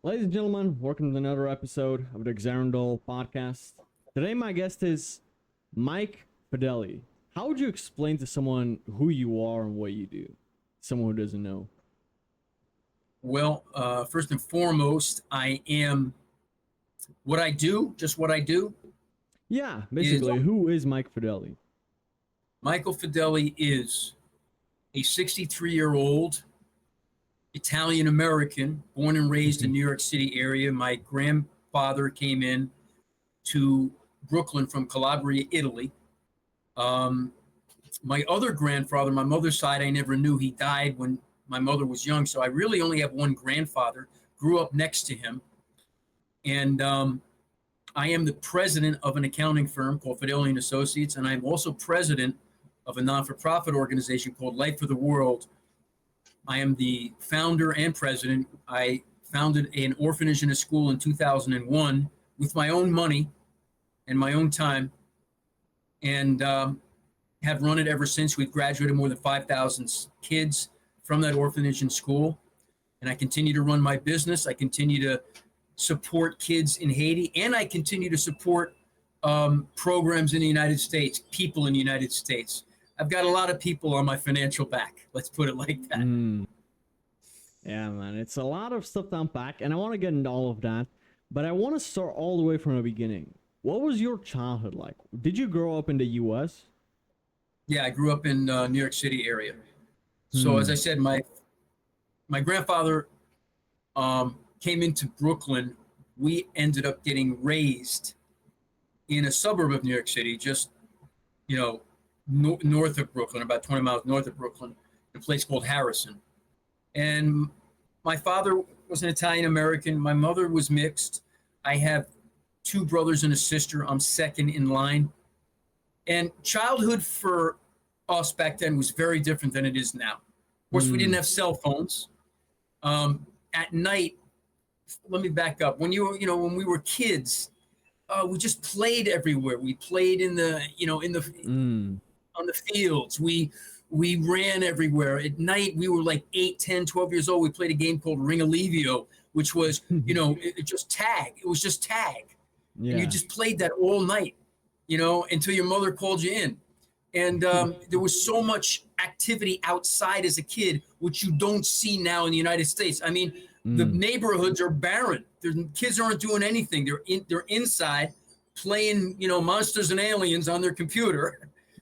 Ladies and gentlemen, welcome to another episode of the Xarendol podcast. Today, my guest is Mike Fedele. How would you explain to someone who you are and what you do? Someone who doesn't know. Well, first and foremost, I am what I do, just what I do. Yeah, Is basically, who is Mike Fedele? Michael Fedele is a 63-year-old Italian American, born and raised in New York City area. My grandfather came in to Brooklyn from Calabria, Italy. My other grandfather, my mother's side, I never knew. He died when my mother was young, so I really only have one grandfather. Grew up next to him, and I am the president of an accounting firm called Fedele and Associates, and I'm also president of a non-for-profit organization called Light for the World. I am the founder and president. I founded an orphanage and a school in 2001 with my own money and my own time, and have run it ever since. We've graduated more than 5,000 kids from that orphanage and school, and I continue to run my business. I continue to support kids in Haiti, and I continue to support programs in the United States, people in the United States. I've got a lot of people on my financial back. Let's put it like that. Yeah, man, it's a lot of stuff to unpack, and I want to get into all of that, but I want to start all the way from the beginning. What was your childhood like? Did you grow up in the U.S.? Yeah, I grew up in New York City area. So as I said, my grandfather came into Brooklyn. We ended up getting raised in a suburb of New York City, just north of Brooklyn, about 20 miles north of Brooklyn, in a place called Harrison. And my father was an Italian American. My mother was mixed. I have two brothers and a sister. I'm second in line. And childhood for us back then was very different than it is now. Of course, we didn't have cell phones. At night, let me back up. When when we were kids, we just played everywhere. We played in the, on the fields. We ran everywhere. At night, we were like 8, 10, 12 years old. We played a game called Ring Alivio, which was, it just tag. It was just tag. Yeah. And you just played that all night, until your mother called you in. And there was so much activity outside as a kid, which you don't see now in the United States. I mean, the neighborhoods are barren. Kids aren't doing anything. They're inside playing, Monsters and Aliens on their computer,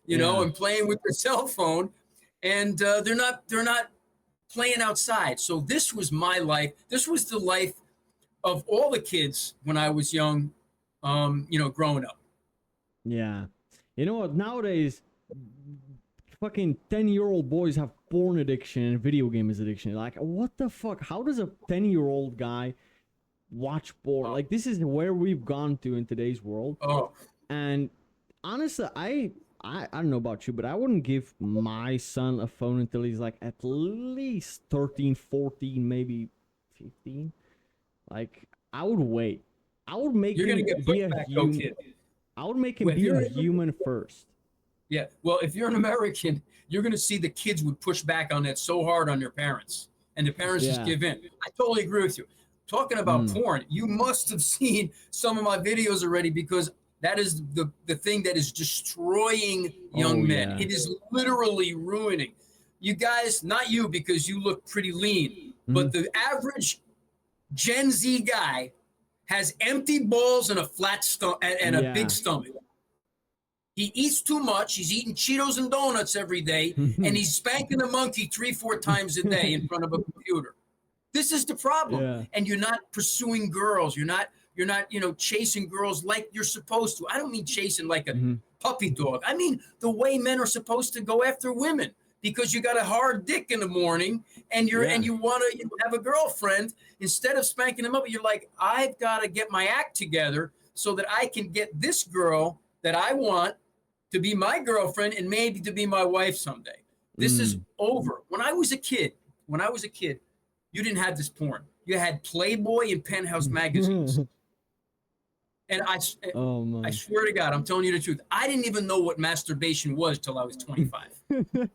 and playing with their cell phone, and they're not playing outside. So this was my life. This was the life of all the kids when I was young, growing up. Yeah. You know what? Nowadays, fucking 10-year-old boys have porn addiction and video games addiction. Like, what the fuck? How does a 10-year-old guy watch porn? Like, this is where we've gone to in today's world. Oh. And honestly, I don't know about you, but I wouldn't give my son a phone until he's like at least 13, 14, maybe 15. Like, I would wait. I would make him be a human. I would make him be a human first. Yeah. Well, if you're an American, you're going to see the kids would push back on that so hard on their parents, and the parents just give in. I totally agree with you. Talking about porn, you must have seen some of my videos already, because that is the thing that is destroying young men. Yeah. It is literally ruining you guys. Not you, because you look pretty lean, but the average Gen Z guy has empty balls and a flat stomach and a big stomach. He eats too much. He's eating Cheetos and donuts every day, and he's spanking the monkey 3-4 times a day in front of a computer. This is the problem. Yeah. And you're not pursuing girls. You're not, chasing girls like you're supposed to. I don't mean chasing like a puppy dog. I mean the way men are supposed to go after women, because you got a hard dick in the morning and and you want to have a girlfriend. Instead of spanking them up, you're like, I've got to get my act together so that I can get this girl that I want to be my girlfriend and maybe to be my wife someday. This is over. When I was a kid, you didn't have this porn. You had Playboy and Penthouse magazines. And I swear to God, I'm telling you the truth. I didn't even know what masturbation was till I was 25.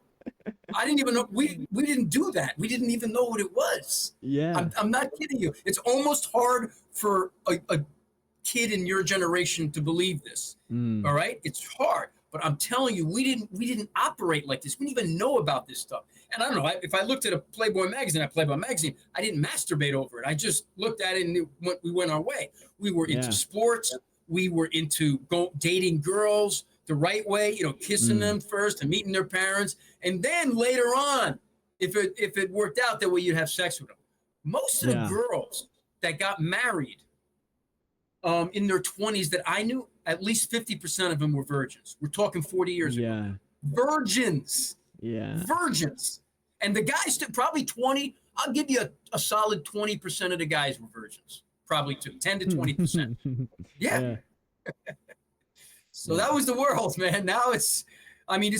I didn't even know we didn't do that. We didn't even know what it was. Yeah. I'm not kidding you. It's almost hard for a kid in your generation to believe this. All right, it's hard, but I'm telling you, we didn't operate like this. We didn't even know about this stuff. And I don't know if I looked at a Playboy magazine, I didn't masturbate over it. I just looked at it and we went our way. We were into sports. We were into dating girls the right way, kissing them first and meeting their parents, and then later on, if it worked out that way, you'd have sex with them. Most of the girls that got married in their 20s that I knew, at least 50% of them were virgins. We're talking 40 years ago. Virgins. Yeah. Virgins. And the guys, probably 20, I'll give you a solid 20% of the guys were virgins. Probably 10 to 20%. Yeah. So that was the world, man. Now it's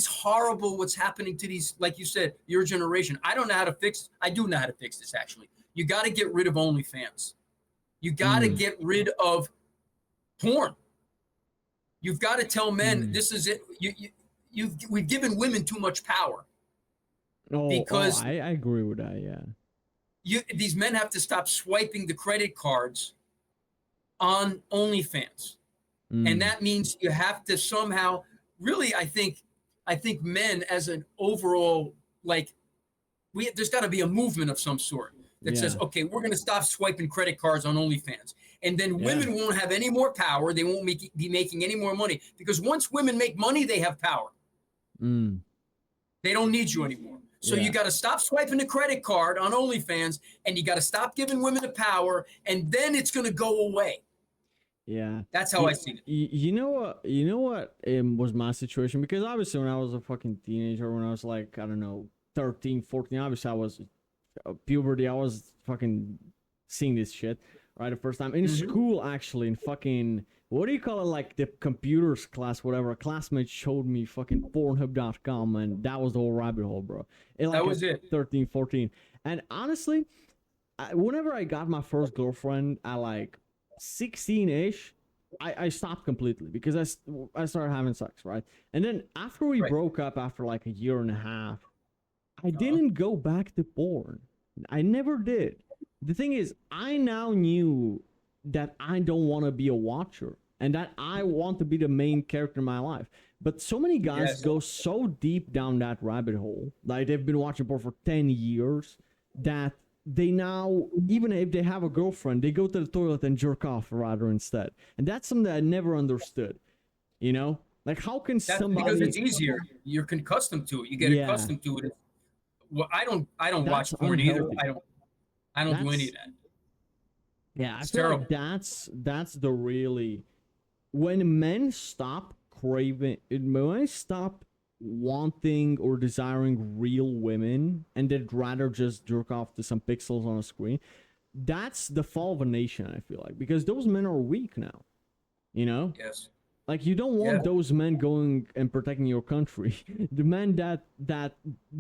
horrible what's happening to these, like you said, your generation. I don't know how to fix. I do know how to fix this, actually. You got to get rid of OnlyFans. You got to get rid of porn. You've got to tell men this is it. We've given women too much power. Because I agree with that. Yeah. These men have to stop swiping the credit cards on OnlyFans. And that means you have to somehow really, I think men as an overall, there's got to be a movement of some sort that says, okay, we're going to stop swiping credit cards on OnlyFans. And then women won't have any more power. They won't be making any more money, because once women make money, they have power. They don't need you anymore. So you got to stop swiping the credit card on OnlyFans, and you got to stop giving women the power, and then it's going to go away. Yeah, that's how I see it. You know what was my situation? Because obviously when I was a fucking teenager, when I was like, I don't know, 13, 14, obviously I was puberty. I was fucking seeing this shit, right? The first time in school, actually, in fucking, what do you call it? Like the computers class, whatever. A classmate showed me fucking Pornhub.com, and that was the whole rabbit hole, bro. That was it. 13, 14. And honestly, whenever I got my first girlfriend at like 16-ish, I stopped completely because I started having sex, right? And then after we broke up after like a year and a half, I didn't go back to porn. I never did. The thing is, I now knew that I don't want to be a watcher and that I want to be the main character in my life. But so many guys go so deep down that rabbit hole, like they've been watching porn for 10 years, that they now, even if they have a girlfriend, they go to the toilet and jerk off rather instead. And that's something that I never understood. Like how can somebody? Because it's easier. You're accustomed to it. You get accustomed to it. Well, I don't watch porn either. I don't do any of that. Yeah, I feel like that's the really, when men stop craving, when I stop wanting or desiring real women and they'd rather just jerk off to some pixels on a screen, that's the fall of a nation, I feel like, because those men are weak now. Yes. Like you don't want those men going and protecting your country. The men that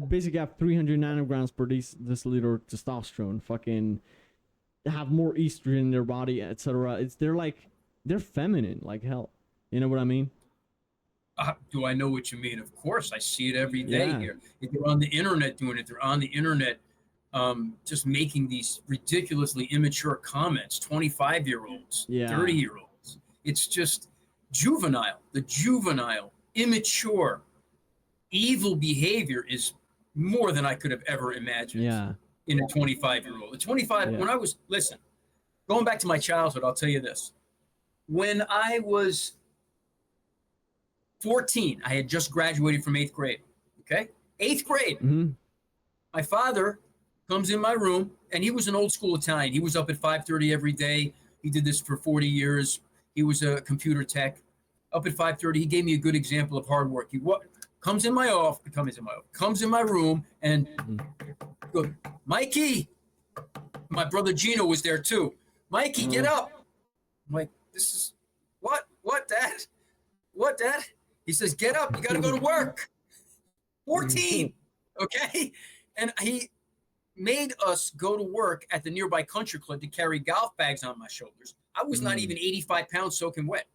basically have 300 nanograms per deciliter testosterone, fucking have more estrogen in their body, etc. They're feminine like hell. You know what I mean? Do I know what you mean? Of course, I see it every day here. If they're on the internet doing it, they're on the internet just making these ridiculously immature comments. 25-year-olds, 30-year-olds. It's just juvenile. The juvenile, immature, evil behavior is more than I could have ever imagined in a 25-year-old. A 25, when I was, listen, going back to my childhood, I'll tell you this. When I was 14, I had just graduated from 8th grade, okay? 8th grade. My father comes in my room, and he was an old school Italian. He was up at 5:30 every day. He did this for 40 years. He was a computer tech. Up at 5:30, he gave me a good example of hard work. He comes in my room, and goes, Mikey, my brother Gino was there too. Mikey, get up. I'm like, this is, what, Dad? What, Dad? He says, get up, you got to go to work. 14, okay? And he made us go to work at the nearby country club to carry golf bags on my shoulders. I was not even 85 pounds soaking wet,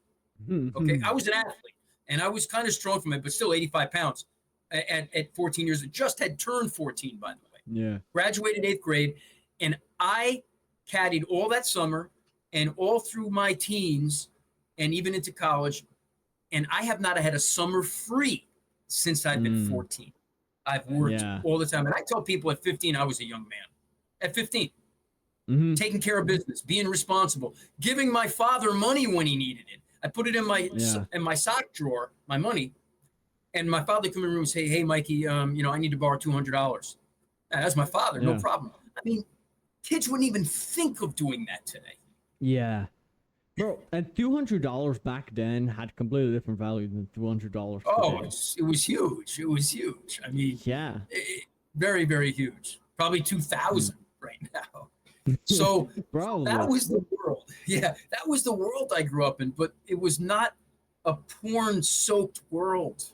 okay? I was an athlete, and I was kind of strong from it, but still 85 pounds. at 14 years. Just had turned 14, by the way. Yeah. Graduated 8th grade. And I caddied all that summer and all through my teens and even into college. And I have not had a summer free since I've been 14. I've worked all the time. And I tell people at 15, I was a young man. At 15, taking care of business, being responsible, giving my father money when he needed it. I put it in my sock drawer, my money. And my father come in the room and say, hey, Mikey, I need to borrow $200. That's my father. No problem. I mean, kids wouldn't even think of doing that today. Yeah. Bro, and $200 back then had completely different value than $200 today. Oh, it was huge. It was huge. I mean, very, very huge. Probably 2,000 right now. So that was the world. Yeah, that was the world I grew up in, but it was not a porn-soaked world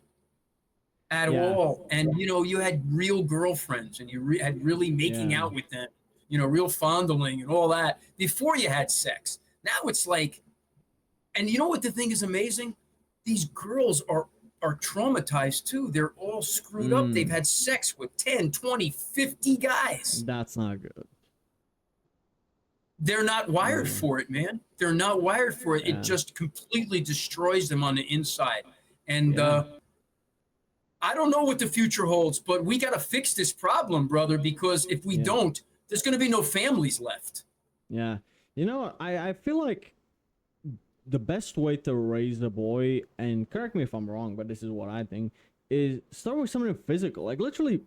at all. And, you had real girlfriends and you had really making out with them, real fondling and all that before you had sex. Now it's like, and you know what the thing is amazing? These girls are traumatized too. They're all screwed up. They've had sex with 10, 20, 50 guys. That's not good. They're not wired for it, man. They're not wired for it. It just completely destroys them on the inside. And I don't know what the future holds, but we got to fix this problem, brother, because if we don't, there's going to be no families left. Yeah. I feel like the best way to raise a boy, and correct me if I'm wrong, but this is what I think, is start with something physical. Like, literally,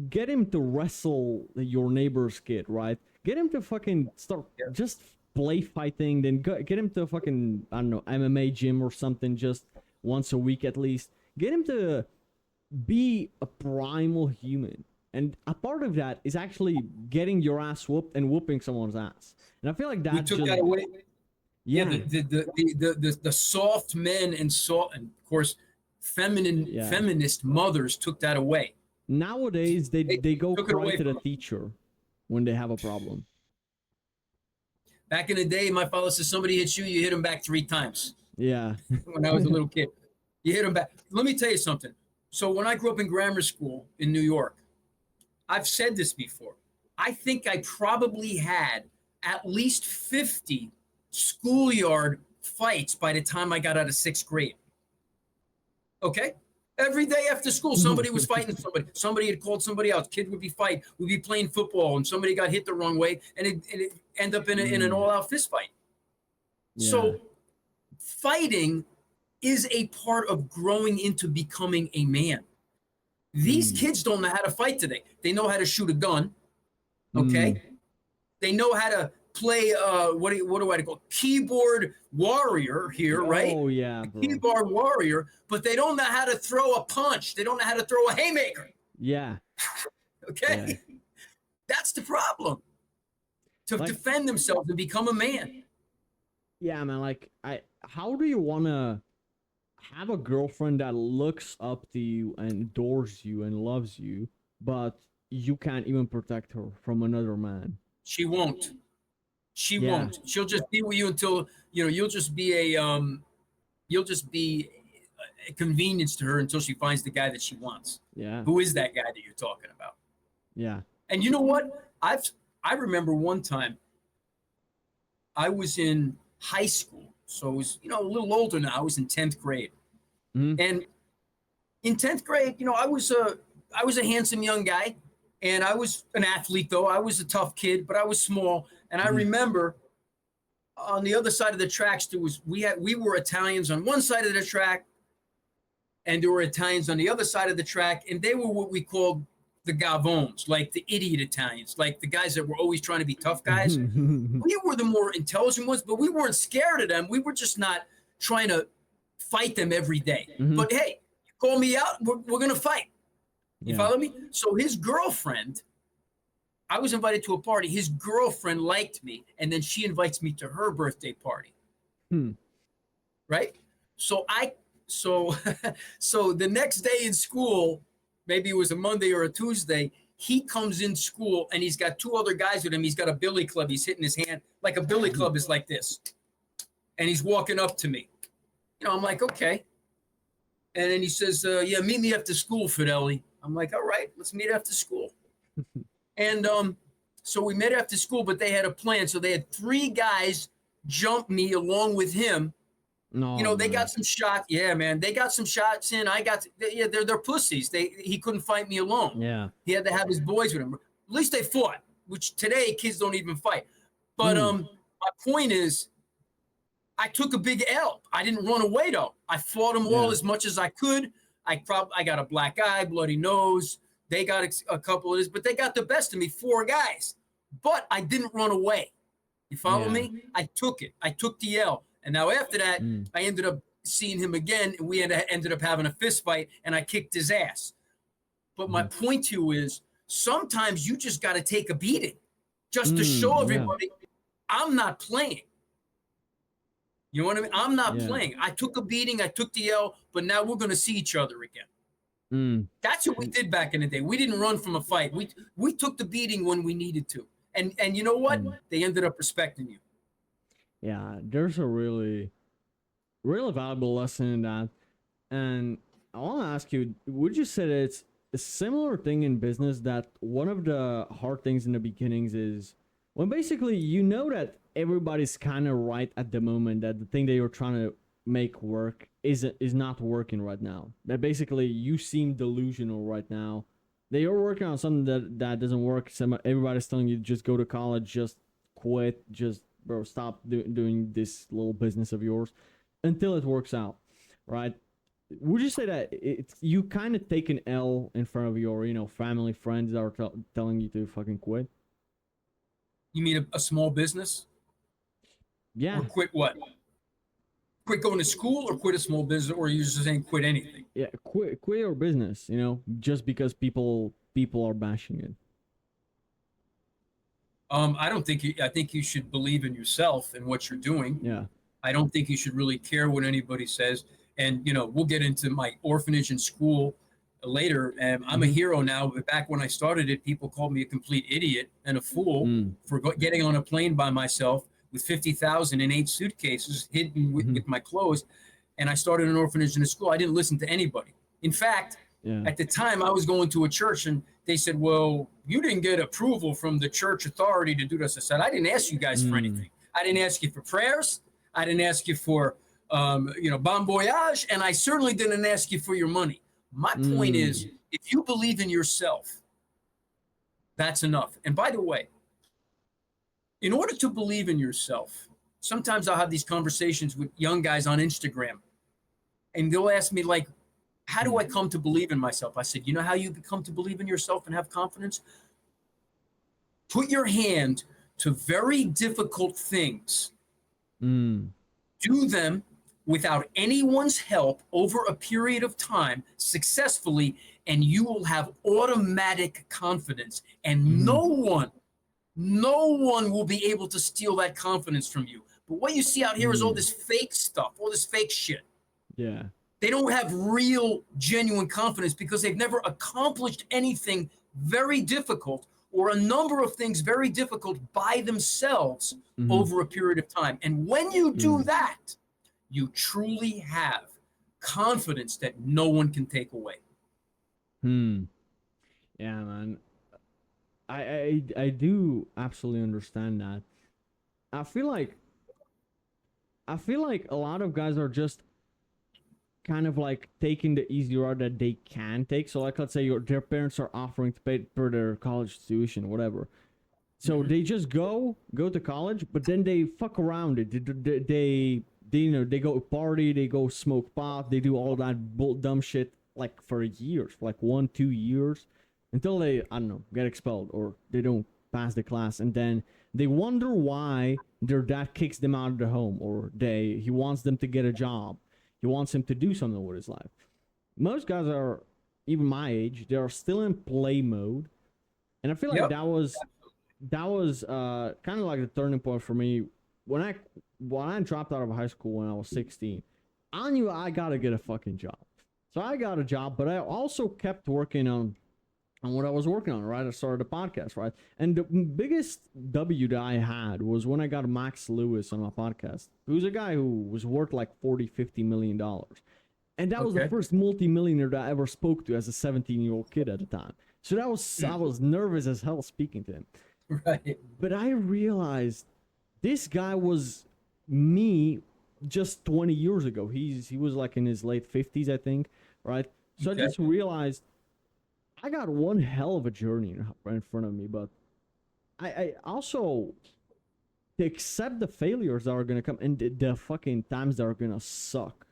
get him to wrestle your neighbor's kid, right? Get him to fucking start just play fighting, then get him to fucking, I don't know, MMA gym or something just once a week at least. Get him to be a primal human. And a part of that is actually getting your ass whooped and whooping someone's ass. And I feel like that we took that away. Yeah, the soft men and of course feminist mothers took that away. Nowadays they go cry to the teacher when they have a problem. Back in the day, my father says somebody hits you, you hit him back 3 times. Yeah. When I was a little kid, you hit him back. Let me tell you something. So when I grew up in grammar school in New York, I've said this before. I think I probably had at least 50 schoolyard fights by the time I got out of 6th grade. Okay? Every day after school, somebody was fighting somebody. Somebody had called somebody else. Kid would be fighting. We'd be playing football, and somebody got hit the wrong way, and it ended up in an all-out fist fight. Yeah. So fighting is a part of growing into becoming a man. These kids don't know how to fight today. They know how to shoot a gun. Okay? They know how to play what do I call keyboard warrior here, right? Oh yeah, bro. Keyboard warrior, but they don't know how to throw a punch. They don't know how to throw a haymaker. Yeah. Okay? Yeah. That's the problem. To defend themselves and become a man. Yeah, man, how do you want to have a girlfriend that looks up to you and adores you and loves you, but you can't even protect her from another man? She won't. She won't. She'll just be with you until you'll just be a convenience to her until she finds the guy that she wants. Yeah. Who is that guy that you're talking about? Yeah. And you know what? I remember one time I was in high school, so I was a little older now. I was in 10th grade, and in 10th grade, I was a handsome young guy, and I was an athlete though. I was a tough kid, but I was small. And I remember on the other side of the tracks, we were Italians on one side of the track, and there were Italians on the other side of the track, and they were what we called the Gavones, like the idiot Italians, like the guys that were always trying to be tough guys. We were the more intelligent ones, but we weren't scared of them. We were just not trying to fight them every day. But hey, you call me out, we're going to fight. You follow me? So his girlfriend, I was invited to a party. His girlfriend liked me, and then she invites me to her birthday party. Right? So so the next day in school, maybe it was a Monday or a Tuesday, he comes in school and he's got 2 other guys with him. He's got a billy club. He's hitting his hand like a billy club is like this. And he's walking up to me. I'm like, okay. And then he says, yeah, meet me after school, Fedele. I'm like, all right, let's meet after school. And so we met after school, but they had a plan. So they had 3 guys jump me along with him. No, You know, they man. got some shots. Yeah, man, they got some shots in. Yeah, they're pussies. He couldn't fight me alone. Yeah. He had to have his boys with him. At least they fought, which today kids don't even fight. But my point is, I took a big L. I didn't run away though. I fought them all as much as I could. I got a black eye, bloody nose. They got a couple of this, but they got the best of me, 4 guys. But I didn't run away. You follow me? I took it. I took the L. And now after that, I ended up seeing him again, and we ended up having a fist fight, and I kicked his ass. But my point to you is, sometimes you just got to take a beating just to show everybody I'm not playing. You know what I mean? I'm not playing. I took a beating. I took the L, but now we're going to see each other again. That's what we did back in the day. We didn't run from a fight. We took the beating when we needed to. And you know what? They ended up respecting you. Yeah, there's a really valuable lesson in that. And I want to ask you, would you say that it's a similar thing in business, that one of the hard things in the beginnings is when basically you know that everybody's kind of right at the moment, that the thing that you're trying to make work is not working right now, that basically you seem delusional right now, that you're working on something that doesn't work. Everybody's telling you just go to college, just quit, just bro, stop doing this little business of yours until it works out, right? Would you say that you kind of take an L in front of your family, friends that are telling you to fucking quit? You mean a small business? Yeah. Or quit what? Quit going to school, or quit a small business, or you just saying quit anything? Yeah, quit your business, just because people are bashing it. I don't think I think you should believe in yourself and what you're doing. Yeah. I don't think you should really care what anybody says. And we'll get into my orphanage and school later. And I'm a hero now, but back when I started it, people called me a complete idiot and a fool for getting on a plane by myself with 50,000 in 8 suitcases hidden with my clothes. And I started an orphanage and a school. I didn't listen to anybody. In fact, at the time I was going to a church, and they said, well, you didn't get approval from the church authority to do this. I said, I didn't ask you guys for anything. I didn't ask you for prayers. I didn't ask you for, bon voyage. And I certainly didn't ask you for your money. My point is, if you believe in yourself, that's enough. And by the way, in order to believe in yourself, sometimes I'll have these conversations with young guys on Instagram, and they'll ask me, like, how do I come to believe in myself? I said, you know how you come to believe in yourself and have confidence? Put your hand to very difficult things. Do them without anyone's help over a period of time successfully, and you will have automatic confidence. And no one will be able to steal that confidence from you. But what you see out here is all this fake stuff, all this fake shit. Yeah. They don't have real, genuine confidence because they've never accomplished anything very difficult, or a number of things very difficult by themselves over a period of time. And when you do that, you truly have confidence that no one can take away. Yeah, man. I do absolutely understand that. I feel like a lot of guys are just kind of like taking the easy route that they can take. So like, let's say their parents are offering to pay for their college tuition, whatever. So they just go to college, but then they fuck around it. They they go party, they go smoke pot, they do all that dumb shit like for years, for like 1-2 years, until they, I don't know, get expelled or they don't pass the class, and then they wonder why their dad kicks them out of the home, or he wants them to get a job. He wants him to do something with his life. Most guys are, even my age, they are still in play mode. And I feel like that was kind of like the turning point for me. When I dropped out of high school when I was 16, I knew I gotta get a fucking job. So I got a job, but I also kept working on what I was working on, right? I started a podcast, right? And the biggest W that I had was when I got Max Lewis on my podcast, who's a guy who was worth like $40-50 million. And that was the first multimillionaire that I ever spoke to as a 17-year-old kid at the time. So that was I was nervous as hell speaking to him. Right. But I realized this guy was me just 20 years ago. He was like in his late 50s, I think, right? So I just realized I got one hell of a journey right in front of me, but I also to accept the failures that are going to come and the fucking times that are going to suck.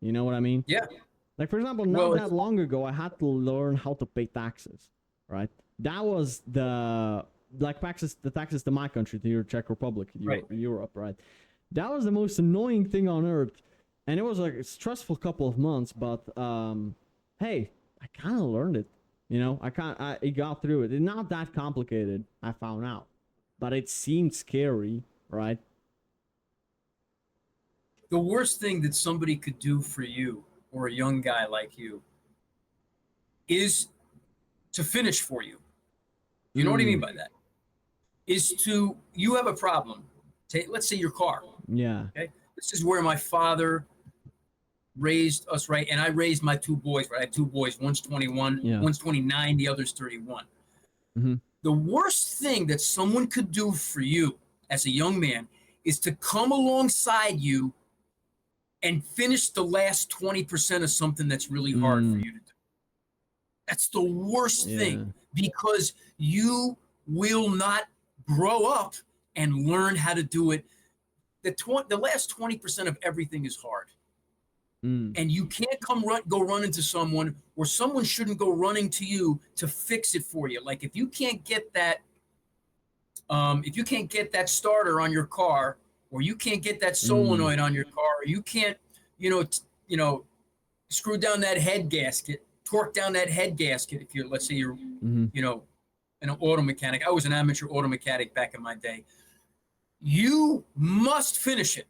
You know what I mean? Yeah. Like, for example, not that long ago, I had to learn how to pay taxes, right? That was the taxes to my country, to your Czech Republic, Europe, right? That was the most annoying thing on earth. And it was like a stressful couple of months, but hey, I kind of learned it. You know, I got through it. It's not that complicated, I found out. But it seemed scary, right? The worst thing that somebody could do for you, or a young guy like you, is to finish for you. You know what I mean by that? You have a problem. Let's say your car. Yeah. Okay. This is where my father raised us, right? And I raised my two boys, right? I have two boys. One's 21, one's 29, the other's 31. Mm-hmm. The worst thing that someone could do for you as a young man is to come alongside you and finish the last 20% of something that's really hard for you to do. That's the worst thing, because you will not grow up and learn how to do it. The last 20% of everything is hard. And you can't go run into someone, or someone shouldn't go running to you to fix it for you. Like, if you can't get that starter on your car, or you can't get that solenoid on your car, or you can't, screw down that head gasket, torque down that head gasket. If you're, let's say you're, an auto mechanic. I was an amateur auto mechanic back in my day. You must finish it.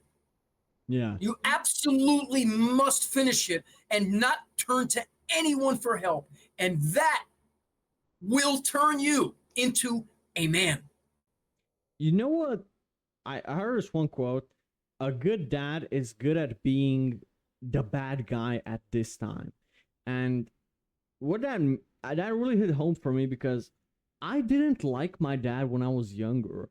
Yeah. You absolutely must finish it and not turn to anyone for help. And that will turn you into a man. You know what? I heard this one quote. A good dad is good at being the bad guy at this time. And what that really hit home for me, because I didn't like my dad when I was younger,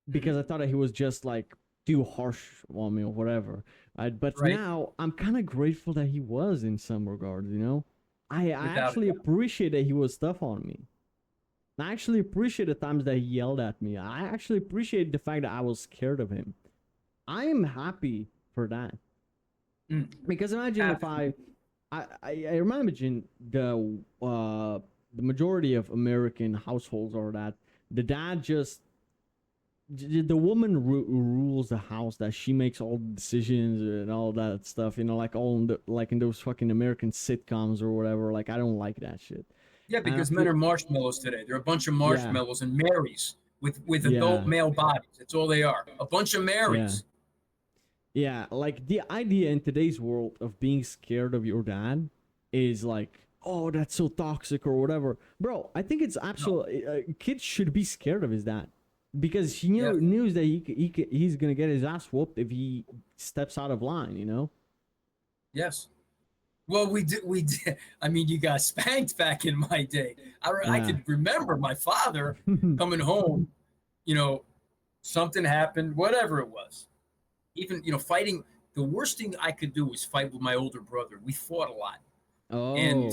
because I thought that he was just like too harsh on me or whatever. But now I'm kind of grateful that he was, in some regards, you know? I actually appreciate that he was tough on me. I actually appreciate the times that he yelled at me. I actually appreciate the fact that I was scared of him. I am happy for that. Because imagine if I imagine the majority of American households are that the dad the woman rules the house, that she makes all the decisions and all that stuff, like like in those fucking American sitcoms or whatever. Like, I don't like that shit. Yeah, because men are marshmallows today. They're a bunch of marshmallows and Marys with adult male bodies. That's all they are. A bunch of Marys. Yeah, like the idea in today's world of being scared of your dad is like, oh, that's so toxic or whatever. Bro, I think it's absolutely... kids should be scared of his dad. Because he knew that he's going to get his ass whooped if he steps out of line, you know? Yes. Well, we did. I mean, you got spanked back in my day. I could remember my father coming home, something happened, whatever it was. Even, fighting. The worst thing I could do was fight with my older brother. We fought a lot. Oh. And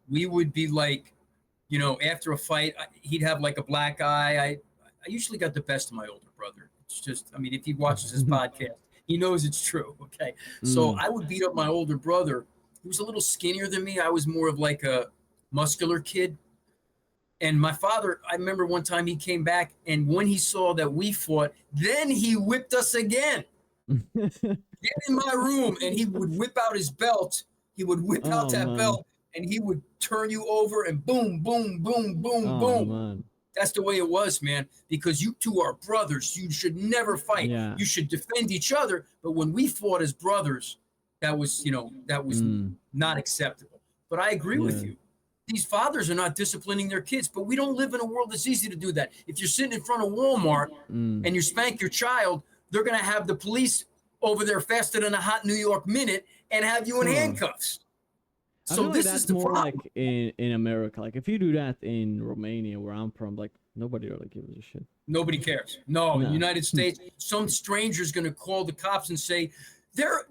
we would be like, after a fight, he'd have like a black eye. I usually got the best of my older brother. It's just, I mean, if he watches his podcast, he knows it's true. Okay. So I would beat up my older brother. He was a little skinnier than me. I was more of like a muscular kid. And my father, I remember one time he came back, and when he saw that we fought, then he whipped us again. Get in my room, and he would whip out his belt. He would whip out that belt, and he would turn you over, and boom, boom, boom, boom, boom. Man. That's the way it was, man, because you two are brothers. You should never fight. Yeah. You should defend each other. But when we fought as brothers, that was not acceptable. But I agree with you. These fathers are not disciplining their kids, but we don't live in a world that's easy to do that. If you're sitting in front of Walmart and you spank your child, they're going to have the police over there faster than a hot New York minute and have you in handcuffs. I So feel this like is that's the more problem. like in America. Like if you do that in Romania, where I'm from, like nobody really gives a shit. Nobody cares. No, in the No. United States, some stranger's going to call the cops and say, they're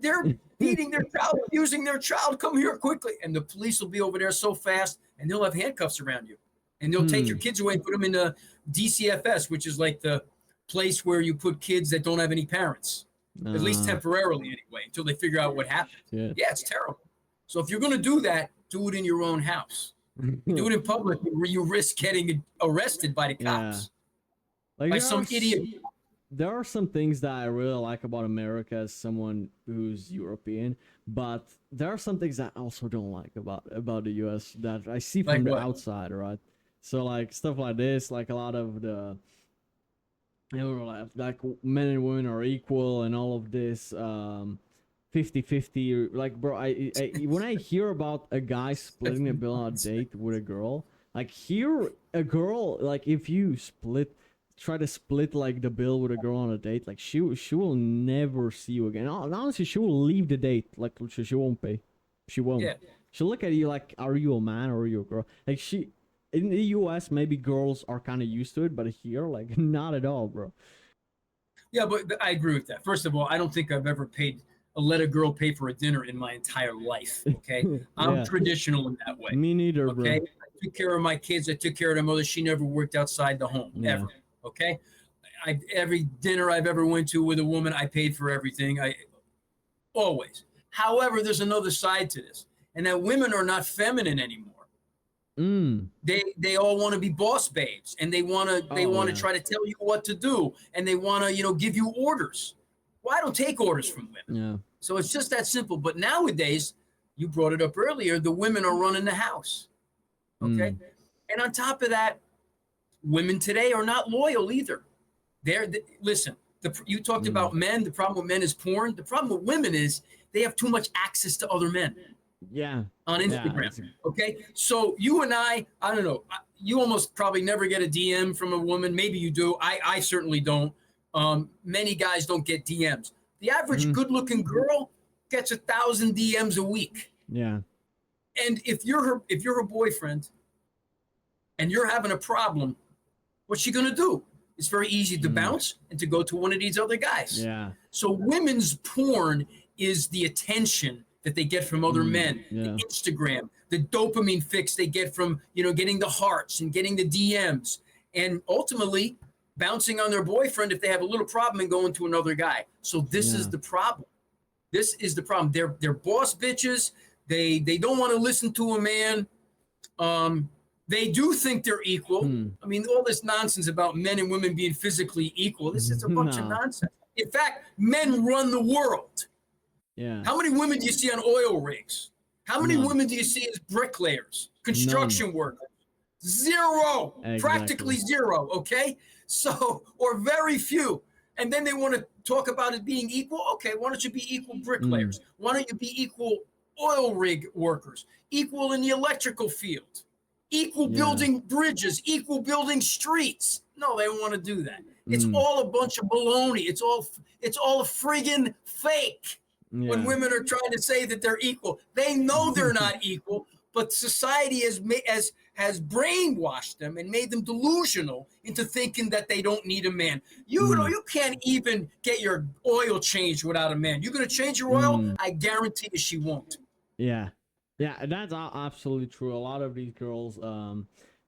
beating their child, abusing their child. Come here quickly. And the police will be over there so fast, and they'll have handcuffs around you. And they'll take your kids away and put them in the DCFS, which is like the place where you put kids that don't have any parents, at least temporarily anyway, until they figure out what happened. Shit. Yeah, it's terrible. So if you're going to do that, do it in your own house. Do it in public where you risk getting arrested by the cops. Like by some idiot. There are some things that I really like about America as someone who's European, but there are some things that I also don't like about the US that I see from the outside, right? So like stuff like this, like a lot of the, you know, like men and women are equal and all of this 50-50, like bro, I when I hear about a guy splitting a bill on a date with a girl, like here a girl, like if you try to split like the bill with a girl on a date, like she will never see you again. Honestly, she will leave the date, like she won't pay. She won't. Yeah. She'll look at you like, are you a man or are you a girl? Like in the US, maybe girls are kind of used to it, but here, like not at all, bro. Yeah, but I agree with that. First of all, I don't think I've ever let a girl pay for a dinner in my entire life. Okay, I'm traditional in that way. Me neither, okay? bro. I took care of my kids. I took care of their mother. She never worked outside the home ever. Okay, every dinner I've ever went to with a woman, I paid for everything. I always. However, there's another side to this, and that women are not feminine anymore. They all want to be boss babes, and they want to try to tell you what to do, and they want to give you orders. Well, I don't take orders from women. Yeah. So it's just that simple. But nowadays, you brought it up earlier, the women are running the house. Okay, and on top of that, women today are not loyal either. Listen. You talked about men. The problem with men is porn. The problem with women is they have too much access to other men. Yeah. On Instagram. Yeah, okay. So you and I don't know. You almost probably never get a DM from a woman. Maybe you do. I certainly don't. Many guys don't get DMs. The average good-looking girl gets 1,000 DMs a week. Yeah. And if you're her boyfriend, and you're having a problem, what's she gonna do? It's very easy to bounce and to go to one of these other guys. Yeah. So women's porn is the attention that they get from other men, the Instagram, the dopamine fix they get from, getting the hearts and getting the DMs, and ultimately bouncing on their boyfriend if they have a little problem and going to another guy. So this is the problem. This is the problem. They're boss bitches. They don't want to listen to a man. They do think they're equal. I mean, all this nonsense about men and women being physically equal, this is a bunch of nonsense. In fact, men run the world. Yeah. How many women do you see on oil rigs? How many women do you see as bricklayers, construction workers? Zero. Exactly. Practically zero, okay? So, or very few. And then they want to talk about it being equal. Okay, why don't you be equal bricklayers? Why don't you be equal oil rig workers? Equal in the electrical field? Equal building bridges, equal building streets. No, they don't want to do that. It's all a bunch of baloney. It's all a friggin' fake. When women are trying to say that they're equal, they know they're not equal, but society has brainwashed them and made them delusional into thinking that they don't need a man. You know, you can't even get your oil changed without a man. You're going to change your oil? I guarantee you she won't. Yeah. Yeah, that's absolutely true. A lot of these girls,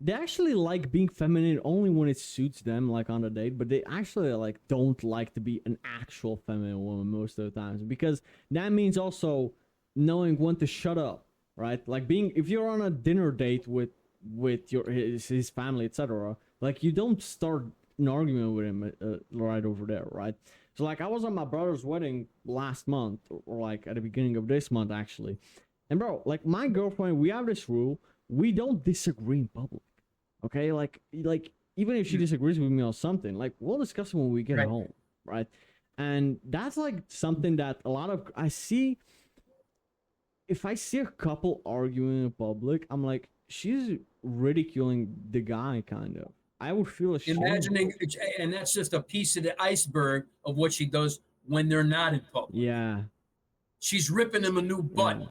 they actually like being feminine only when it suits them, like on a date, but they actually like don't like to be an actual feminine woman most of the times, because that means also knowing when to shut up, right? Like if you're on a dinner date with his family, etc., like you don't start an argument with him right over there, right? So like I was on my brother's wedding last month, or like at the beginning of this month actually. And bro, like my girlfriend, we have this rule: we don't disagree in public. Okay, like even if she disagrees with me on something, like we'll discuss it when we get home, right? And that's like something that I see. If I see a couple arguing in public, I'm like, she's ridiculing the guy, kind of. I would feel ashamed. Imagining, and that's just a piece of the iceberg of what she does when they're not in public. Yeah. She's ripping them a new butt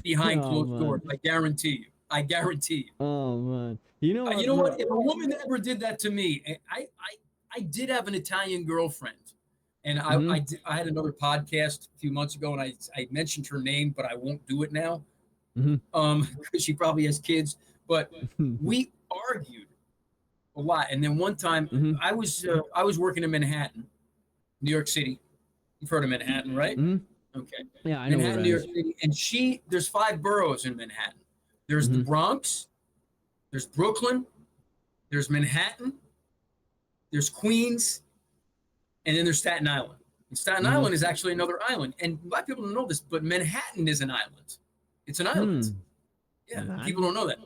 behind Oh, closed man. doors. I guarantee you. I guarantee you. Oh man. You know what? You know what? If a woman ever did that to me, I did have an Italian girlfriend, and I had another podcast a few months ago, and I mentioned her name, but I won't do it now, because she probably has kids. But we argued a lot, and then one time I was working in Manhattan, New York City. You've heard of Manhattan, right? Okay. Yeah, I know Manhattan, where New that York is. City, and there's 5 boroughs in Manhattan. There's the Bronx, there's Brooklyn, there's Manhattan, there's Queens, and then there's Staten Island. And Staten Island is actually another island, and a lot of people don't know this, but Manhattan is an island. It's an island. Yeah, Manhattan? people don't know that.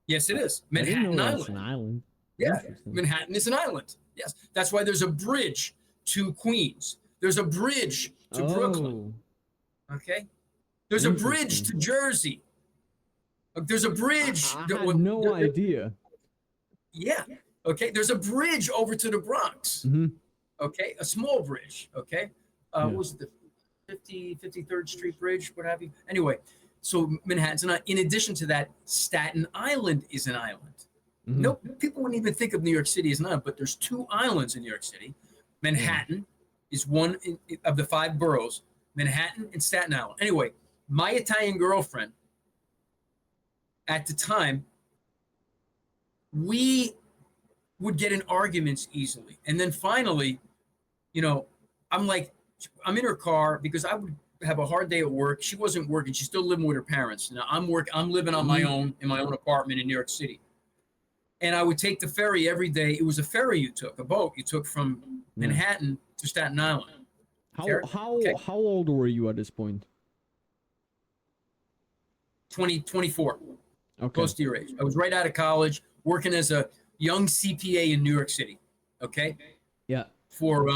Yes, it is. I didn't know Manhattan that's Island. an island. Yeah, Interesting. Manhattan is an island. Yes, that's why there's a bridge to Queens. There's a bridge to Brooklyn. Okay, there's a bridge to Jersey. There's a bridge. I had no idea. Yeah. Okay. There's a bridge over to the Bronx. Okay. A small bridge. Okay. What was it, the 53rd Street Bridge? What have you? Anyway, so Manhattan's an island. In addition to that, Staten Island is an island. No, people wouldn't even think of New York City as an island, but there's 2 islands in New York City. Manhattan is one of the 5 boroughs. Manhattan and Staten Island. Anyway, my Italian girlfriend, at the time, we would get in arguments easily. And then finally, I'm in her car because I would have a hard day at work. She wasn't working. She's still living with her parents. Now I'm living on my own in my own apartment in New York City. And I would take the ferry every day. It was a ferry a boat you took from Manhattan to Staten Island. How old were you at this point? 24. Okay. Close to your age. I was right out of college, working as a young CPA in New York City. Okay. Yeah. For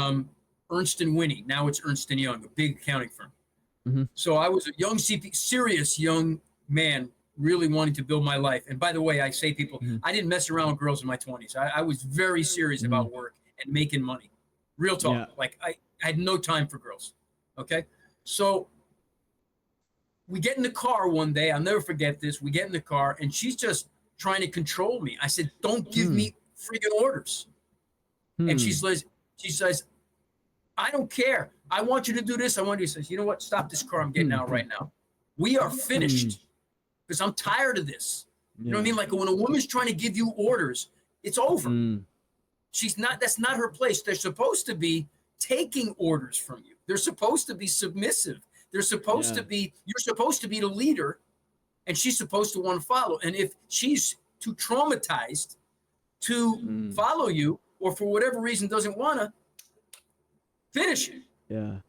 Ernst & Winnie. Now it's Ernst & Young, a big accounting firm. So I was a young serious young man, really wanting to build my life. And by the way, I say people, I didn't mess around with girls in my 20s. I was very serious about work and making money. Real talk. Yeah. Like I had no time for girls. Okay. So we get in the car one day. I'll never forget this. We get in the car and she's just trying to control me. I said, don't give me friggin' orders. And she says, I don't care. I want you to do this. I want you to say, you know what? Stop this car. I'm getting out right now. We are finished because I'm tired of this. You know what I mean? Like when a woman's trying to give you orders, it's over. That's not her place. They're supposed to be taking orders from you. They're supposed to be submissive. They're supposed to be, you're supposed to be the leader and she's supposed to want to follow. And if she's too traumatized to follow you or for whatever reason doesn't want to, finish it. Yeah.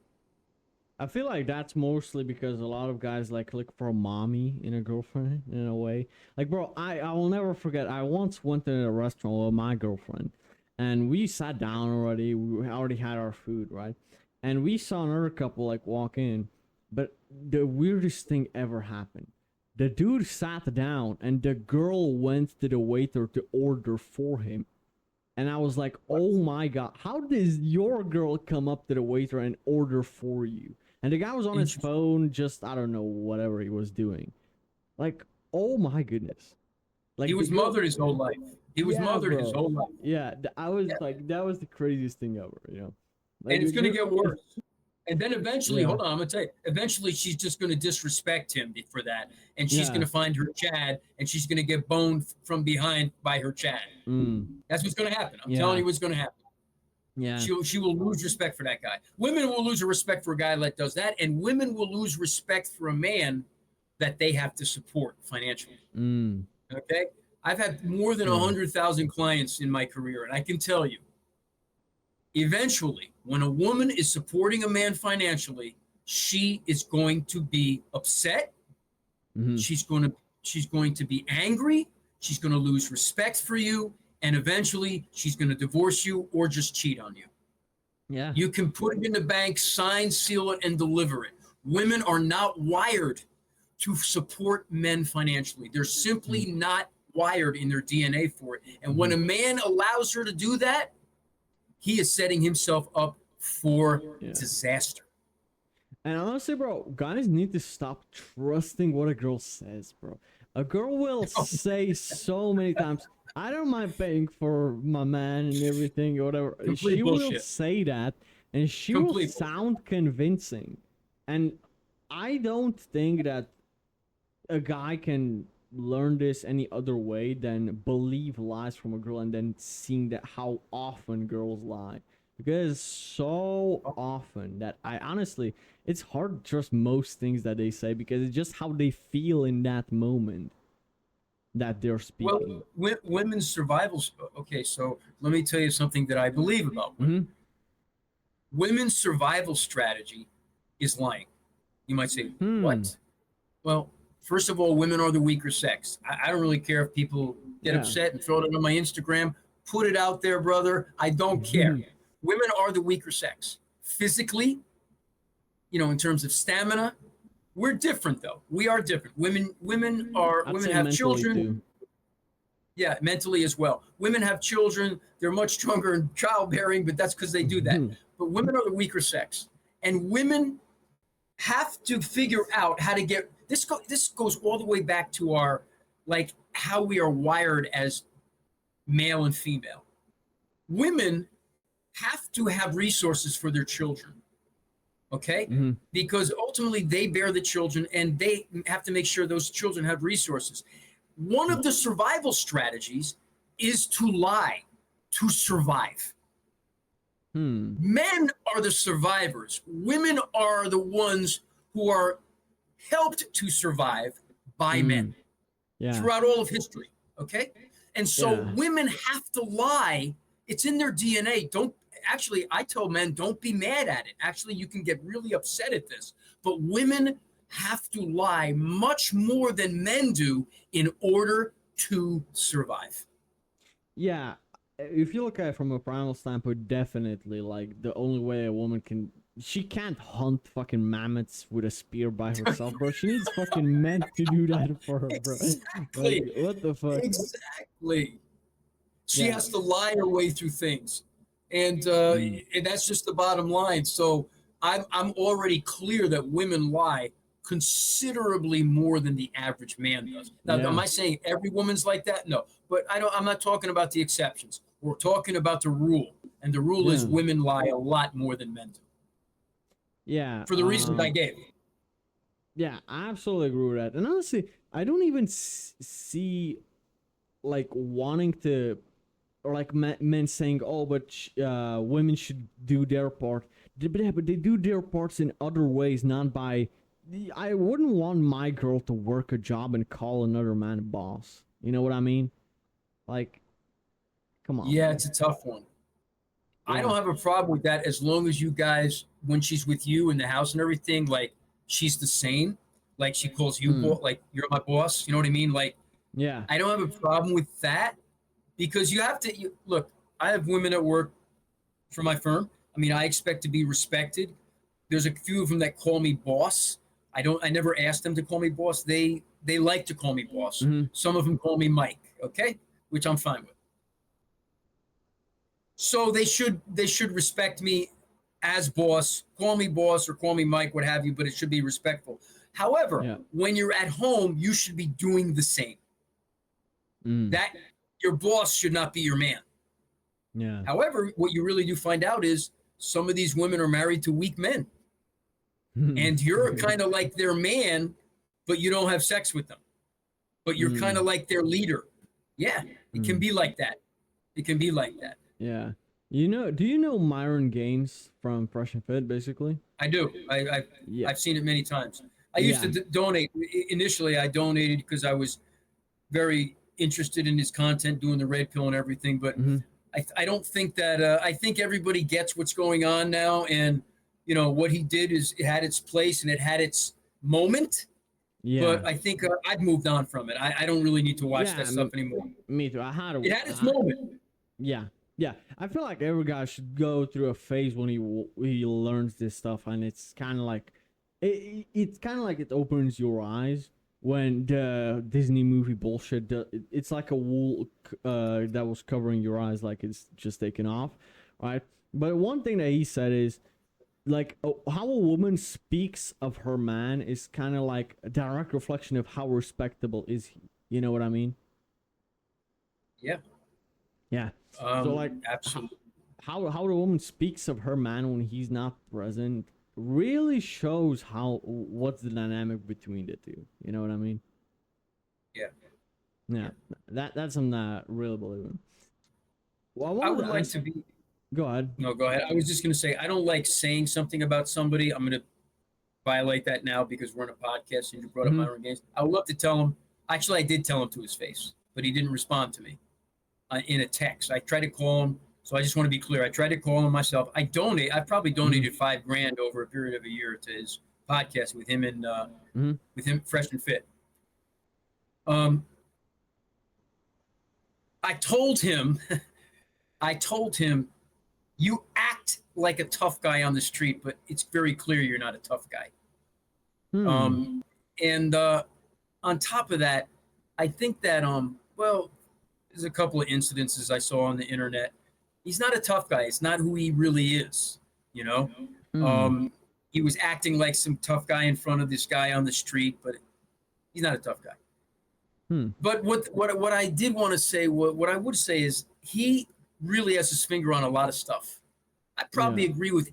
I feel like that's mostly because a lot of guys look for a mommy in a girlfriend in a way. Like, bro, I will never forget. I once went to a restaurant with my girlfriend and we sat down already. We already had our food, right? And we saw another couple walk in. But the weirdest thing ever happened. The dude sat down and the girl went to the waiter to order for him. And I was like, oh my God, how does your girl come up to the waiter and order for you? And the guy was on his phone, just, I don't know, whatever he was doing. Like, oh my goodness. Like he was mothered his whole life. He was mothered his whole life. Yeah, I was like, that was the craziest thing ever, Like, and it's going to get worse. And then eventually, hold on, I'm going to tell you, eventually she's just going to disrespect him for that. And she's going to find her Chad and she's going to get boned from behind by her Chad. That's what's going to happen. I'm telling you what's going to happen. Yeah. She will lose respect for that guy. Women will lose respect for a guy that does that. And women will lose respect for a man that they have to support financially. Okay? I've had more than 100,000 clients in my career. And I can tell you, eventually, when a woman is supporting a man financially, she is going to be upset. She's going to be angry. She's going to lose respect for you. And eventually, she's going to divorce you or just cheat on you. Yeah. You can put it in the bank, sign, seal it, and deliver it. Women are not wired to support men financially. They're simply not wired in their DNA for it. And when a man allows her to do that, he is setting himself up for Yeah. disaster. And honestly, bro, guys need to stop trusting what a girl says, bro. A girl will say so many times, I don't mind paying for my man and everything or whatever. Complete She will bullshit. say that and she will Complete bullshit. sound convincing. And I don't think that a guy can learn this any other way than believe lies from a girl and then seeing that how often girls lie. Because so often that I honestly, it's hard to trust most things that they say because it's just how they feel in that moment that they're speaking. Well, women's survival. Okay, so let me tell you something that I believe about women. Women's survival strategy is lying. You might say, what? Well, first of all, women are the weaker sex. I don't really care if people get upset and throw it on my Instagram. Put it out there, brother. I don't care. Women are the weaker sex. Physically, in terms of stamina, we're different though. We are different. Women have children. Too. Yeah, mentally as well. Women have children. They're much stronger in childbearing, but that's because they do that. But women are the weaker sex. And women have to figure out how to get this goes all the way back to our how we are wired as male and female. Women have to have resources for their children. Okay? Because ultimately they bear the children and they have to make sure those children have resources. One of the survival strategies is to lie to survive. Men are the survivors. Women are the ones who are helped to survive by men throughout all of history. Okay? And so women have to lie. It's in their DNA. I tell men, don't be mad at it. Actually, you can get really upset at this. But women have to lie much more than men do in order to survive. Yeah. If you look at it from a primal standpoint, definitely, the only way a woman she can't hunt fucking mammoths with a spear by herself, bro. She needs fucking men to do that for her, bro. Exactly. What the fuck? Exactly. She has to lie her way through things. And that's just the bottom line. So I'm already clear that women lie considerably more than the average man does. Now, am I saying every woman's like that? No, but I'm not talking about the exceptions. We're talking about the rule, and the rule is women lie a lot more than men do. Yeah, for the reasons I gave. Yeah, I absolutely agree with that. And honestly, I don't even see wanting to, or men saying, "Oh, but women should do their part." But they do their parts in other ways, not by. I wouldn't want my girl to work a job and call another man a boss. You know what I mean? Come on. Yeah, it's a tough one. Yeah. I don't have a problem with that as long as you guys, when she's with you in the house and everything, she's the same. She calls you you're my boss. You know what I mean? Yeah. I don't have a problem with that because you have to look. I have women at work for my firm. I mean, I expect to be respected. There's a few of them that call me boss. I never ask them to call me boss. They like to call me boss. Some of them call me Mike. Okay, which I'm fine with. So they should respect me as boss. Call me boss or call me Mike, what have you. But it should be respectful. However, when you're at home, you should be doing the same. That your boss should not be your man. Yeah. However, what you really do find out is some of these women are married to weak men. And you're kind of like their man, but you don't have sex with them. But you're kind of like their leader. Yeah, it can be like that. It can be like that. Yeah. Do you know Myron Gaines from Fresh and Fit, basically? I do. I've seen it many times. I used to donate. Initially, I donated because I was very interested in his content, doing the red pill and everything. But I don't think that, I think everybody gets what's going on now. And, what he did is it had its place and it had its moment. Yeah. But I think I've moved on from it. I don't really need to watch that stuff anymore. Me too. It had its moment. Yeah. Yeah. I feel like every guy should go through a phase when he learns this stuff. And it's kind of like, it's kind of like it opens your eyes when the Disney movie bullshit, it's like a wool that was covering your eyes, like it's just taken off, right? But one thing that he said is like how a woman speaks of her man is kind of like a direct reflection of how respectable is he. You know what I mean? Yeah. Yeah. So like Absolutely. how the woman speaks of her man when he's not present really shows how what's the dynamic between the two. You know what I mean? Yeah. Yeah. That's something that I really believe in. Well, I I wanted would to like ask. to be. Go ahead. No, go ahead. I was just going to say, I don't like saying something about somebody. I'm going to violate that now because we're on a podcast and you brought up Mm-hmm. minor games. I would love to tell him. Actually, I did tell him to his face, but he didn't respond to me in a text. I tried to call him. So I just want to be clear. I tried to call him myself. I probably donated $5,000 over a period of a year to his podcast with him and Mm-hmm. with him fresh and fit. Um, I told him, I told him, you act like a tough guy on the street, but it's very clear you're not a tough guy. Hmm. And on top of that, I think that well, there's a couple of incidences I saw on the internet. He's not a tough guy. It's not who he really is. You know, Hmm. um, he was acting like some tough guy in front of this guy on the street, but he's not a tough guy. Hmm. But what I did want to say, what I would say is he really has his finger on a lot of stuff. I probably Yeah. agree with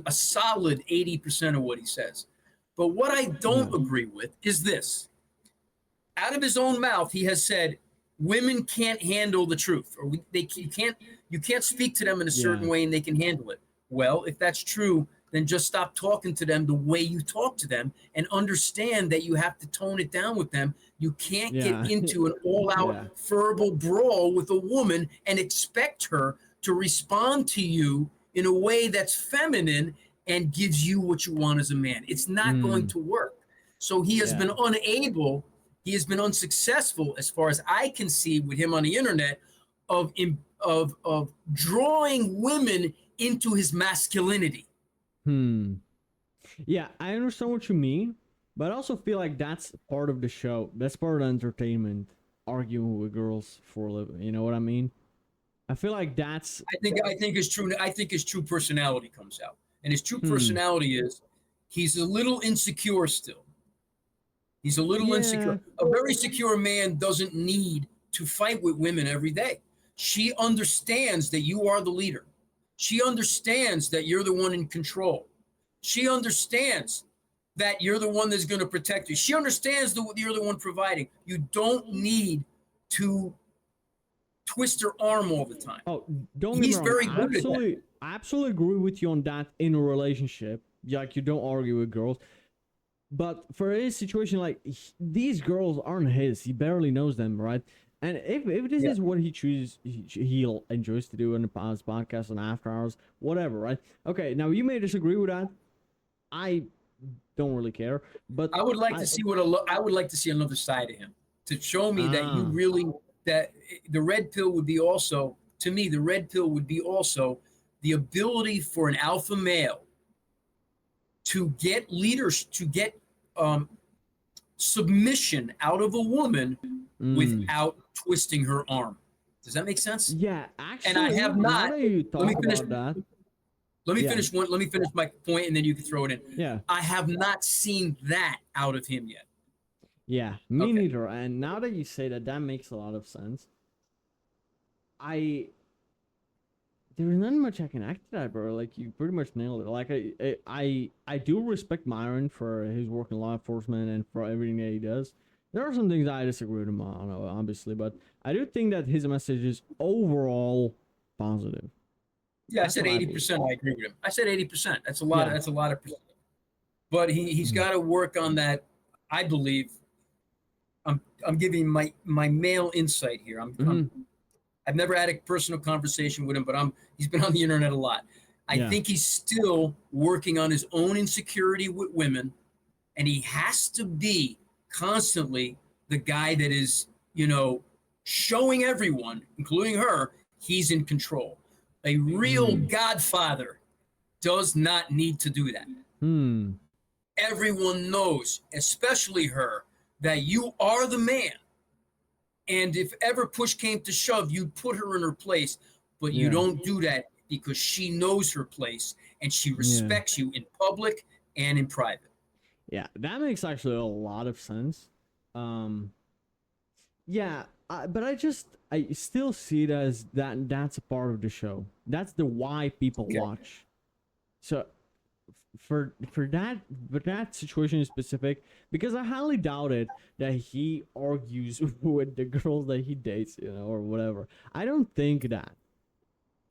a solid 80% of what he says. But what I Yeah. don't agree with is this. Out of his own mouth, he has said women can't handle the truth, or you can't speak to them in a certain Yeah. way and they can handle it. Well, if that's true, then just stop talking to them the way you talk to them and understand that you have to tone it down with them. You can't get Yeah. into an all-out Yeah. verbal brawl with a woman and expect her to respond to you in a way that's feminine and gives you what you want as a man. It's not going Hmm. to work. So he has Yeah. been unable, he has been unsuccessful, as far as I can see with him on the internet, of drawing women into his masculinity. Hmm. Yeah, I understand what you mean, but I also feel like that's part of the show. That's part of the entertainment. Arguing with girls for a living. You know what I mean? I feel like that's. I think his true personality comes out. And his true Hmm. personality is he's a little insecure still. He's a little Yeah. insecure. A very secure man doesn't need to fight with women every day. She understands that you are the leader. She understands that you're the one in control. She understands that you're the one that's going to protect you. She understands that you're the one providing. You don't need to twist her arm all the time. Oh, don't get me He's wrong. very good at that. I absolutely agree with you on that in a relationship. Like you don't argue with girls. But for his situation, like these girls aren't his. He barely knows them, right? And if this Yeah. is what he chooses, he enjoys to do in the past podcast and after hours, whatever, right? Okay, now you may disagree with that. I don't really care, but I would like to see I would like to see another side of him to show me that you ah really that the red pill would be also to me the red pill would be also the ability for an alpha male to get leaders to get submission out of a woman mm, without twisting her arm. Does that make sense? yeah. And I Actually, have now not. that you Let me talk finish. about that, Let me yeah, finish one. Let me finish my point, and then you can throw it in. yeah, I have not seen that out of him yet. yeah. Me Okay. neither. And now that you say that, that makes a lot of sense. I There's not much I can add to that, bro. Like you pretty much nailed it. Like I do respect Myron for his work in law enforcement and for everything that he does. There are some things I disagree with him on, obviously, but I do think that his message is overall positive. Yeah, I That's said what I believe. 80%. I agree with him. I said 80%. That's a lot. Yeah. That's a lot of percent. But he's Mm. got to work on that. I believe. I'm giving my male insight here. Mhm. I've never had a personal conversation with him, but he's been on the internet a lot. I Yeah. think he's still working on his own insecurity with women, and he has to be constantly the guy that is, showing everyone, including her, he's in control. A real godfather does not need to do that. Hmm. Everyone knows, especially her, that you are the man. And if ever push came to shove, you'd put her in her place. But you Yeah. don't do that because she knows her place and she Yeah. respects you in public and in private. Yeah, that makes actually a lot of sense. Um, yeah, but I still see it as that's a part of the show. That's the why people Okay. watch. So for that situation in specific, because I highly doubt it that he argues with the girls that he dates, or whatever. I don't think that.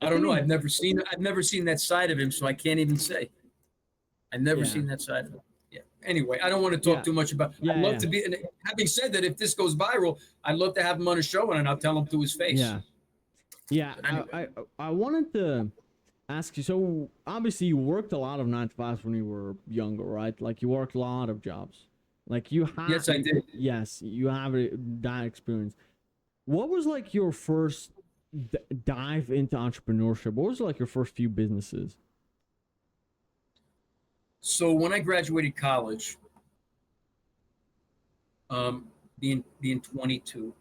I don't know. think I've never seen that side of him, so I can't even say. I've never Yeah. seen that side of him. Yeah. Anyway, I don't want to talk Yeah. too much about. Yeah, I'd love yeah. to be. And having said that, if this goes viral, I'd love to have him on a show and I'll tell him to his face. Yeah. But anyway. I wanted to ask you. So obviously, you worked a lot of 9 to 5s when you were younger, right? Like you worked a lot of jobs. Like you have. Yes, I did. Yes, you have that experience. What was like your first dive into entrepreneurship? What was like your first few businesses? So when I graduated college, being 22,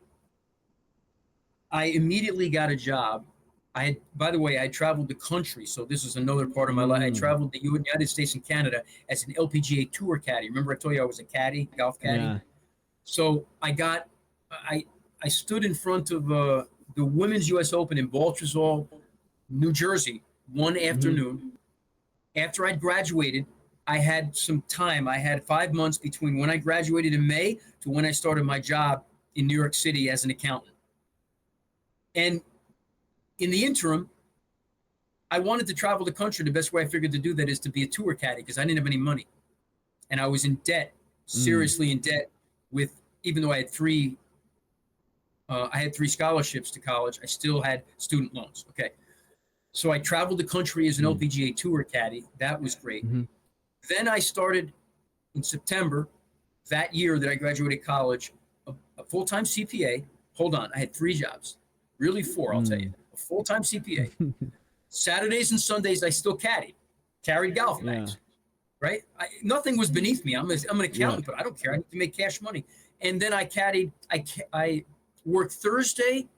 I immediately got a job. By the way, I traveled the country, so this is another part of my life. I traveled the United States and Canada as an LPGA tour caddy. Remember, I told you I was a caddy, golf caddy. Yeah. So I stood in front of the Women's U.S. Open in Baltusrol, New Jersey, one afternoon. After I'd graduated, I had some time. I had 5 months between when I graduated in May to when I started my job in New York City as an accountant. And in the interim, I wanted to travel the country. The best way I figured to do that is to be a tour caddy because I didn't have any money. And I was in debt, seriously in debt, with even though I had three scholarships to college, I still had student loans. Okay. So I traveled the country as an LPGA tour caddy. That was great. Then I started in September that year that I graduated college, a full-time CPA. Hold on, I had 3 jobs, really 4, I'll tell you. A full-time CPA. Saturdays and Sundays, I still carried golf bags, right? Nothing was beneath me. I'm an accountant, but I don't care. I need to make cash money. And then I worked Thursday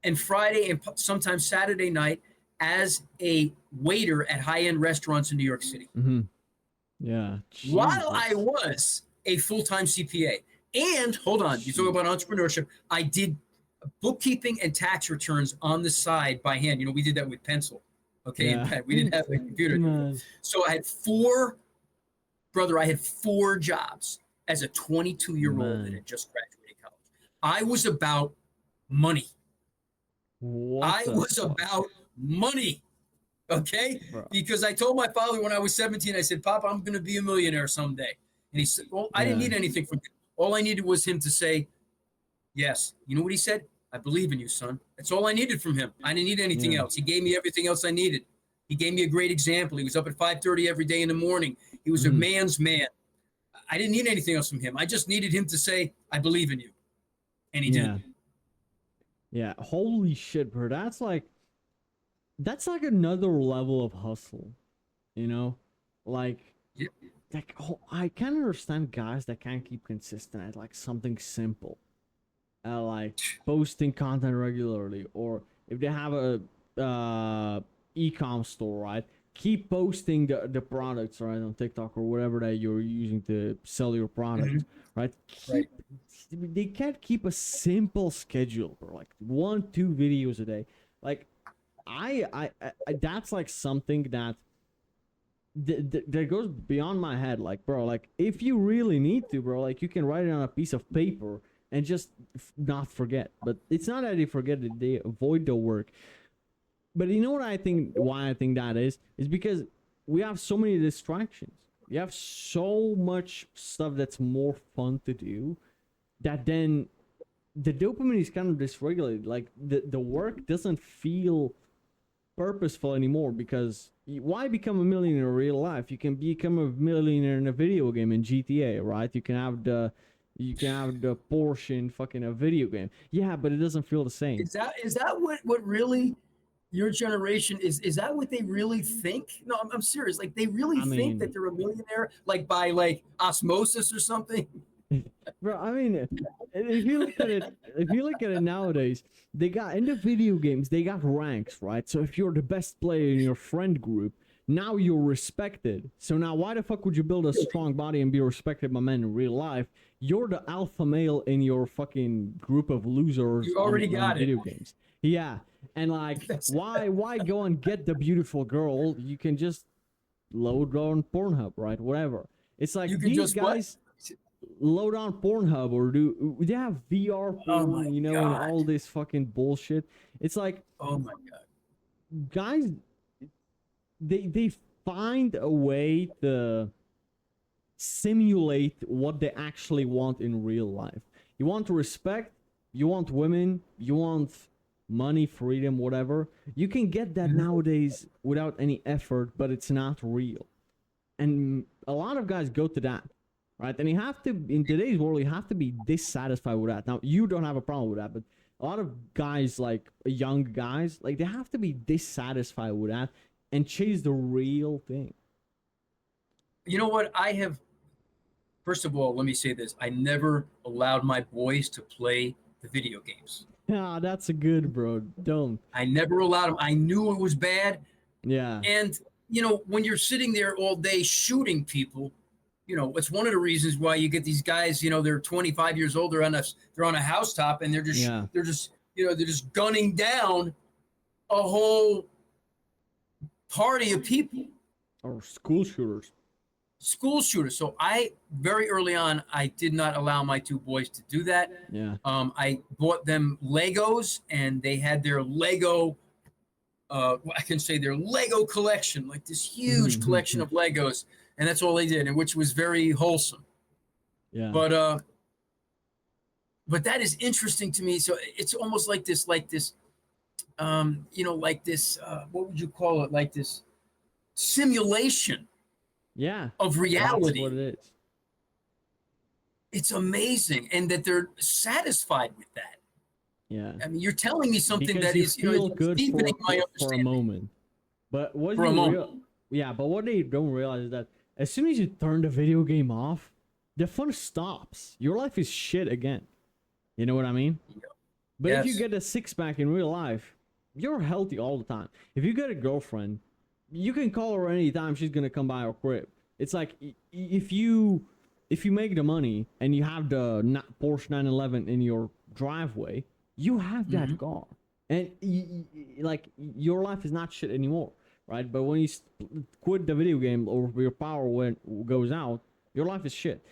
and Friday and sometimes Saturday night as a waiter at high-end restaurants in New York City. Yeah. While I was a full-time CPA. And hold on, you talk about entrepreneurship. I did bookkeeping and tax returns on the side by hand. We did that with pencil. Okay. Yeah. We didn't have a computer. So I had 4 jobs as a 22-year-old that had just graduated college. I was about money. About money. Okay. Bro. Because I told my father when I was 17, I said, Papa, I'm going to be a millionaire someday. And he said, well, I didn't need anything from him. All I needed was him to say, yes. You know what he said? I believe in you, son. That's all I needed from him. I didn't need anything else. He gave me everything else I needed. He gave me a great example. He was up at 5:30 every day in the morning. He was a man's man. I didn't need anything else from him. I just needed him to say, I believe in you. And he did. Yeah. Holy shit, bro. That's like another level of hustle, like I can't understand guys that can't keep consistent at like something simple, like posting content regularly, or if they have a e-com store, right, keep posting the products, right, on TikTok or whatever that you're using to sell your products, right? They can't keep a simple schedule, bro, like 1-2 videos a day. Like I that's like something that goes beyond my head. Like, bro, like if you really need to, bro, like you can write it on a piece of paper and just not forget. But it's not that they forget it, they avoid the work. But you know what why I think that is because we have so many distractions. We have so much stuff that's more fun to do that then the dopamine is kind of dysregulated. Like the work doesn't feel purposeful anymore, because why become a millionaire in real life? You can become a millionaire in a video game in GTA, right? You can have the Porsche in fucking a video game. Yeah, but it doesn't feel the same. Is that what really your generation is that what they really think? No, I'm serious. Like they really think that they're a millionaire, like by like osmosis or something. Bro, I mean, if you look at it, if you look at it nowadays, they got in the video games, they got ranks, right? So if you're the best player in your friend group, now you're respected. So now, why the fuck would you build a strong body and be respected by men in real life? You're the alpha male in your fucking group of losers You already on got it. video games. Yeah, and like, why go and get the beautiful girl? You can just load on Pornhub, right? Whatever. It's like You can these just guys load on Pornhub or they have VR Oh porn, my and God. all this fucking bullshit. It's like, Oh my God. guys, they find a way to simulate what they actually want in real life. You want respect, you want women, you want money, freedom, whatever. You can get that nowadays without any effort, but it's not real. And a lot of guys go to that, right? And you have to, in today's world, you have to be dissatisfied with that. Now, you don't have a problem with that, but a lot of guys, like young guys, like they have to be dissatisfied with that and chase the real thing. You know what? First of all, let me say this. I never allowed my boys to play the video games. Yeah, that's a good, bro. Don't. I never allowed them. I knew it was bad. Yeah. And, when you're sitting there all day shooting people, it's one of the reasons why you get these guys, they're 25 years old, they're on a housetop and they're just gunning down a whole party of people. Or school shooters. So I very early on, I did not allow my two boys to do that. Yeah. I bought them Legos, and they had their Lego. I can say their Lego collection, like this huge collection of Legos, and that's all they did, and which was very wholesome. Yeah. But that is interesting to me. So it's almost like this, what would you call it? Like this simulation. Yeah. Of reality. That's what it is. It's amazing, and that they're satisfied with that. Yeah. I mean, you're telling me something because that you is, feel good deepening my for a moment. But what for a moment. but what they don't realize is that as soon as you turn the video game off, the fun stops. Your life is shit again. You know what I mean? Yeah. But Yes. if you get a six-pack in real life, you're healthy all the time. If you get a girlfriend, you can call her anytime, she's gonna come by your crib. It's like if you make the money and you have the Porsche 911 in your driveway, you have that car, and like your life is not shit anymore, right? But when you quit the video game or your power goes out, your life is shit.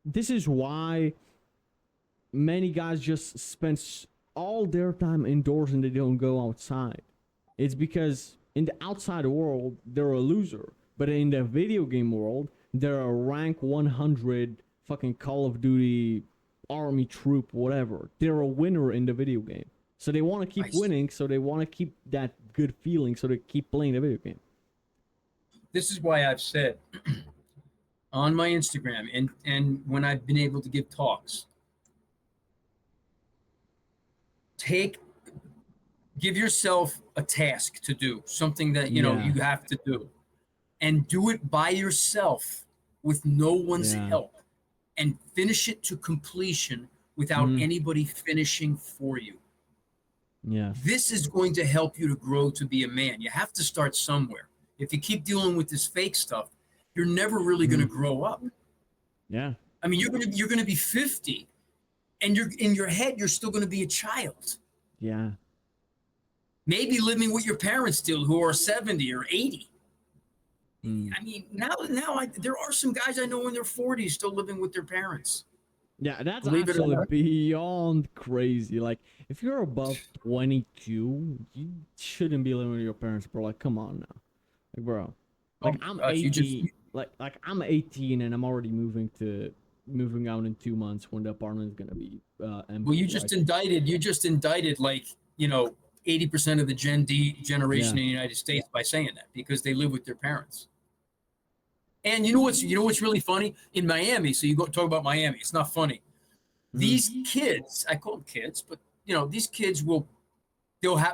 This is why many guys just spend all their time indoors and they don't go outside. It's because in the outside world, they're a loser. But in the video game world, they're a rank 100 fucking Call of Duty army troop, whatever. They're a winner in the video game. So they want to keep winning, so they want to keep that good feeling, so they keep playing the video game. This is why I've said on my Instagram and when I've been able to give talks, give yourself a task to do, something that you have to do, and do it by yourself with no one's help, and finish it to completion without anybody finishing for you. Yeah. This is going to help you to grow to be a man. You have to start somewhere. If you keep dealing with this fake stuff, you're never really going to grow up. Yeah. I mean, you're going to be 50, and you're in your head, you're still going to be a child. Yeah. Maybe living with your parents still, who are 70 or 80. I mean, now there are some guys I know in their 40s still living with their parents. Yeah, that's actually beyond crazy. Like, if you're above 22, you shouldn't be living with your parents, bro. Like, come on now. Like, bro. Like, I'm 18. Like I'm 18 and I'm already moving out in 2 months when the apartment is gonna be empty. Well, you just indicted like 80% of the Gen D generation in the United States by saying that, because they live with their parents. And you know what's really funny in Miami? So you go talk about Miami. It's not funny. These kids, I call them kids, but these kids they'll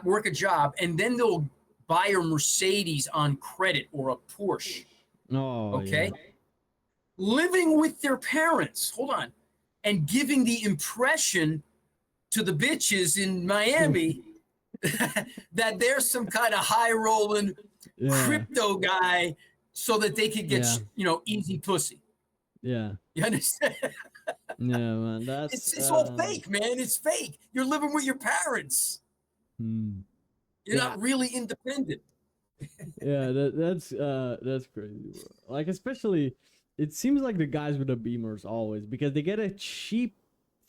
work a job and then they'll buy a Mercedes on credit or a Porsche. Oh, okay. Yeah. living with their parents. Hold on. And giving the impression to the bitches in Miami that there's some kind of high rolling crypto guy so that they could get, easy pussy. Yeah. You understand? Yeah, man. It's all fake, man. It's fake. You're living with your parents. You're not really independent. Yeah, that's crazy, bro. Like, especially, it seems like the guys with the Beamers always, because they get a cheap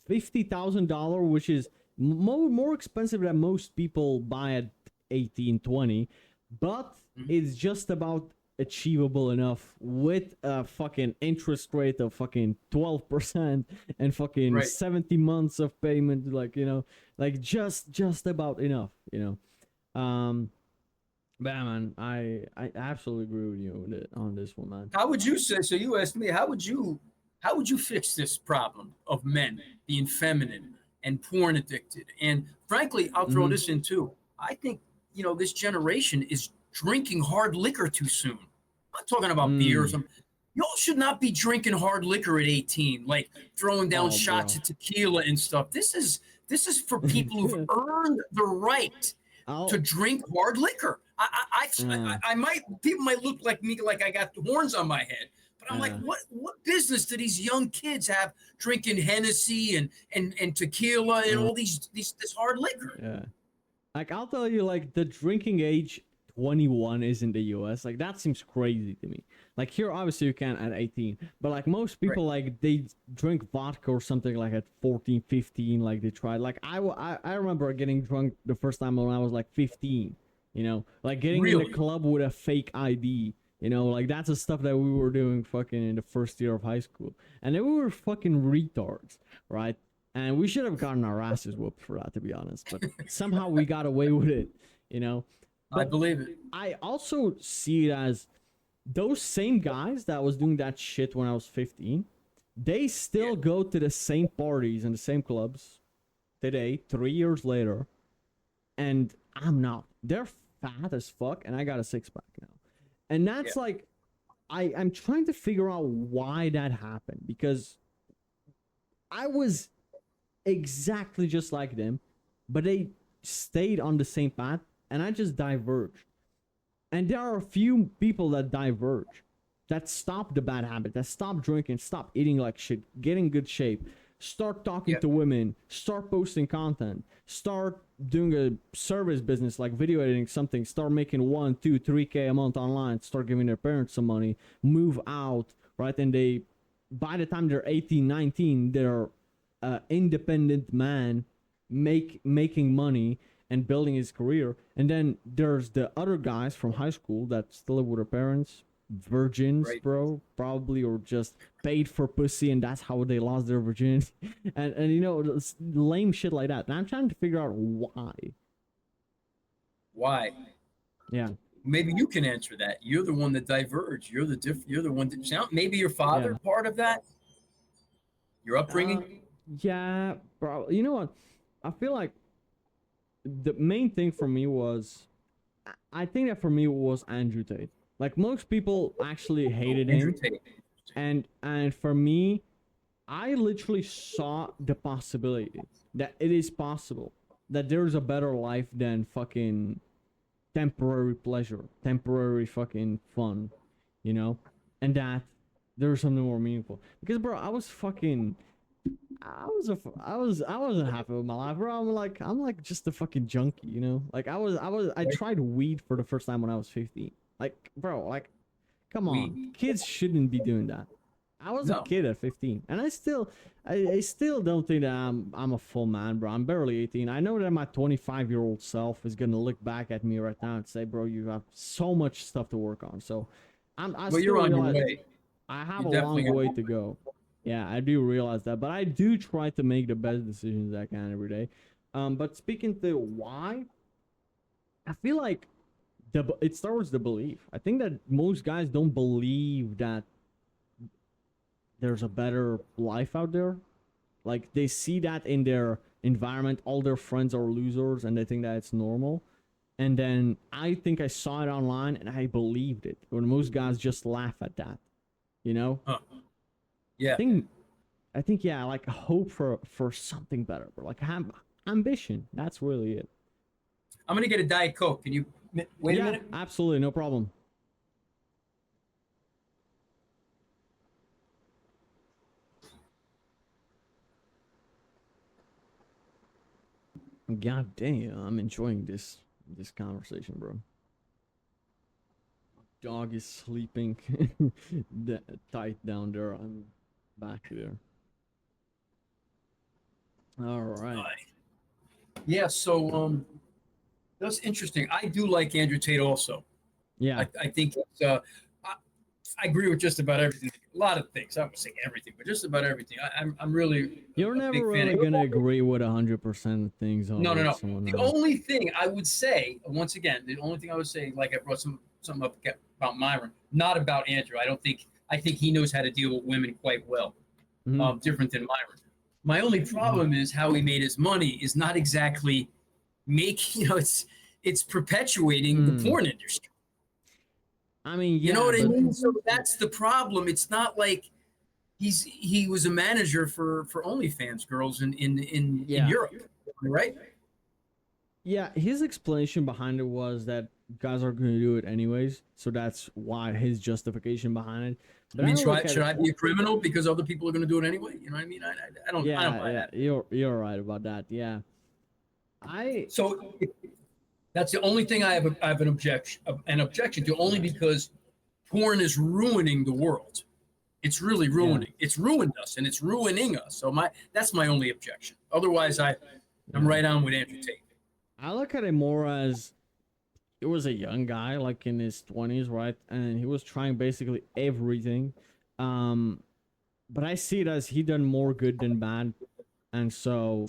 $50,000, which is more expensive than most people buy at 18, 20, but it's just about achievable enough with a fucking interest rate of fucking 12% and fucking 70 months of payment, like, like just about enough, But man, I absolutely agree with you on this one, man. How would you say? So you asked me, how would you fix this problem of men being feminine and porn addicted? And frankly, I'll throw this in too. I think this generation is drinking hard liquor too soon. I'm not talking about beer or something. Y'all should not be drinking hard liquor at 18, like throwing down shots of tequila and stuff. This is for people who've earned the right to drink hard liquor. People might look like me, like I got horns on my head, but I'm like, what business do these young kids have drinking Hennessy and tequila and all this hard liquor? Yeah, like I'll tell you, like the drinking age 21 is in the US. Like that seems crazy to me. Like here, obviously you can at 18, but like most people, like they drink vodka or something like at 14, 15. Like they try. Like I remember getting drunk the first time when I was like 15. Like getting in the club with a fake ID. Like that's the stuff that we were doing fucking in the first year of high school, and then we were fucking retards, right? And we should have gotten our asses whooped for that, to be honest. But somehow we got away with it. But I believe it. I also see it as those same guys that was doing that shit when I was 15, they still go to the same parties and the same clubs today, 3 years later, and I'm not. They're fat as fuck, and I got a six-pack now. And that's like, I'm trying to figure out why that happened, because I was exactly just like them, but they stayed on the same path, and I just diverged. And there are a few people that diverge, that stop the bad habit, that stop drinking, stop eating like shit, get in good shape, start talking to women, start posting content, start doing a service business like video editing something, start making 1, 2, 3K a month online, start giving their parents some money, move out, right? And they, by the time they're 18, 19, they're independent man, making money and building his career. And then there's the other guys from high school that still live with their parents, virgins, bro, probably, or just paid for pussy, and that's how they lost their virginity. and lame shit like that. And I'm trying to figure out why. Yeah. Maybe you can answer that. You're the one that diverged. You're the one that sound. Maybe your father part of that. Your upbringing. Yeah, bro. You know what? I feel like the main thing for me was, I think that for me was Andrew Tate. Like most people actually hated him, and for me, I literally saw the possibility that it is possible that there is a better life than fucking temporary pleasure, temporary fucking fun, and that there's something more meaningful. Because bro, I wasn't happy with my life, bro. I'm like just a fucking junkie, Like I tried weed for the first time when I was 15. Like, bro, like, come on, kids shouldn't be doing that. I was a kid at 15, and I still don't think that I'm a full man, bro. I'm barely 18. I know that my 25-year-old self is gonna look back at me right now and say, bro, you have so much stuff to work on. So, but you're on your way. I have a long way to go. Yeah, I do realize that, but I do try to make the best decisions I can every day. But speaking to why, I feel like it starts with the belief. I think that most guys don't believe that there's a better life out there. Like they see that in their environment, all their friends are losers, and they think that it's normal. And then I think I saw it online and I believed it. When most guys just laugh at that, Yeah. I think yeah, like hope for something better, bro. Like ambition. That's really it. I'm gonna get a Diet Coke. Can you wait a Yeah, minute? absolutely, no problem. God damn, I'm enjoying this conversation, bro. Dog is sleeping tight down there. I'm back there. All right. Yeah. So that's interesting. I do like Andrew Tate also. Yeah. I think it's, I agree with just about everything. A lot of things. I would say everything, but just about everything. I'm really You're a never big fan. really gonna agree with 100% of things No, no, over no. someone The else. only thing I would say, once again, the only thing I would say, like I brought something up about Myron, not about Andrew. I think he knows how to deal with women quite well, Mhm. different than Myron. My only problem is how he made his money is not exactly making, it's perpetuating the Mm. porn industry. I mean, You know yeah, what I but mean? So that's the problem. It's not like he was a manager for OnlyFans girls in yeah, Europe, right? yeah. His explanation behind it was that guys are gonna do it anyways, so that's why his justification behind it. I But I mean, look at should it. I be a criminal because other people are going to do it anyway? You know what I mean? I don't Yeah, buy yeah. that. You're right about that. Yeah. I So that's the only thing I have an objection to, only because porn is ruining the world. It's really yeah, ruining. It's ruined us and it's ruining us. So that's my only objection. Otherwise, I'm yeah. right on with Andrew Tate. I look at it more as it was a young guy, like in his 20s, right? And he was trying basically everything. Um, but I see it as he done more good than bad, and so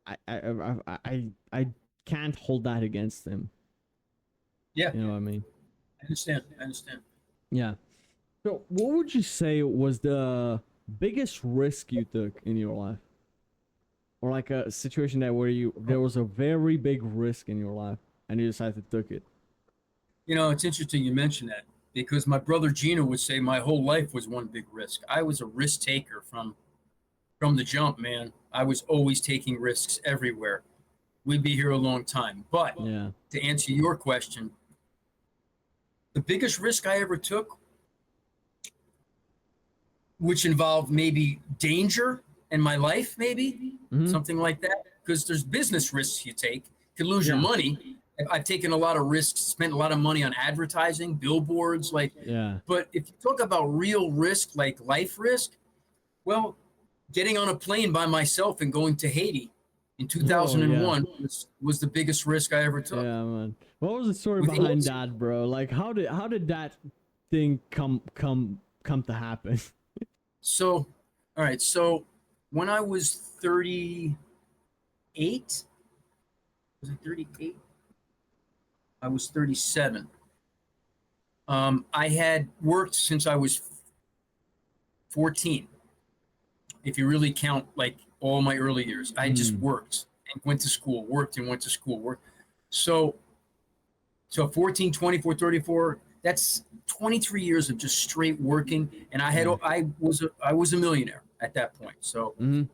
I can't hold that against him. Yeah, You know what I mean? I understand. I understand. Yeah. So, what would you say was the biggest risk you took in your life, or like a situation that where you there was a very big risk in your life and you decided to take it? It's interesting you mentioned that because my brother Gino would say my whole life was one big risk. I was a risk taker from the jump, man. I was always taking risks everywhere. We'd be here a long time. But Yeah. to answer your question, the biggest risk I ever took, which involved maybe danger in my life, maybe Mm-hmm. something like that, because there's business risks you take. You could lose your Yeah. money. I've taken a lot of risks, spent a lot of money on advertising, billboards, like. Yeah. But if you talk about real risk, like life risk, well, getting on a plane by myself and going to Haiti in Oh yeah. 2001 was the biggest risk I ever took. Yeah, man. What was the story With behind AIDS. that, bro? Like, how did that thing come to happen? So, all right. So, when I was 38, was I 38? I was 37. I had worked since I was 14. If you really count like all my early years, I just worked and went to school, worked and went to school, worked. So 14, 24, 34, that's 23 years of just straight working. And I was a millionaire at that point. So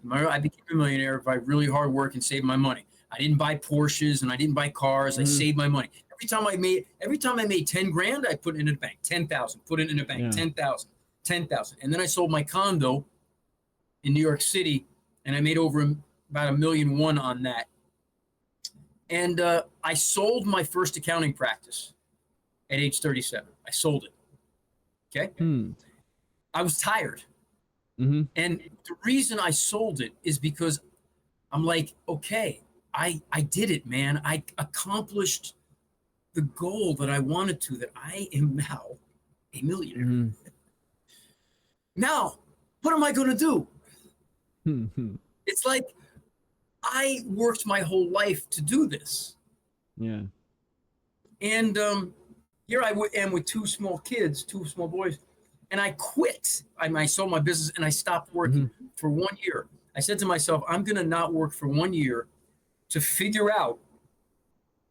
I became a millionaire by really hard work and saved my money. I didn't buy Porsches and I didn't buy cars. I saved my money. Every time I made 10 grand, I put it in the bank. 10,000, put it in the bank. Yeah. 10,000, 10,000. And then I sold my condo in New York City and I made over about $1.1 million on that. And I sold my first accounting practice at age 37. I sold it. Okay. I was tired. And the reason I sold it is because I'm like, okay, I did it, man. I accomplished the goal that I wanted to, that I am now a millionaire. Now, what am I going to do? It's like I worked my whole life to do this. Yeah. And here I am with two small boys, and I quit. I sold my business and I stopped working for 1 year. I said to myself, I'm going to not work for 1 year to figure out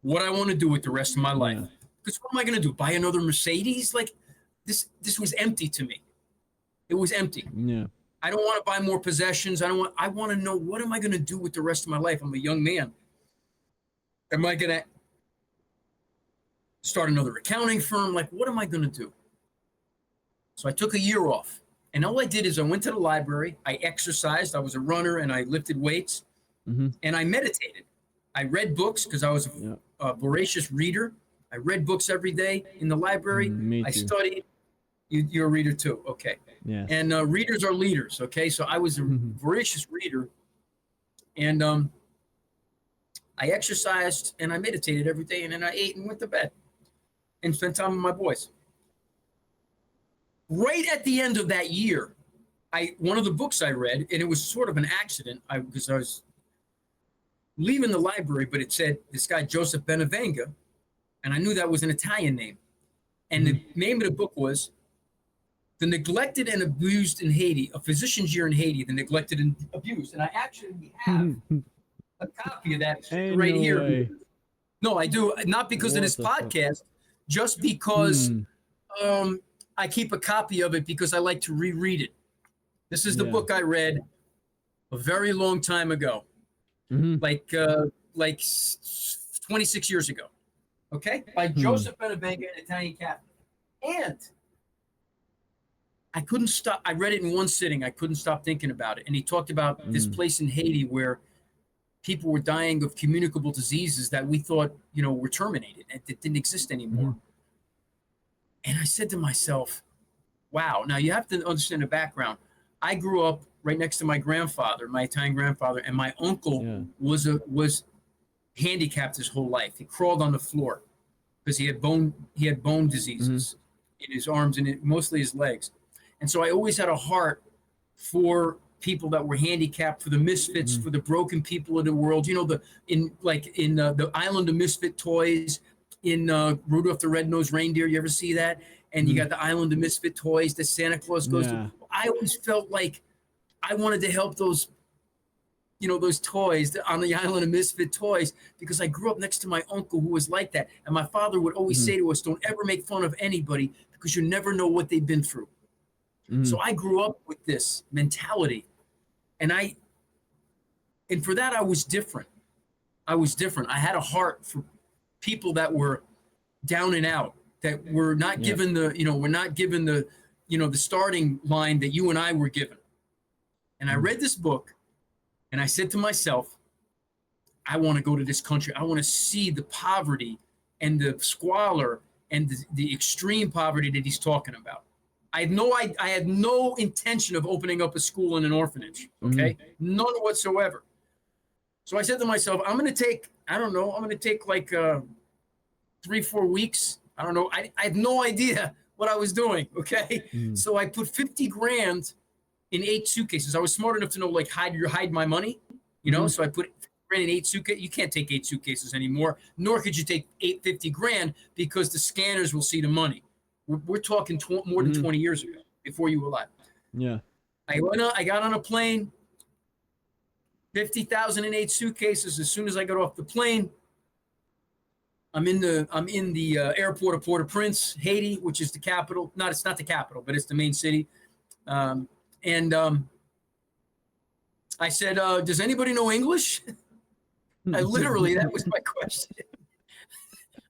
what I want to do with the rest of my life. Because what am I going to do? Buy another Mercedes? Like this was empty to me. It was empty. Yeah. I don't want to buy more possessions. I want to know, what am I going to do with the rest of my life? I'm a young man. Am I going to start another accounting firm? Like, what am I going to do? So I took a year off. And all I did is I went to the library. I exercised. I was a runner and I lifted weights. And I meditated. I read books because I was a voracious reader. I read books every day in the library. Me too. I studied. You're a reader too. Okay. Yeah. And readers are leaders. Okay. So I was a voracious reader. And I exercised and I meditated every day. And then I ate and went to bed and spent time with my boys. Right at the end of that year, one of the books I read, and it was sort of an accident because I was leaving the library, but it said this guy, Joseph Benevenga, and I knew that was an Italian name. And the name of the book was The Neglected and Abused in Haiti, A Physician's Year in Haiti, The Neglected and Abused. And I actually have a copy of that right here. Way. No, I do. Not because of this podcast, just because I keep a copy of it because I like to reread it. This is the book I read a very long time ago. Like 26 years ago, okay, by Joseph Benevenga, an Italian Catholic. And I couldn't stop. I read it in one sitting. I couldn't stop thinking about it. And he talked about this place in Haiti where people were dying of communicable diseases that we thought, were terminated and that didn't exist anymore. And I said to myself, wow. Now you have to understand the background. I grew up right next to my grandfather, my Italian grandfather, and my uncle was handicapped his whole life. He crawled on the floor because he had bone diseases in his arms and mostly his legs. And so I always had a heart for people that were handicapped, for the misfits, for the broken people of the world. The Island of Misfit Toys in Rudolph the Red-Nosed Reindeer. You ever see that? And you got the Island of Misfit Toys that Santa Claus goes to. I always felt like I wanted to help those, those toys on the Island of Misfit Toys, because I grew up next to my uncle who was like that. And my father would always say to us, don't ever make fun of anybody because you never know what they've been through. So I grew up with this mentality. And for that, I was different. I had a heart for people that were down and out, that were not given the, the starting line that you and I were given. And I read this book and I said to myself, I want to go to this country. I want to see the poverty and the squalor and the extreme poverty that he's talking about. I had no intention of opening up a school in an orphanage. Okay. None whatsoever. So I said to myself, I'm going to take like 3-4 weeks. I don't know. I had no idea what I was doing. Okay. So I put 50 grand in 8 suitcases. I was smart enough to know, like, hide my money, so I put grand in 8 suitcases. You can't take 8 suitcases anymore, nor could you take 50 grand because the scanners will see the money. We're talking more than 20 years ago, before you were alive. Yeah. I got on a plane, 50,000 in 8 suitcases. As soon as I got off the plane, I'm in the airport of Port-au-Prince, Haiti, which is the capital. It's not the capital, but it's the main city. I said, does anybody know English? That was my question.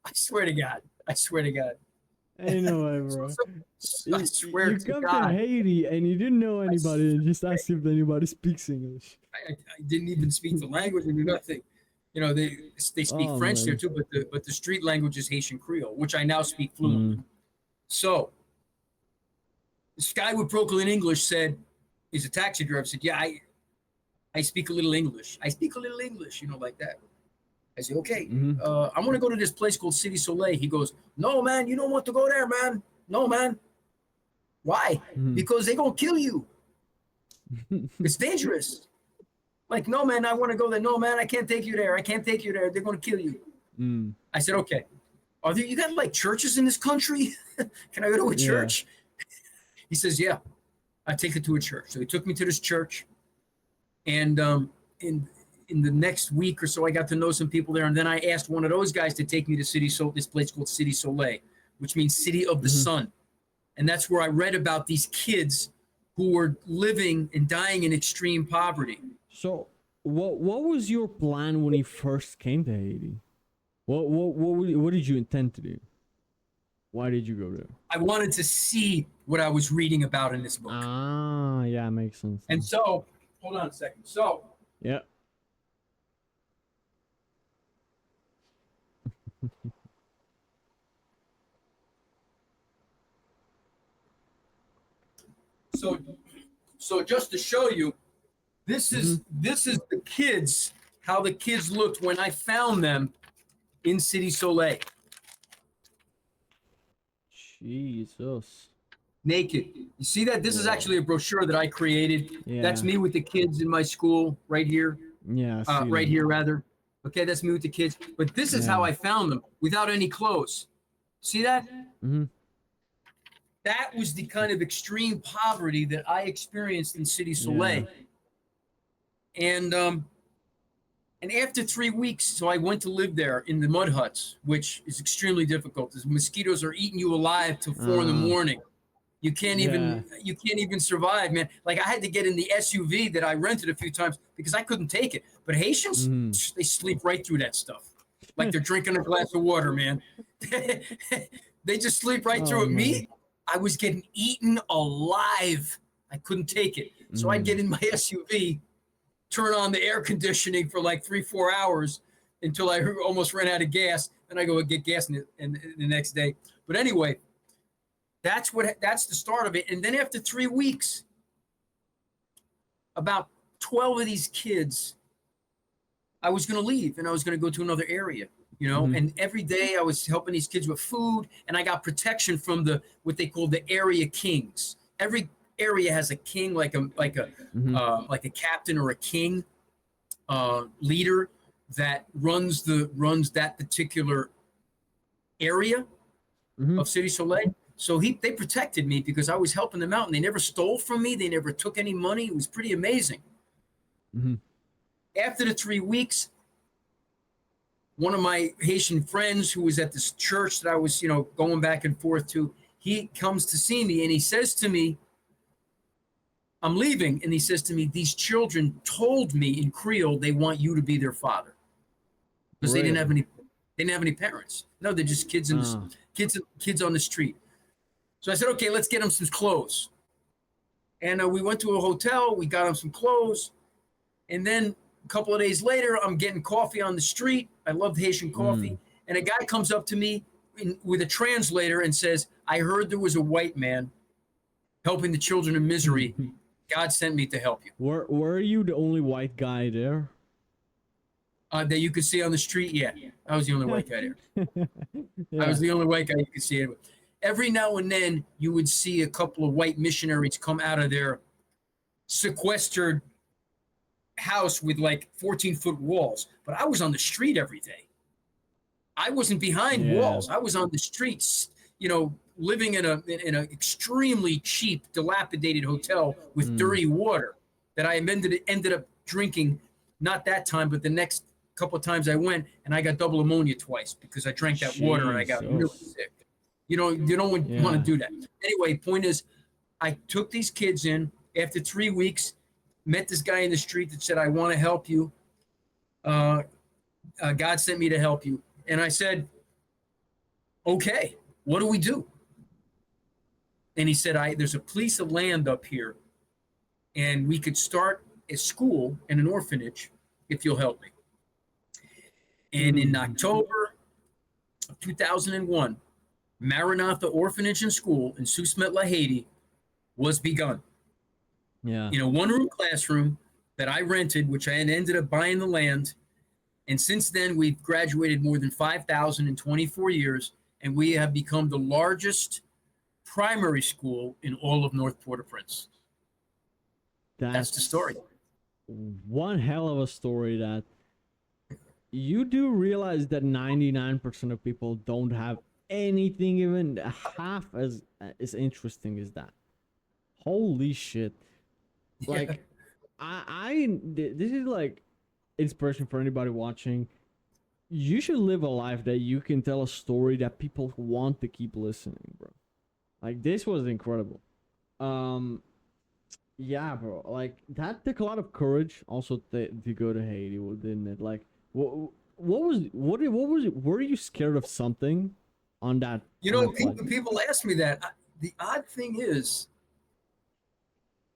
I swear to God. Ain't no way, bro. I swear to God. You come to Haiti and you didn't know anybody and just asked if anybody speaks English. I didn't even speak the language and nothing. They speak French there too, but the street language is Haitian Creole, which I now speak fluently. So this guy with broken English said, he's a taxi driver, said, yeah, I speak a little English. Like that. I said, okay, I want to go to this place called City Soleil. He goes, no, man, you don't want to go there, man. No, man. Why? Because they're going to kill you. It's dangerous. Like, no, man, I want to go there. No, man, I can't take you there. They're going to kill you. I said, okay. You got like churches in this country? Can I go to a church? He says, yeah, I take it to a church. So he took me to this church. And in the next week or so, I got to know some people there. And then I asked one of those guys to take me to this place called City Soleil, which means City of the Sun. And that's where I read about these kids who were living and dying in extreme poverty. So, what was your plan when you first came to Haiti? What did you intend to do? Why did you go there? I wanted to see what I was reading about in this book. Ah, yeah, makes sense. And so, hold on a second. So, yeah. so just to show you, this is the kids, how the kids looked when I found them in City Soleil. Jesus. Naked. You see that? This is actually a brochure that I created. Yeah. That's me with the kids in my school right here. Yeah. Right here, rather. Okay, that's me with the kids. But this is how I found them without any clothes. See that? Mm-hmm. That was the kind of extreme poverty that I experienced in City Soleil. Yeah. And after 3 weeks, so I went to live there in the mud huts, which is extremely difficult. The mosquitoes are eating you alive till 4 in the morning. You can't even survive, man. Like I had to get in the SUV that I rented a few times because I couldn't take it. But Haitians, they sleep right through that stuff. Like they're drinking a glass of water, man. They just sleep right through it. Man. Me, I was getting eaten alive. I couldn't take it. So I'd get in my SUV, turn on the air conditioning for like 3-4 hours until I almost ran out of gas. Then I go and get gas in the next day. But anyway, that's the start of it. And then after 3 weeks, about 12 of these kids, I was going to leave and I was going to go to another area, you know, and every day I was helping these kids with food, and I got protection from what they call the area kings. Every area has a king, like a captain or a king leader that runs that particular area of City Soleil. So they protected me because I was helping them out, and they never stole from me. They never took any money. It was pretty amazing. After the 3 weeks, one of my Haitian friends who was at this church that I was, going back and forth to, he comes to see me and he says to me, I'm leaving. And he says to me, these children told me in Creole they want you to be their father because they didn't have any parents. No, they're just kids kids on the street. So I said, okay, let's get them some clothes. And we went to a hotel. We got them some clothes. And then a couple of days later, I'm getting coffee on the street. I love Haitian coffee. And a guy comes up to me with a translator and says, I heard there was a white man helping the children in misery. God sent me to help you. Were you the only white guy there? That you could see on the street? Yeah. I was the only white guy there. I was the only white guy you could see. Every now and then, you would see a couple of white missionaries come out of their sequestered house with like 14-foot walls. But I was on the street every day. I wasn't behind walls. I was on the streets, living in an extremely cheap, dilapidated hotel with dirty water that I ended up drinking, not that time, but the next couple of times I went, and I got double pneumonia twice because I drank that water and I got really sick. You don't want to do that. Anyway, point is, I took these kids in after 3 weeks, met this guy in the street that said, I want to help you. God sent me to help you. And I said, okay, what do we do? And he said, there's a piece of land up here, and we could start a school and an orphanage if you'll help me. And in October of 2001, Maranatha Orphanage and School in Sousmet-La Haiti was begun. Yeah. In a one-room classroom that I rented, which I ended up buying the land. And since then, we've graduated more than 5,000 in 24 years, and we have become the largest primary school in all of North Port-au-Prince. That's the story. One hell of a story. That you do realize that 99% of people don't have anything even half as interesting as that. Holy shit. Like, this is like inspiration for anybody watching. You should live a life that you can tell a story that people want to keep listening, bro. Like, this was incredible. Yeah, bro. Like that took a lot of courage. Also, to go to Haiti, didn't it? Like, what was it? Were you scared of something on that You on know, that flight? people ask me that. The odd thing is,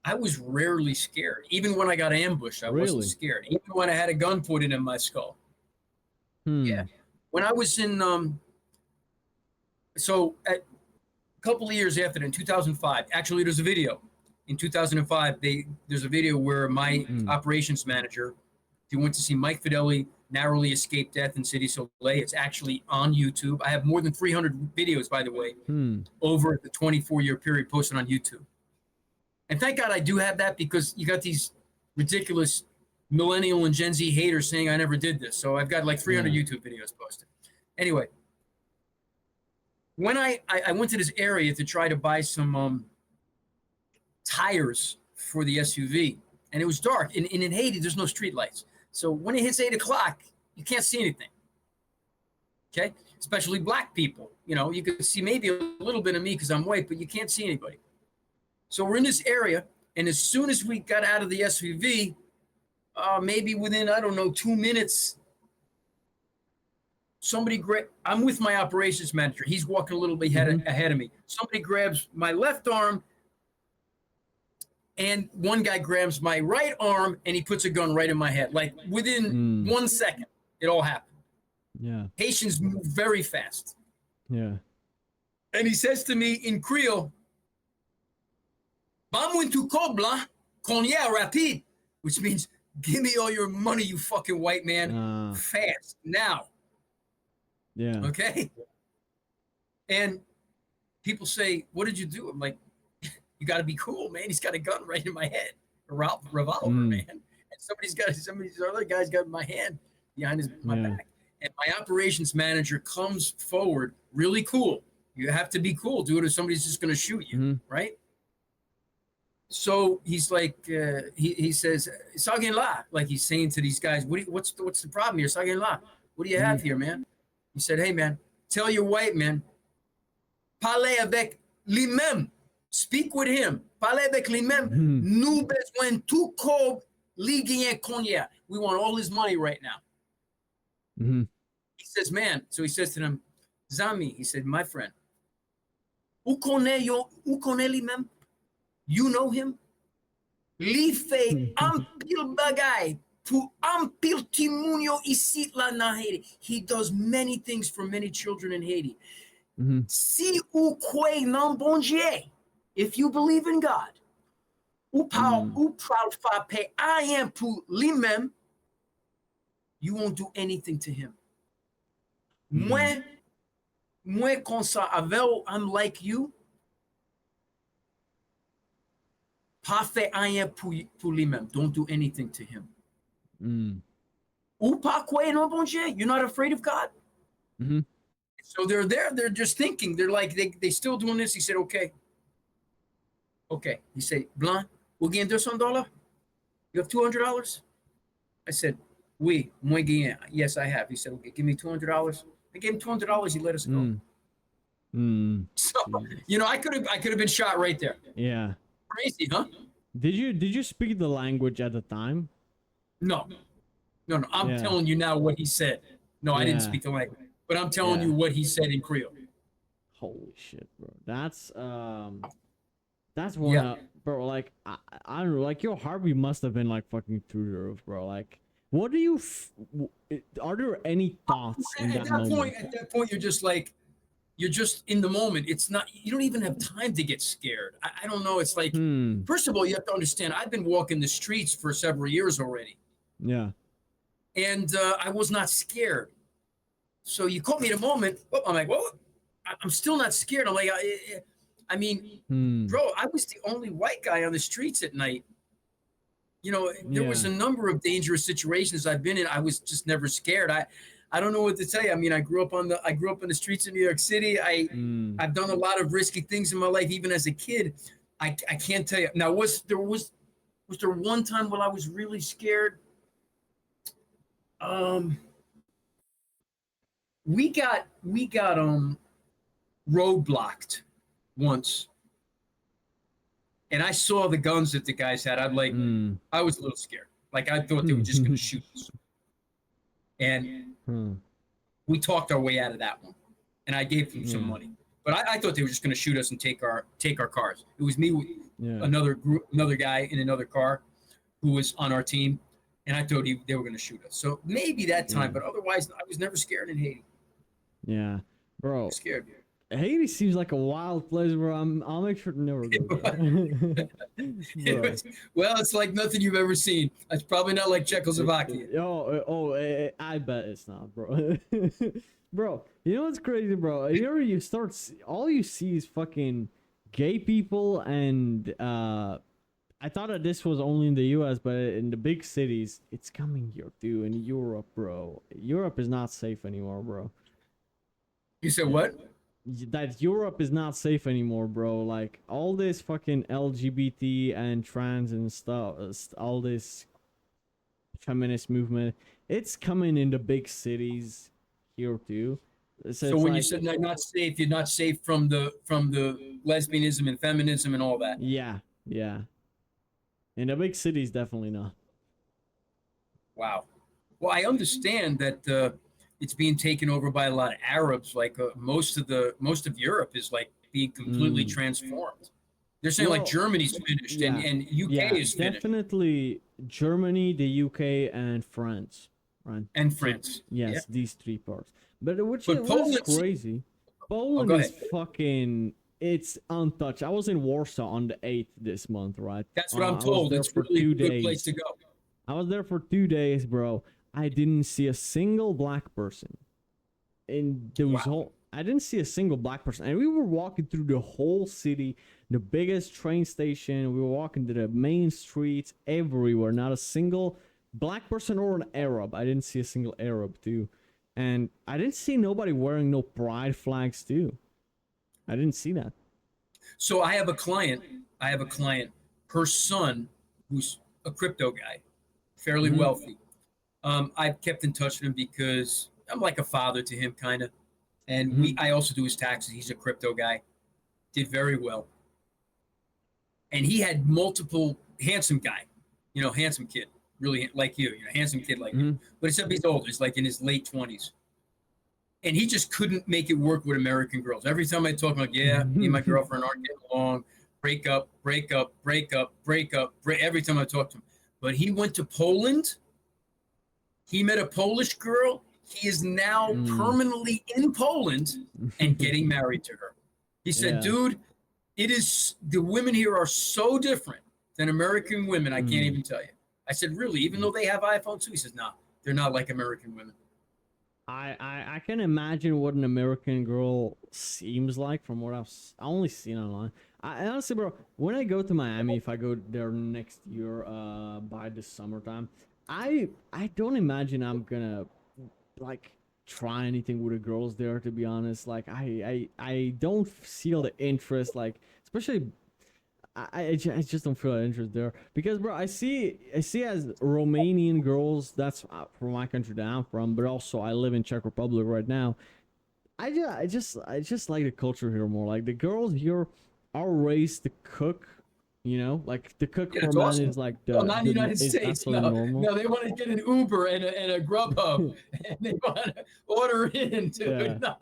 I was rarely scared. Even when I got ambushed, I wasn't Really? scared. Even when I had a gun pointed in my skull. Yeah. Hmm. When I was in, so a couple of years after that, in 2005, actually, there's a video. In 2005, there's a video where my Hmm. operations manager, he went to see Mike Fedele narrowly escape death in City Soleil. It's actually on YouTube. I have more than 300 videos, by the way, Hmm. over the 24-year period posted on YouTube. And thank God I do have that, because you got these ridiculous millennial and Gen Z haters saying I never did this. So I've got like 300 Yeah. YouTube videos posted. Anyway, when I went to this area to try to buy some tires for the SUV, and it was dark. In Haiti, there's no street lights. So when it hits 8 o'clock, you can't see anything. Okay? Especially black people. You know, you can see maybe a little bit of me because I'm white, but you can't see anybody. So we're in this area, and as soon as we got out of the SUV, maybe within, I don't know, 2 minutes, I'm with my operations manager. He's walking a little bit ahead of me. Somebody grabs my left arm, and one guy grabs my right arm, and he puts a gun right in my head. Like within 1 second, it all happened. Yeah. Haitians move very fast. Yeah. And he says to me in Creole, "Vamos into Cobla, Cognac rapide," which means, "Give me all your money, you fucking white man, fast, now." Yeah. Okay? And people say, "What did you do?" I'm like, "You got to be cool, man. He's got a gun right in my head, a revolver, man. And somebody's other guy's got my hand behind my back." And my operations manager comes forward, really cool. You have to be cool, dude, or somebody's just going to shoot you, right? So he's like, he says, "Sagin la," like he's saying to these guys, what's the problem here? "Sagin la, what do you have here, man?" He said, "Hey, man, tell your white man, parlez avec lui-même, speak with him, parlez avec lui-même, nous besoin tout cob ligien cognac. We want all his money right now." He says, "Man," so he says to them, "Zami," he said, "my friend, où connaît lui-même? You know him? Li fait un pile bagay pour un pile timunyo ici la na Haiti. He does many things for many children in Haiti. Si ou kwe nan bon Dieu, if you believe in God, ou proud fa pe rien pour lui-même, you won't do anything to him. Moi comme ça, avec I'm like you, pas fait rien pour lui-même. Don't do anything to him." Ou pas kwe nan bon Dieu. You're not afraid of God? So they're there. They're just thinking. They're like, they still doing this. He said, "Okay. Okay." He said, "Blanc, we'll gain $200. You have $200? I said, "Oui, moi gain." "Yes, I have." He said, "Okay, give me $200. I gave him $200. He let us go. So, you know, I could have been shot right there. Yeah. Crazy, huh? Did you speak the language at the time? No. I'm telling you now what he said. No, I didn't speak the language, but I'm telling you what he said in Creole. Holy shit, bro. That's one, bro. Like I don't know. Like your heartbeat must have been like fucking through the roof, bro. Like, what do you? Are there any thoughts in that moment? At that point, you're just like, you're just in the moment. It's not. You don't even have time to get scared. I don't know. It's like, first of all, you have to understand. I've been walking the streets for several years already. Yeah. And I was not scared. So you caught me in a moment. I'm like, well, I'm still not scared. I'm like, I mean, bro, I was the only white guy on the streets at night. You know, there was a number of dangerous situations I've been in. I was just never scared. I don't know what to tell you. I mean, I grew up on the streets of New York City. I've done a lot of risky things in my life, even as a kid. I can't tell you. Now, was there one time when I was really scared? We got roadblocked once and I saw the guns that the guys had. I was a little scared. Like I thought they were just going to shoot us. And we talked our way out of that one. And I gave them some money. But I thought they were just going to shoot us and take our cars. It was me with another guy in another car who was on our team, and I thought they were going to shoot us. So maybe that time, but otherwise, I was never scared in Haiti. Yeah, bro. Scared. Haiti seems like a wild place, bro. I'll make sure to never go there. Well, it's like nothing you've ever seen. It's probably not like Czechoslovakia. I bet it's not, bro. Bro, you know what's crazy, bro? Here you start, all you see is fucking gay people, and I thought that this was only in the U.S., but in the big cities, it's coming here too. In Europe, bro. Europe is not safe anymore, bro. You said what? That Europe is not safe anymore, bro. Like all this fucking LGBT and trans and stuff, all this feminist movement, it's coming in the big cities here too. So when you said not safe, you're not safe from the lesbianism and feminism and all that. Yeah. In the big cities, definitely not. Wow. Well, I understand that it's being taken over by a lot of Arabs. Like most of Europe is like being completely transformed. They're saying like Germany's finished and UK is finished. Definitely Germany, the UK, and France. Right. And France. Yes, these three parts. But which is crazy. Poland is fucking, it's untouched. I was in Warsaw on the 8th this month, right? That's what I'm told. It's really a good place to go. I was there for 2 days, bro. I didn't see a single black person. In those I didn't see a single black person. And we were walking through the whole city, the biggest train station. We were walking to the main streets everywhere. Not a single black person or an Arab. I didn't see a single Arab too. And I didn't see nobody wearing no pride flags too. I didn't see that. So I have a client. Her son, who's a crypto guy, fairly wealthy. I've kept in touch with him because I'm like a father to him, kind of. And I also do his taxes. He's a crypto guy. Did very well. And he had multiple, handsome guy, handsome kid. Really like you, handsome kid like you. But except he's older. He's like in his late 20s. And he just couldn't make it work with American girls. Every time I talk, I'm like, me and my girlfriend aren't getting along. Break up. Every time I talk to him. But he went to Poland. He met a Polish girl. He is now permanently in Poland and getting married to her. He said, dude, the women here are so different than American women. I can't even tell you. I said, really? Even though they have iPhones too? He says, no, they're not like American women. I can imagine what an American girl seems like from what I've only seen online. I honestly, bro, when I go to Miami, if I go there next year, by the summertime, I don't imagine I'm gonna like try anything with the girls there. To be honest, like I don't feel the interest, like especially. I just don't feel interest there because, bro, I see as Romanian girls, that's from my country that I'm from, but also I live in Czech Republic right now. I just like the culture here more. Like the girls here are raised to cook, like the cook for men awesome. Is like not in the United States. No, they want to get an Uber and a Grubhub, and they want to order in, dude. Yeah.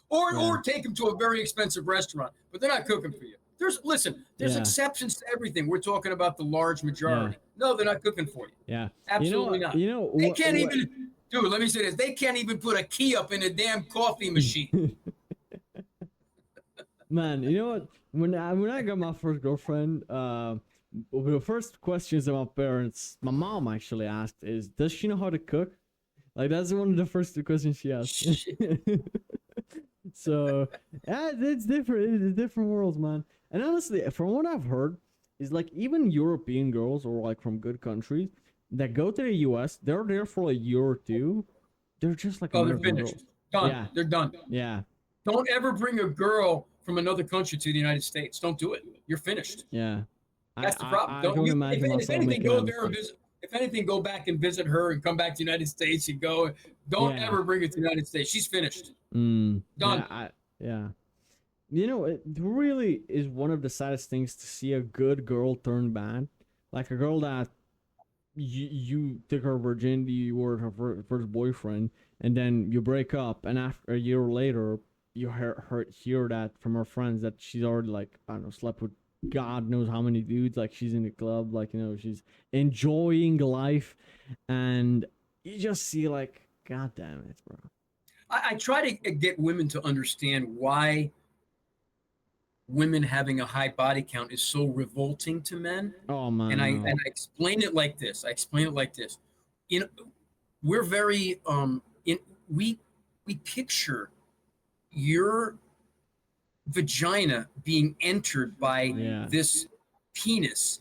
Or take them to a very expensive restaurant, but they're not cooking for you. There's exceptions to everything. We're talking about the large majority. No, they're not cooking for you. Yeah. Absolutely not. They can't even, dude, let me say this. They can't even put a key up in a damn coffee machine. Man, you know what? When I got my first girlfriend, the first questions that my parents, my mom actually asked is, does she know how to cook? Like, that's one of the first questions she asked. So, it's different. It's different worlds, man. And honestly, from what I've heard, is like even European girls or like from good countries that go to the US, they're there for a year or two. They're just like they're finished. Girls. Done. Yeah. They're done. Yeah. Don't ever bring a girl from another country to the United States. Don't do it. You're finished. Yeah. That's the problem. If anything, go there and visit. If anything, go back and visit her and come back to the United States and don't ever bring her to the United States. She's finished. Done. Yeah. it really is one of the saddest things to see a good girl turn bad. Like a girl that you took her virginity, you were her first boyfriend, and then you break up, and after a year later, you hear that from her friends that she's already like, I don't know, slept with God knows how many dudes. Like she's in the club, like she's enjoying life, and you just see like, God damn it, bro. I try to get women to understand why women having a high body count is so revolting to men. Oh And man, I no. explain it like this. I explain it like this. In we're very in we picture your vagina being entered by Yeah, this penis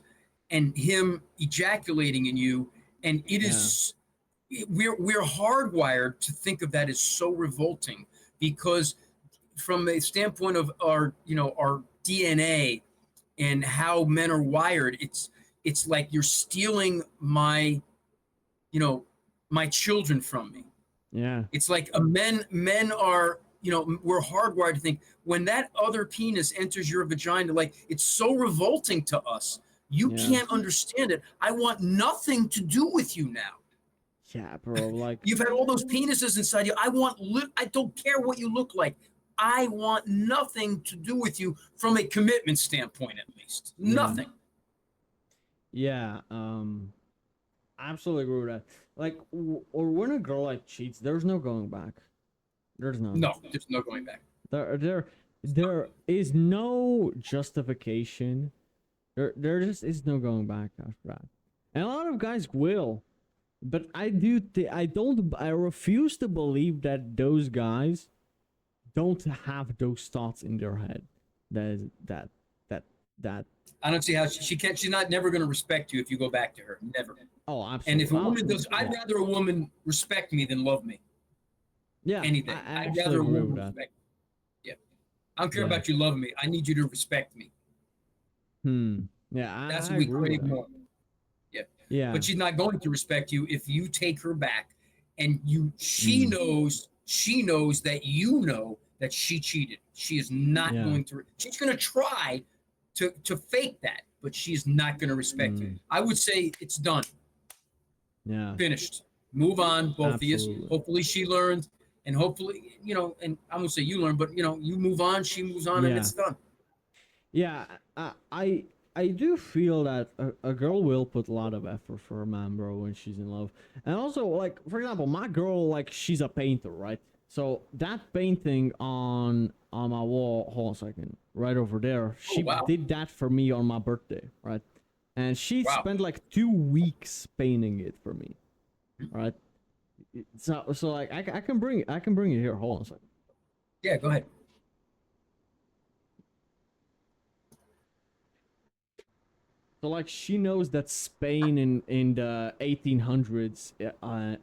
and him ejaculating in you, and it yeah, is we're hardwired to think of that as so revolting because from a standpoint of our our DNA and how men are wired, it's like you're stealing my my children from me. yeah, It's like a men are we're hardwired to think when that other penis enters your vagina, like it's so revolting to us. You yeah, can't understand it. I want nothing to do with you now. yeah, bro. Like, You've had all those penises inside you. I don't care what you look like. I want nothing to do with you from a commitment standpoint, at least. yeah, Nothing. yeah. Absolutely agree with that. Like, or when a girl like cheats, there's no going back. There's none. No, there's no going back. There is no justification. There just is no going back after that. And a lot of guys will, but I don't. I refuse to believe that those guys don't have those thoughts in their head. That is that that. I don't see how she can't. She's not never going to respect you if you go back to her. Never. Oh, And if absolutely. a Oh, woman does, I'd yeah, rather a woman respect me than love me yeah. any I day. I'd actually rather a agree with woman that. respect me. Yeah. I don't care Yeah. about you loving me. I need you to respect me. Hmm. Yeah, That's I what we agree with crave that. more. Yeah. Yeah. But she's not going to respect you if you take her back and Mm. she knows that you know that she cheated. She is not Yeah. going to, she's going to try to fake that, but she's not going to respect you. Mm. I would say it's done. Yeah. Finished. Move on, both of you. Absolutely. Hopefully she learned, and hopefully, and I'm gonna say you learn, but you move on, she moves on, and Yeah. it's done. Yeah. I do feel that a girl will put a lot of effort for a man, bro, when she's in love. And also, like, for example, my girl, like, she's a painter, right? So that painting on my wall, hold on a second, right over there, Oh she wow, did that for me on my birthday, right? And she wow. spent like 2 weeks painting it for me, right? So like I can bring it here. Hold on a second. Yeah, go ahead. So like she knows that Spain in the 1800s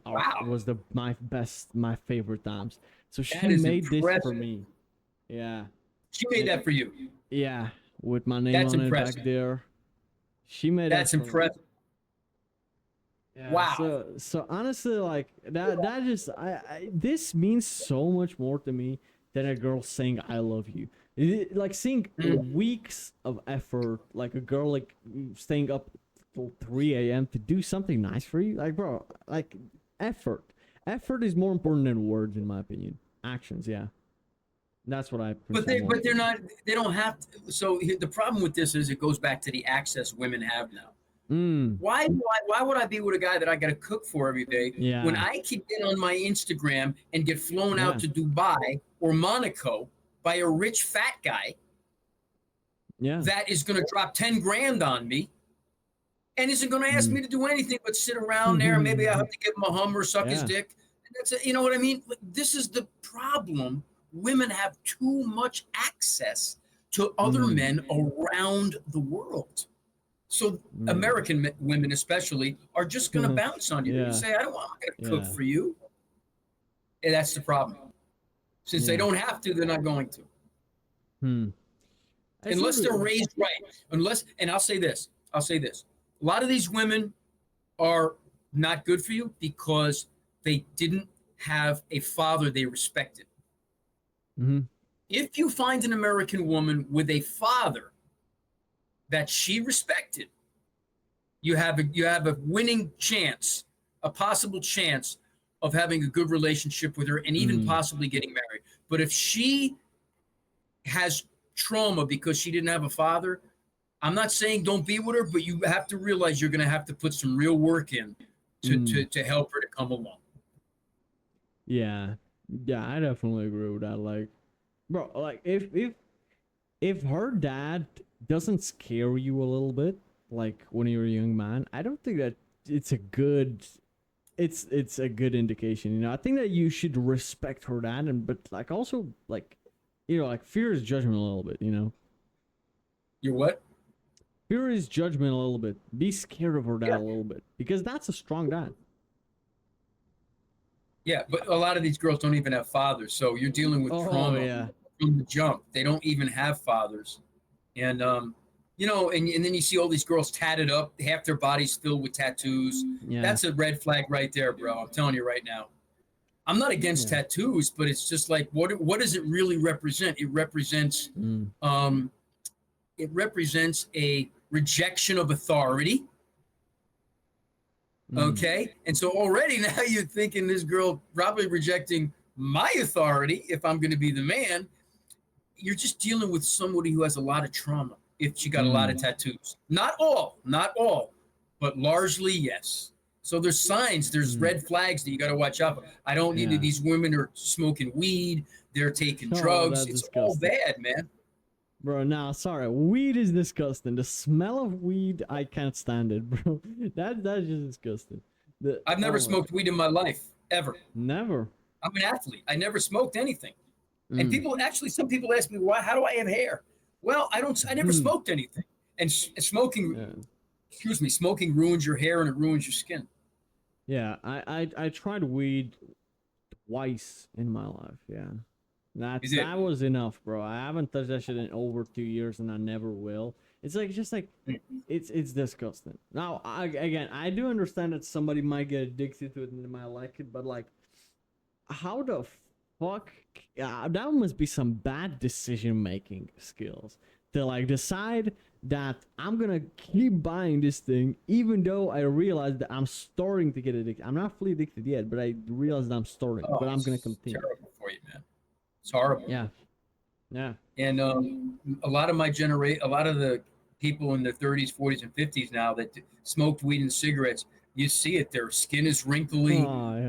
Wow, was my favorite times. So that she is made this for impressive. me. Yeah. She made And that for you. yeah, with my name That's on it back impressive. there. She made that That's for me. impressive. Yeah, Wow. so honestly, like that just this means so much more to me than a girl saying I love you. Like seeing Mm. weeks of effort, like a girl like staying up till 3 a.m. to do something nice for you, like bro, like effort. Effort is more important than words, in my opinion. Actions, yeah, that's what I But perceive more they're important. not. They don't have to. So the problem with this is it goes back to the access women have now. Mm, Why would I be with a guy that I got to cook for every day when yeah, I can get on my Instagram and get flown out yeah, to Dubai or Monaco by a rich fat guy yeah. that is going to drop 10 grand on me and isn't going to ask Mm. me to do anything but sit around there. Maybe I'll have to give him a hum or suck his Yeah. dick. And that's it. You know what I mean? This is the problem. Women have too much access to other Mm, men around the world. So mm. American women, especially, are just going to bounce on you. You Yeah, say, "I don't want to cook yeah, for you," and that's the problem. Since they yeah. don't have to, they're not going to, Hmm. I see unless they're what. raised right. Unless, and I'll say this: a lot of these women are not good for you because they didn't have a father they respected. Mm-hmm. If you find an American woman with a father that she respected, you have a winning chance, a possible chance of having a good relationship with her and even possibly getting married. But if she has trauma because she didn't have a father, I'm not saying don't be with her, but you have to realize you're going to have to put some real work in to help her to come along. Yeah, I definitely agree with that. Like, bro, like if her dad doesn't scare you a little bit, like when you're a young man, I don't think that it's a good. It's a good indication, you know. I think that you should respect her dad, but like also like, you know, like fear is judgment a little bit, you know. You're what? Fear is judgment a little bit. Be scared of her dad Yeah. a little bit because that's a strong dad. Yeah, but a lot of these girls don't even have fathers, so you're dealing with trauma from the jump. They don't even have fathers, and you know, and then you see all these girls tatted up, half their bodies filled with tattoos. Yeah. That's a red flag right there, bro. I'm telling you right now. I'm not against tattoos, but it's just like what does it really represent? It represents a rejection of authority. Okay. And so already now you're thinking this girl probably rejecting my authority if I'm going to be the man. You're just dealing with somebody who has a lot of trauma if she got a lot of tattoos. Not all, but largely, yes. So there's signs, there's red flags that you got to watch out for. I don't need these women are smoking weed, they're taking drugs. It's all bad, man. Bro, nah, sorry. Weed is disgusting. The smell of weed, I can't stand it, bro. That's just disgusting. I've never smoked weed in my life, ever. Never. I'm an athlete. I never smoked anything. And some people ask me, why? How do I have hair? Well, I never smoked anything. And smoking, smoking ruins your hair and it ruins your skin. Yeah, I tried weed twice in my life. Yeah. That was enough, bro. I haven't touched that shit in over 2 years, and I never will. It's like it's disgusting. Now, I do understand that somebody might get addicted to it and they might like it, but like, how the fuck? That must be some bad decision making skills to like decide that I'm gonna keep buying this thing, even though I realize that I'm starting to get addicted. I'm not fully addicted yet, but I realize that I'm starting. But I'm gonna continue. Terrible for you, man. It's horrible. Yeah. And a lot of the people in their 30s, 40s, and 50s now that smoked weed and cigarettes, you see it. Their skin is wrinkly.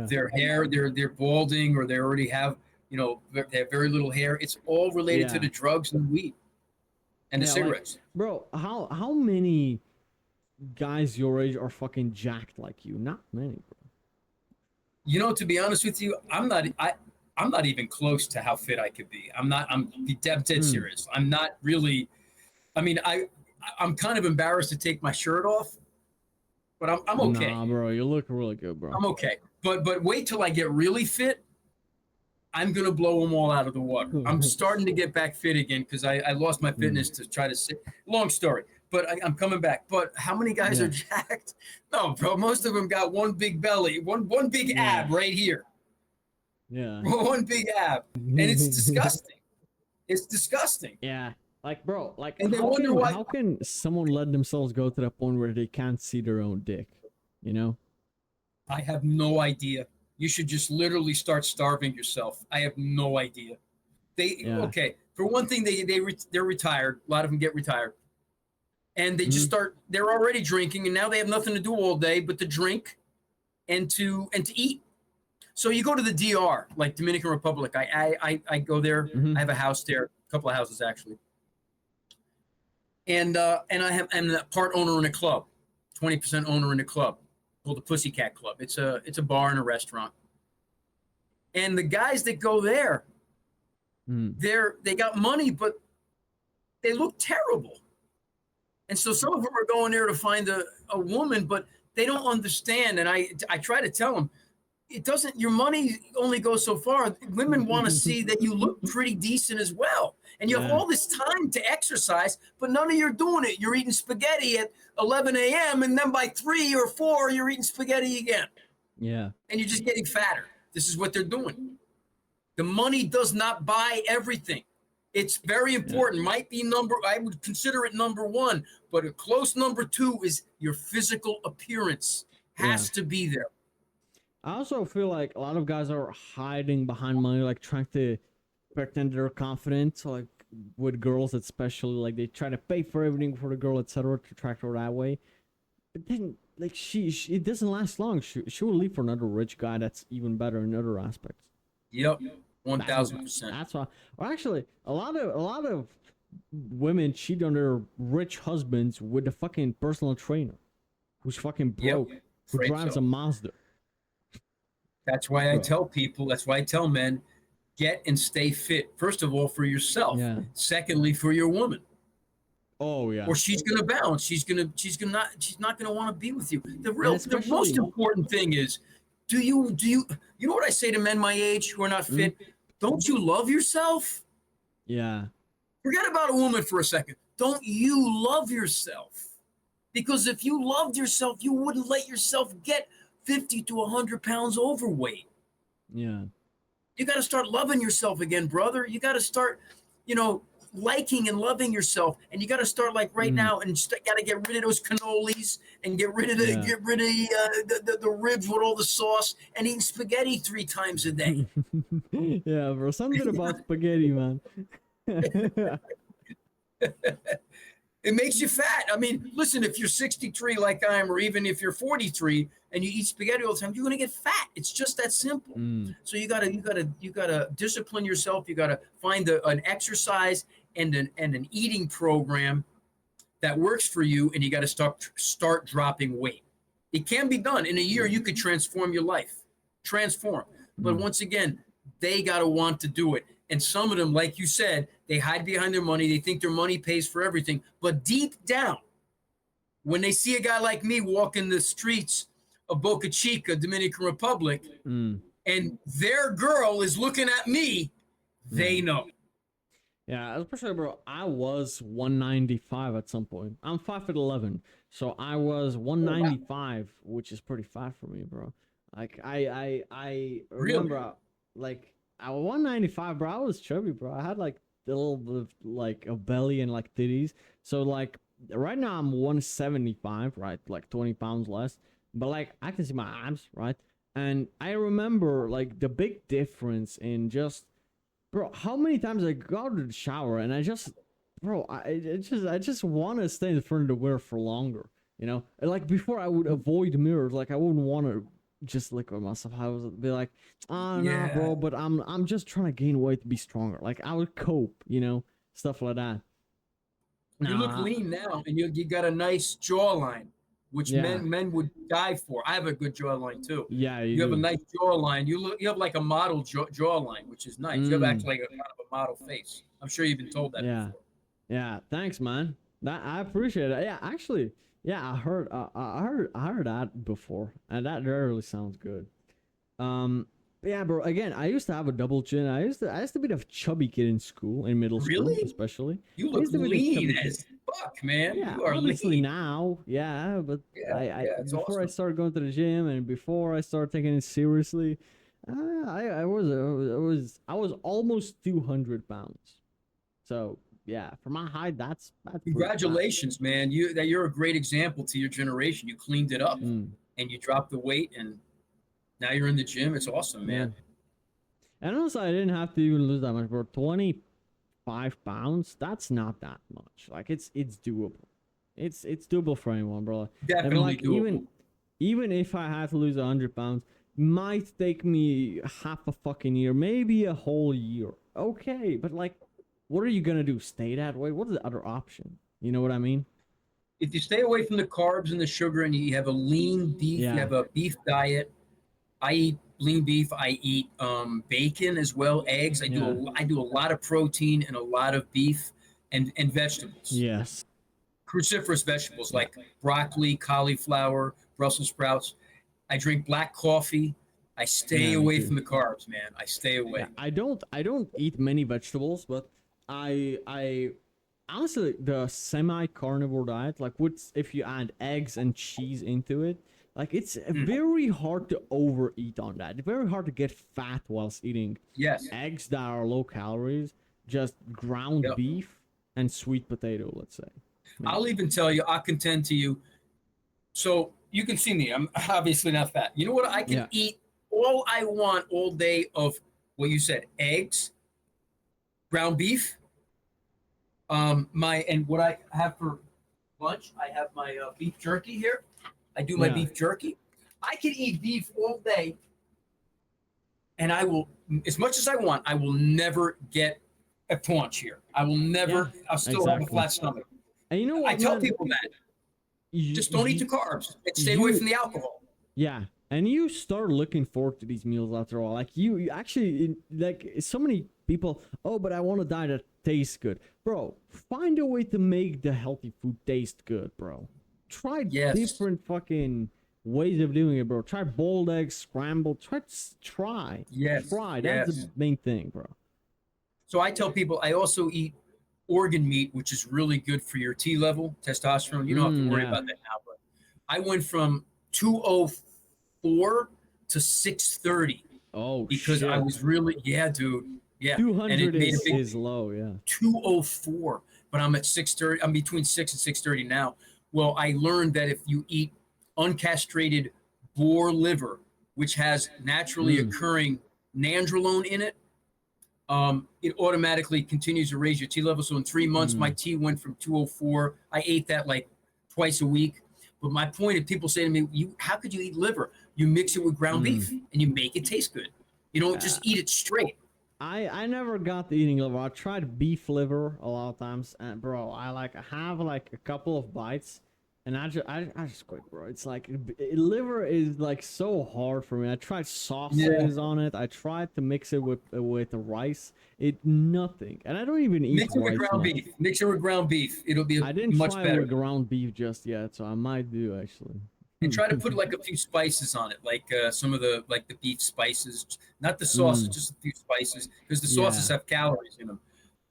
Their hair, they're balding, or they already have, they have very little hair. It's all related to the drugs and the weed and the cigarettes. Like, bro, how many guys your age are fucking jacked like you? Not many, bro. To be honest with you, I'm not even close to how fit I could be. I'm dead serious. I'm not really. I mean, I'm kind of embarrassed to take my shirt off, but I'm okay. Nah, bro, you look really good, bro. I'm okay. But wait till I get really fit. I'm gonna blow them all out of the water. I'm starting to get back fit again because I lost my fitness to try to sit. Long story, but I'm coming back. But how many guys are jacked? No, bro. Most of them got one big belly, one big ab right here. Yeah. One big ab. And it's disgusting. It's disgusting. Yeah. Like, bro, like, and how can someone let themselves go to the point where they can't see their own dick? I have no idea. You should just literally start starving yourself. I have no idea. Okay. For one thing, they're retired. A lot of them get retired. And they just they're already drinking, and now they have nothing to do all day but to drink and to eat. So you go to the DR, like Dominican Republic. I go there. I have a house there, a couple of houses actually. And I'm a part owner in a club, 20% owner in a club called the Pussycat Club. It's a bar and a restaurant. And the guys that go there, they got money, but they look terrible. And so some of them are going there to find a woman, but they don't understand. And I try to tell them, your money only goes so far. Women want to see that you look pretty decent as well. And you have all this time to exercise, but none of you are doing it. You're eating spaghetti at 11 a.m. and then by 3 or 4, you're eating spaghetti again. Yeah. And you're just getting fatter. This is what they're doing. The money does not buy everything. It's very important. Might be I would consider it number one, but a close number two is your physical appearance has to be there. I also feel like a lot of guys are hiding behind money, like trying to pretend they're confident. So like with girls, especially, like they try to pay for everything for the girl, etc., to attract her that way. But then, like she it doesn't last long. She will leave for another rich guy that's even better in other aspects. Yep, 1000%. That's why. Well, actually, a lot of women cheat on their rich husbands with a fucking personal trainer, who's fucking broke, who drives a Mazda. That's why I tell people. That's why I tell men, get and stay fit. First of all, for yourself. Yeah. Secondly, for your woman. Oh yeah. Or she's gonna bounce. She's not gonna want to be with you. The most important thing is, do you know what I say to men my age who are not fit? Don't you love yourself? Yeah. Forget about a woman for a second. Don't you love yourself? Because if you loved yourself, you wouldn't let yourself get 50 to 100 pounds overweight. Yeah. You got to start loving yourself again, brother. You got to start, liking and loving yourself, and you got to start like right now, and got to get rid of those cannolis and get rid of the ribs with all the sauce and eating spaghetti 3 times a day. Yeah, bro. Something about spaghetti, man. It makes you fat. I mean, listen, if you're 63 like I am, or even if you're 43 and you eat spaghetti all the time, you're gonna get fat. It's just that simple. So you gotta discipline yourself. You gotta find an exercise and an eating program that works for you, and you gotta start dropping weight. It can be done in a year. You could transform your life, But once again, they gotta want to do it. And some of them, like you said, they hide behind their money. They think their money pays for everything. But deep down, when they see a guy like me walking the streets of Boca Chica, Dominican Republic, and their girl is looking at me, they know. Yeah, especially, bro, I was 195 at some point. I'm 5'11", so I was 195, which is pretty fat for me, bro. Like, I remember, Really? like, I was 195, bro. I was chubby, bro. I had like a little bit of like a belly and like titties. So like right now I'm 175, right? Like 20 pounds less. But like I can see my abs, right? And I remember like the big difference in just, bro, how many times I go to the shower and I just, bro, I just want to stay in front of the mirror for longer, Like before I would avoid mirrors, like I wouldn't want to just look at myself. I would be like, no, bro, but I'm just trying to gain weight to be stronger. Like I would cope, stuff like that. You look lean now, and you got a nice jawline, which men would die for. I have a good jawline too. Yeah, you have a nice jawline. You have like a model jawline, which is nice. You have actually like a kind of a model face. I'm sure you've been told that before. Yeah, thanks, man. That I appreciate it. Yeah, actually. Yeah, I heard that before, and that really sounds good. Yeah, bro. Again, I used to have a double chin. I used to be the chubby kid in school, in middle school, especially. You look lean as fuck, man. Yeah, you are obviously lean. now, but before awesome. I started going to the gym and before I started taking it seriously, I was almost 200 pounds. So. Yeah, for my height, that's congratulations, man. You're a great example to your generation. You cleaned it up and you dropped the weight, and now you're in the gym. It's awesome, man. And also, I didn't have to even lose that much, bro. 25 pounds, that's not that much. Like it's doable. It's doable for anyone, bro. Definitely doable. Even if I had to lose 100 pounds, might take me half a fucking year, maybe a whole year. Okay, but like, what are you gonna do? Stay that way? What is the other option? You know what I mean? If you stay away from the carbs and the sugar, and you have a lean beef, you have a beef diet. I eat lean beef. I eat bacon as well, eggs. I do a lot of protein and a lot of beef and vegetables. Yes. Cruciferous vegetables like broccoli, cauliflower, Brussels sprouts. I drink black coffee. I stay away from the carbs, man. I stay away. Yeah, I don't eat many vegetables, but I honestly, the semi-carnivore diet, like if you add eggs and cheese into it, like it's very hard to overeat on that. It's very hard to get fat whilst eating eggs that are low calories. just ground Yep. beef and sweet potato, let's say. Maybe. I'll even tell you, I'll contend to you. So you can see me. I'm obviously not fat. You know what? I can Yeah. eat all I want all day of what you said: eggs, ground beef. And what I have for lunch, I have my beef jerky here. I do my Yeah. beef jerky. I can eat beef all day, and I will, as much as I want. I will never get a paunch here. I will never. Yeah, I'll still have a exactly. flat stomach. And you know I what, tell man? people that You, just don't eat you, the carbs and stay away you from the alcohol. yeah, and you start looking forward to these meals after all. Like you actually like so many people. Oh, but I want a diet that tastes good, bro. Find a way to make the healthy food taste good, bro. Try Yes, different fucking ways of doing it, bro. Try boiled eggs, scrambled. Try, yes, try. That's the yes. main thing, bro. So I tell people I also eat organ meat, which is really good for your T level, testosterone. You don't have to worry Yeah. about that now. But I went from 204 to 630 Oh because I shit. was really, yeah, dude. Yeah. And 200 it made a big is low, yeah. 204, but I'm at 630. I'm between 6 and 630 now. Well, I learned that if you eat uncastrated boar liver, which has naturally Mm. occurring nandrolone in it, it automatically continues to raise your T level. So in 3 months, my Mm. T went from 204. I ate that like twice a week. But my point is, people say to me, "You, how could you eat liver? You mix it with ground Mm. beef and you make it taste good. You don't Uh, just eat it straight." I never got the eating liver. I tried beef liver a lot of times, and bro, I like have like a couple of bites, and I just quit, bro. It's like liver is like so hard for me. I tried Yeah, sauces on it. I tried to mix it with the rice. It nothing, and I don't even eat mix it with rice ground much. beef. Mix it with ground beef. It'll be I didn't much try it better. with ground beef just yet, so I might do actually. And try to put like a few spices on it, like some of the beef spices, not the sauces, Mm, just a few spices, because the sauces yeah, have calories in them.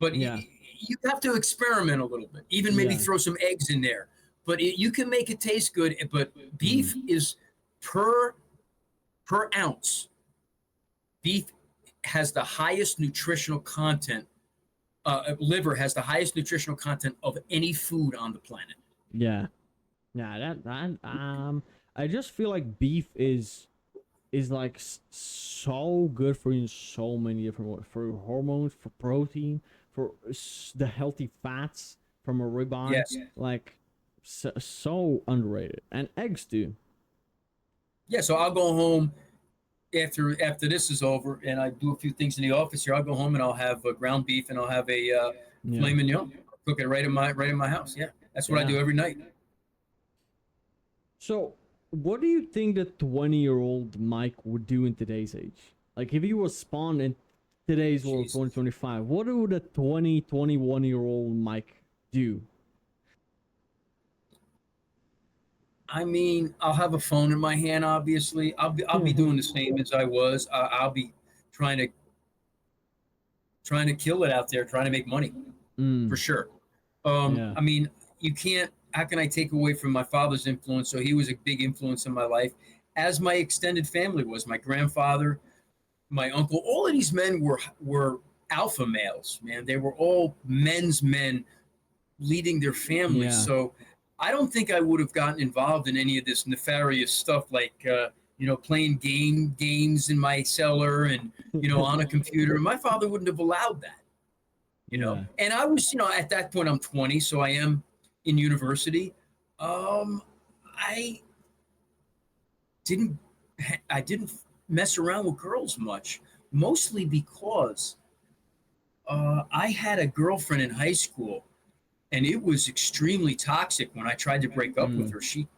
But yeah, you have to experiment a little bit, even maybe yeah. throw some eggs in there. But you can make it taste good. But Mm, beef is per ounce. Beef has the highest nutritional content. Liver has the highest nutritional content of any food on the planet. yeah. Yeah, that I just feel like beef is like so good for you in so many different ways. For hormones, for protein, for the healthy fats from a ribeye. Yes. Like so underrated. And eggs too. Yeah. So I'll go home after this is over, and I do a few things in the office here. I'll go home and I'll have ground beef and I'll have a Yeah. filet mignon. I'll cook it right in my house. Yeah, that's what I Yeah. do every night. So, what do you think the 20-year-old Mike would do in today's age? Like, if he was spawned in today's world, Jesus. 2025, what would a 21-year-old Mike do? I mean, I'll have a phone in my hand. Obviously, I'll be doing the same as I was. I'll be trying to kill it out there, trying to make money for Mm, sure. yeah. I mean, you can't. How can I take away from my father's influence? So he was a big influence in my life, as my extended family was. My grandfather, my uncle, all of these men were alpha males. Man, they were all men's men leading their families. Yeah. So I don't think I would have gotten involved in any of this nefarious stuff, like playing games in my cellar and on a computer. My father wouldn't have allowed that. Yeah. And I was, at that point I'm 20, so I am in university. Um, I didn't I didn't mess around with girls much, mostly because I had a girlfriend in high school, and it was extremely toxic. When I tried to break up with Mm. her, she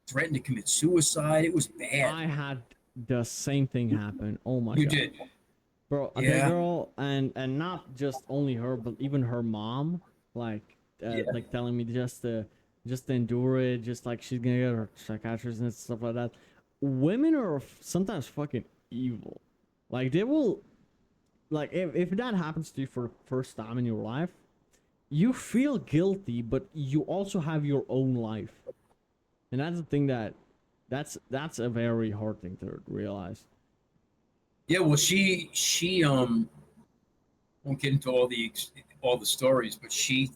threatened to commit suicide. It was bad. I had the same thing happen. Oh my You god. did, Bro, the yeah, girl and not just only her, but even her mom, yeah, like telling me just to endure it, just like she's gonna get her psychiatrist and stuff like that. Women are sometimes fucking evil. Like they will, like if that happens to you for the first time in your life, you feel guilty, but you also have your own life, and that's the thing that's a very hard thing to realize. yeah. Well, she won't get into all the stories, but she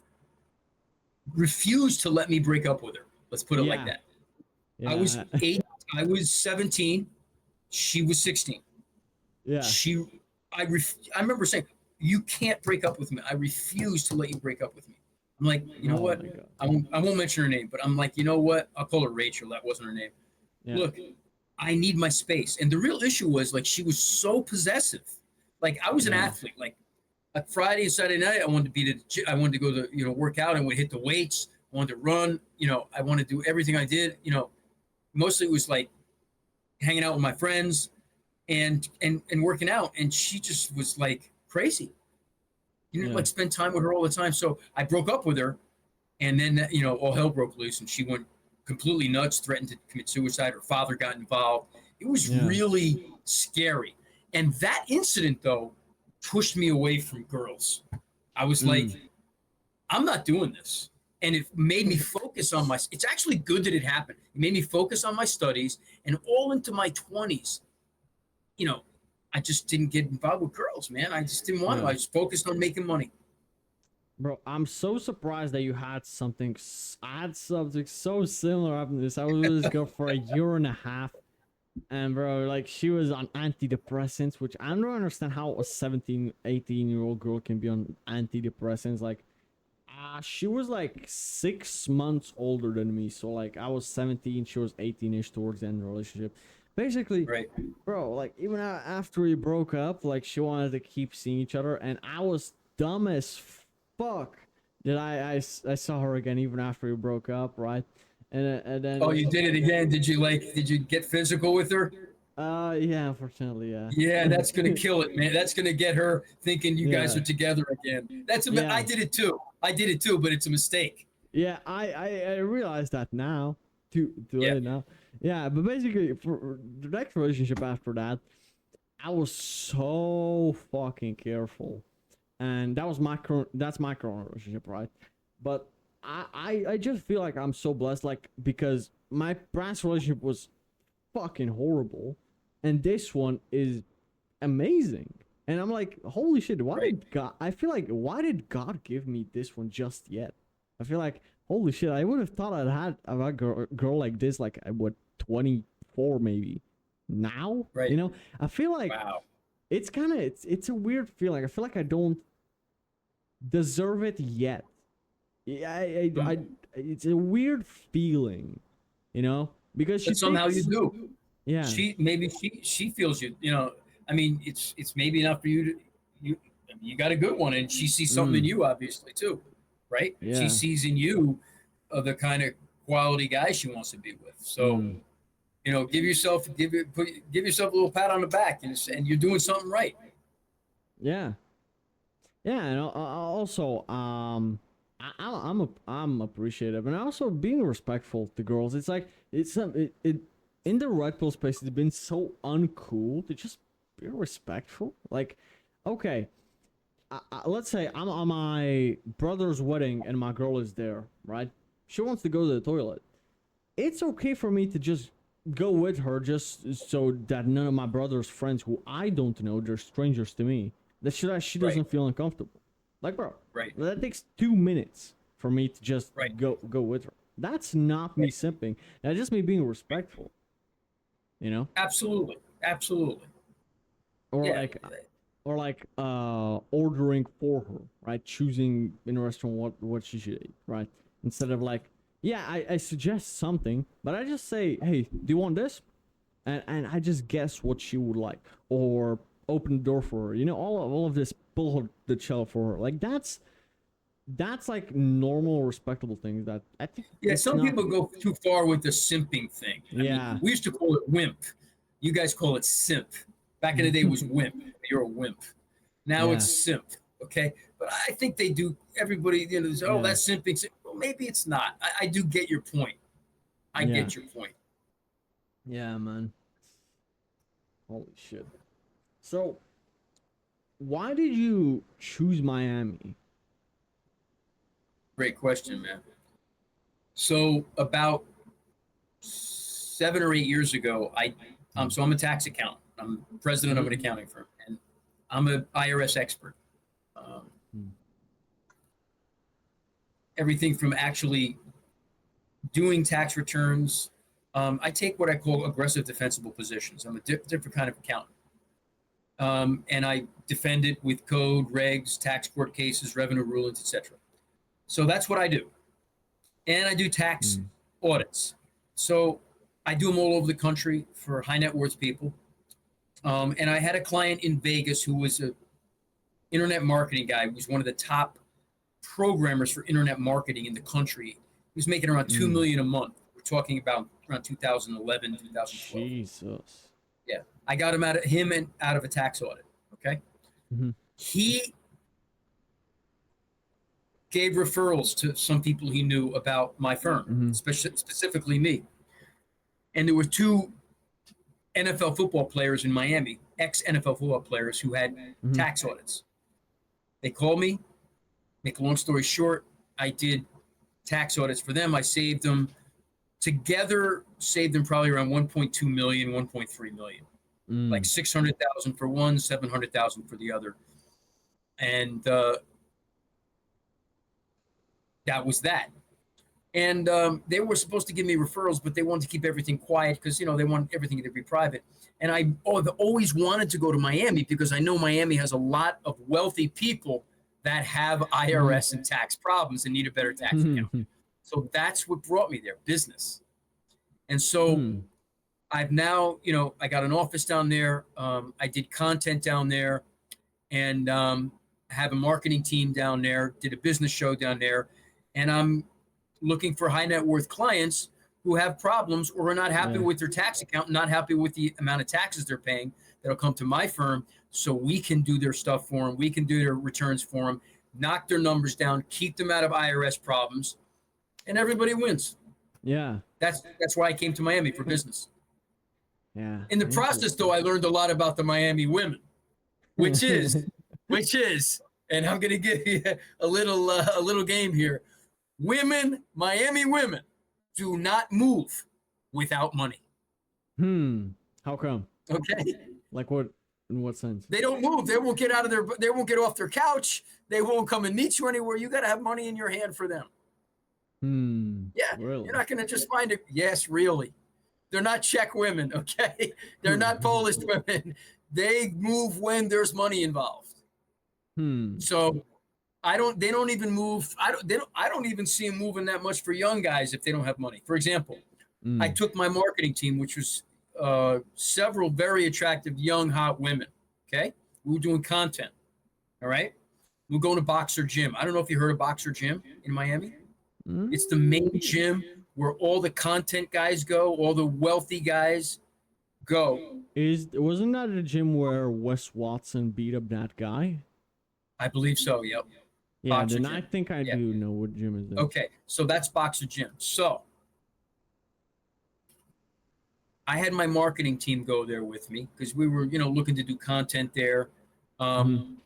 refused to let me break up with her. Let's put it like that. Yeah. I was 8. I was 17. She was 16. Yeah. I remember saying, "You can't break up with me. I refuse to let you break up with me." I'm like, you know Oh what? my God. I won't mention her name, but I'm like, you know what? I'll call her Rachel. That wasn't her name. Yeah. Look, I need my space. And the real issue was like she was so possessive. Like I was an athlete. Like Friday and Saturday night, I wanted to go to work out. I would hit the weights. I wanted to run. I wanted to do everything I did. Mostly it was like hanging out with my friends and working out. And she just was like crazy. You didn't like spend time with her all the time. So I broke up with her, and then all hell broke loose, and she went completely nuts, threatened to commit suicide. Her father got involved. It was really scary. And that incident, though, pushed me away from girls. I was like, I'm not doing this. And it made me focus on it's actually good that it happened. It made me focus on my studies, and all into my 20s, I just didn't get involved with girls, man. I just didn't want to. I was focused on making money. Bro, I'm so surprised that you had something. I had something so similar happen to this. I was with this girl for a year and a half, and bro, like she was on antidepressants, which I don't understand how a 17, 18-year-old girl can be on antidepressants. Like, she was like 6 months older than me, so like I was 17, she was 18ish towards the end of the relationship. Basically, right, bro, like even after we broke up, like she wanted to keep seeing each other, and I was dumb as fuck that I saw her again even after we broke up, right? And then oh, you did it again. Did you get physical with her? Yeah, unfortunately, yeah. Yeah, that's gonna kill it, man. That's gonna get her thinking you guys are together again. I did it too, but it's a mistake. Yeah, I realized that now. Too late now. Yeah, but basically for the next relationship after that, I was so fucking careful. And that's my current relationship, right? But I just feel like I'm so blessed, like, because my past relationship was fucking horrible, and this one is amazing. And I'm like, holy shit, I feel like, why did God give me this one just yet? I feel like, holy shit, I would have thought I'd had a girl like this, like, at what, 24 maybe. Now? Right. I feel like it's kind of, it's a weird feeling. I feel like I don't deserve it yet. It's a weird feeling, because but somehow you do. Yeah. She feels you. I mean, it's maybe enough for you to you got a good one, and she sees something in you, obviously too, right? Yeah. She sees in you the kind of quality guy she wants to be with. So, give yourself a little pat on the back, and you're doing something right. Yeah. Yeah, and also, I'm appreciative, and also being respectful to girls. It's like it in the red pill space. It's been so uncool to just be respectful. Like, okay, let's say I'm on my brother's wedding and my girl is there, right? She wants to go to the toilet. It's okay for me to just go with her, just so that none of my brother's friends, who I don't know, they're strangers to me, that she doesn't feel uncomfortable. Like, bro, that takes 2 minutes for me to just go with her. That's not me simping. That's just me being respectful. Absolutely. Or like ordering for her, right? Choosing in a restaurant what she should eat, right? Instead of like, yeah, I suggest something, but I just say, hey, do you want this? And I just guess what she would like, or open the door for her. All of this, pull the shell for her. Like, that's like normal, respectable things that I think. Yeah, some people go too far with the simping thing. I mean, we used to call it wimp. You guys call it simp. Back in the day, it was wimp. You're a wimp. Now it's simp. Okay, but I think they do. Everybody, that's simping. Well, maybe it's not. I do get your point. I get your point. Yeah, man. Holy shit. So, why did you choose Miami? Great question, man. So about 7 or 8 years ago, so I'm a tax accountant. I'm president of an accounting firm, and I'm an IRS expert. Um, Mm. Everything from actually doing tax returns. I take what I call aggressive defensible positions. I'm a different kind of accountant. And I defend it with code, regs, tax court cases, revenue rulings, etc. So that's what I do. And I do tax audits. So I do them all over the country for high net worth people. And I had a client in Vegas who was an internet marketing guy, who was one of the top programmers for internet marketing in the country. He was making around $2 million a month. We're talking about around 2011, 2012. Jesus. Yeah, I got him out of a tax audit. Okay, he gave referrals to some people he knew about my firm, specifically me. And there were two NFL football players in Miami, ex-NFL football players who had tax audits. They called me. Make a long story short, I did tax audits for them. I saved them together, probably around 1.2 million, 1.3 million. Like 600,000 for one, 700,000 for the other. And that was that. And they were supposed to give me referrals, but they wanted to keep everything quiet because, they want everything to be private. And I always wanted to go to Miami because I know Miami has a lot of wealthy people that have IRS and tax problems and need a better tax account. So that's what brought me there, business. And so I've now, I got an office down there. I did content down there and have a marketing team down there, did a business show down there. And I'm looking for high net worth clients who have problems or are not happy with their tax account, not happy with the amount of taxes they're paying. That'll come to my firm so we can do their stuff for them. We can do their returns for them, knock their numbers down, keep them out of IRS problems, and everybody wins. Yeah. That's why I came to Miami for business. Yeah. In the process, though, I learned a lot about the Miami women, which is, and I'm going to give you a little game here. Miami women do not move without money. How come? Okay. Like what? In what sense? They don't move. They won't get they won't get off their couch. They won't come and meet you anywhere. You got to have money in your hand for them. Yeah. Really? You're not going to just find it. Yes, really. They're not Czech women. Okay. They're not Polish women. They move when there's money involved. So they don't even move. I don't even see them moving that much for young guys if they don't have money. For example, I took my marketing team, which was several very attractive young hot women. Okay, we were doing content. All right, we're going to Boxer Gym. I don't know if you heard of Boxer Gym in Miami. It's the main gym where all the content guys go, all the wealthy guys go. Wasn't that a gym where Wes Watson beat up that guy? I believe so. Yep. Yeah, Boxer then Gym. I think I do know what gym is that. Okay, so that's Boxer Gym. So I had my marketing team go there with me because we were, looking to do content there,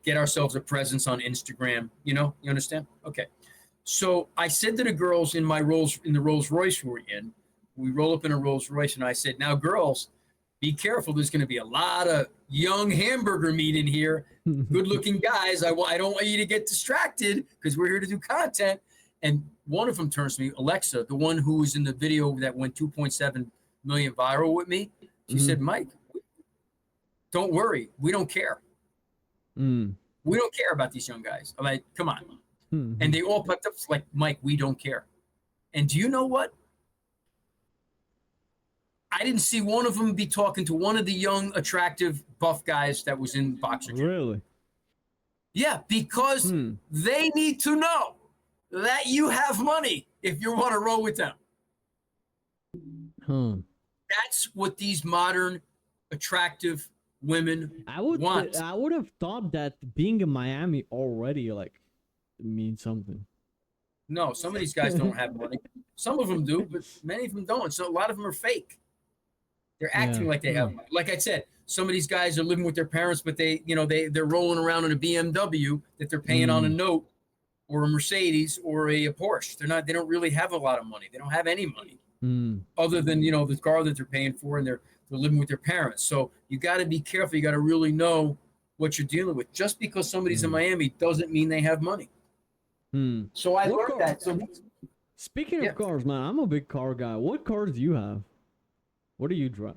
get ourselves a presence on Instagram. You understand? Okay. So I said to the girls in the Rolls Royce we're in, we roll up in a Rolls Royce, and I said, "Now, girls, be careful. There's going to be a lot of young hamburger meat in here. Good-looking guys. I don't want you to get distracted because we're here to do content." And one of them turns to me, Alexa, the one who was in the video that went 2.7 million viral with me. She said, "Mike, don't worry. We don't care. We don't care about these young guys." I'm like, "Come on." And they all piped up like, "Mike, we don't care." And do you know what? I didn't see one of them be talking to one of the young, attractive, buff guys that was in Boxer Gym. Really? Yeah, because they need to know that you have money if you want to roll with them. That's what these modern, attractive women want. I would have thought that being in Miami already means something. No, some of these guys don't have money. Some of them do, but many of them don't. So a lot of them are fake. They're acting like they have money. Like I said, some of these guys are living with their parents, but they're rolling around in a BMW that they're paying on a note, or a Mercedes, or a Porsche. They don't really have a lot of money. They don't have any money other than the car that they're paying for, and they're living with their parents. So you got to be careful. You got to really know what you're dealing with. Just because somebody's in Mm. Miami doesn't mean they have money. Hmm. So I What learned car? that. So Speaking yeah, of cars, man, I'm a big car guy. What cars do you have? What do you drive?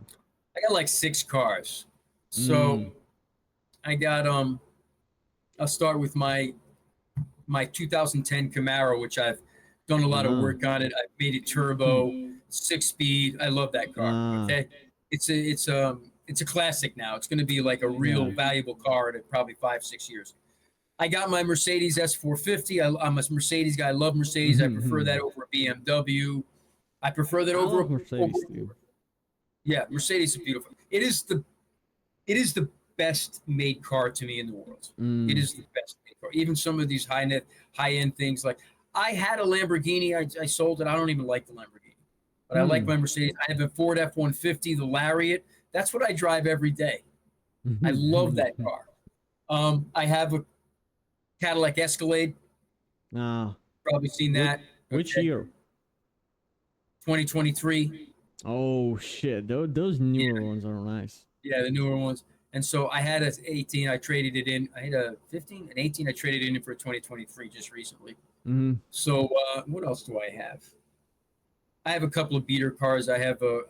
I got like 6 cars. So Mm. I got I'll start with my 2010 Camaro, which I've done a lot of Ah. work on it. I've made it Hmm. turbo, 6 speed. I love that car. Ah. Okay, it's a classic now. It's going to be like a real Yeah. valuable car in probably 5-6 years. I got my Mercedes S450. I'm a Mercedes guy. I love Mercedes. I prefer that over a BMW. I prefer that I over love Mercedes too. yeah, Mercedes is beautiful. It is the best made car to me in the world. It Mm. is the best made car. Even some of these high end things, like I had a Lamborghini, I sold it. I don't even like the Lamborghini, but I like Hmm. my Mercedes. I have a Ford F-150, the Lariat. That's what I drive every day. I love that car. I have a Cadillac Escalade. Ah. Probably seen Which that. which Okay, year? 2023. Oh shit, those newer ones are nice. Yeah, the newer ones. And so I had a 18. I traded it in. I had a 15, an 18. I traded it in for a 2023 just recently. Hmm. So what else do I have? I have a couple of beater cars. I have a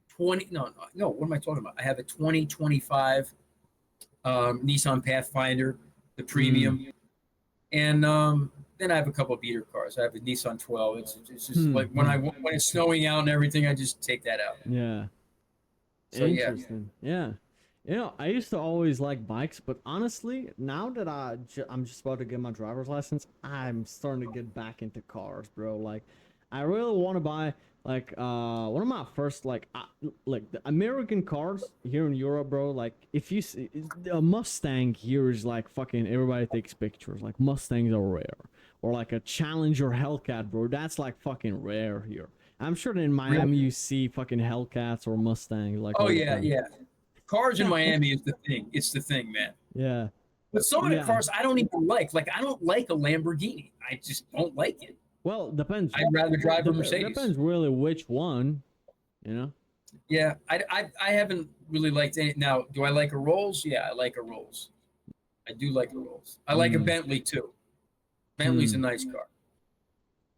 20. No. What am I talking about? I have a 2025 Nissan Pathfinder, the Mm. premium, and then I have a couple of beater cars. I have a Nissan 12. It's just Hmm. like when it's snowing out and everything, I just take that out. Yeah. So yeah, Interesting. Yeah. I used to always like bikes, but honestly, now that I'm just about to get my driver's license, I'm starting to get back into cars, bro. Like, I really want to buy like one of my first like the American cars here in Europe, bro. Like, if you see a Mustang here is like fucking everybody takes pictures. Like Mustangs are rare, or like a Challenger Hellcat, bro. That's like fucking rare here. I'm sure that in really. Miami you see fucking Hellcats or Mustangs like Oh all the yeah, time. yeah. Cars in Miami is the thing. It's the thing, man. Yeah. But some of the Yeah. cars I don't even like. Like I don't like a Lamborghini. I just don't like it. Well, depends. I'd rather drive a Mercedes. Depends really which one, you know. Yeah, I haven't really liked any. Now, do I like a Rolls? Yeah, I like a Rolls. I do like a Rolls. I like a Mm. Bentley too. Bentley's a Hmm. nice car.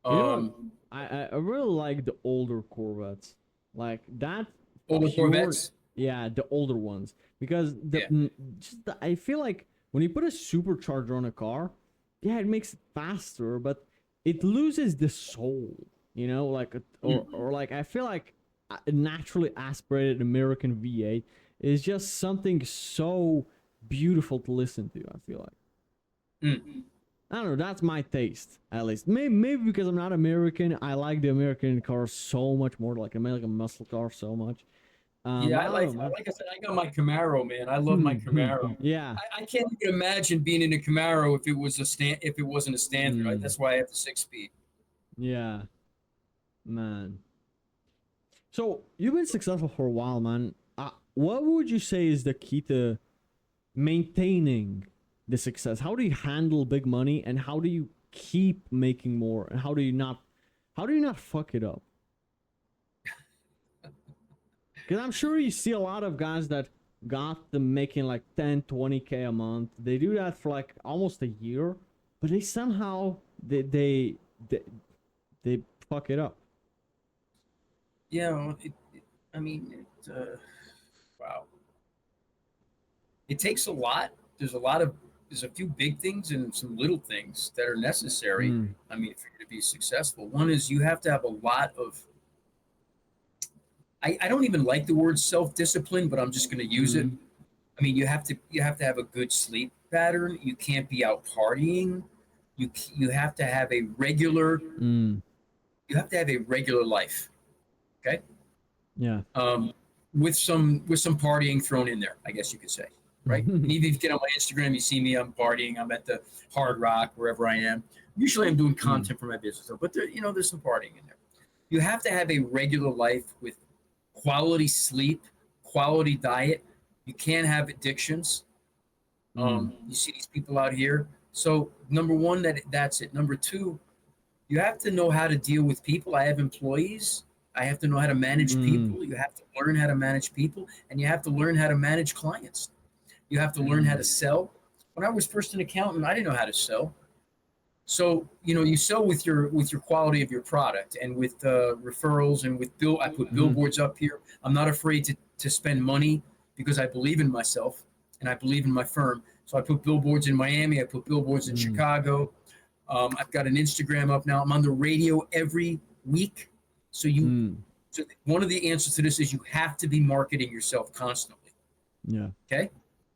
You know what? Um, I really like the older Corvettes, like that older pure. Corvettes. Yeah, the older ones, because Yeah. I feel like when you put a supercharger on a car, yeah, it makes it faster, but it loses the soul. Like Mm. or like I feel like a naturally aspirated American V8 is just something so beautiful to listen to. I feel like. Mm. I don't know. That's my taste, at least. Maybe because I'm not American, I like the American car so much more. Like American muscle car so much. Yeah, But I don't know, man. like I said, I got my Camaro, man. I love my Camaro. Yeah. I can't even imagine being in a Camaro if it wasn't a standard. Right? Mm. That's why I have the 6 speed. Yeah, man. So you've been successful for a while, man. What would you say is the key to maintaining the success? How do you handle big money, and how do you keep making more, and how do you not fuck it up? Because I'm sure you see a lot of guys that got them making like 10, 20K a month. They do that for like almost a year, but they somehow they fuck it up. Yeah, I mean, wow. It takes a lot. There's a few big things and some little things that are necessary. Mm. I mean, for you to be successful. One is you have to have a lot of. I don't even like the word self-discipline, but I'm just going to use it. Mm. I mean, you have to have a good sleep pattern. You can't be out partying. You have to have a regular. Mm. You have to have a regular life. Okay. Yeah. With some partying thrown in there, I guess you could say, right? And even if you get on my Instagram, you see me, I'm partying, I'm at the Hard Rock, wherever I am. Usually, I'm doing content for my business, though, but there's some partying in there. You have to have a regular life with quality sleep, quality diet. You can't have addictions. You see these people out here. So number one, that's it. Number two, you have to know how to deal with people. I have employees. I have to know how to manage Mm. people. You have to learn how to manage people, and you have to learn how to manage clients. You have to learn how to sell. When I was first an accountant, I didn't know how to sell. So, you sell with your quality of your product and with referrals and with I put billboards up here. I'm not afraid to spend money because I believe in myself and I believe in my firm. So I put billboards in Miami. I put billboards in Chicago. I've got an Instagram up now. I'm on the radio every week. So so one of the answers to this is you have to be marketing yourself constantly. Yeah. Okay.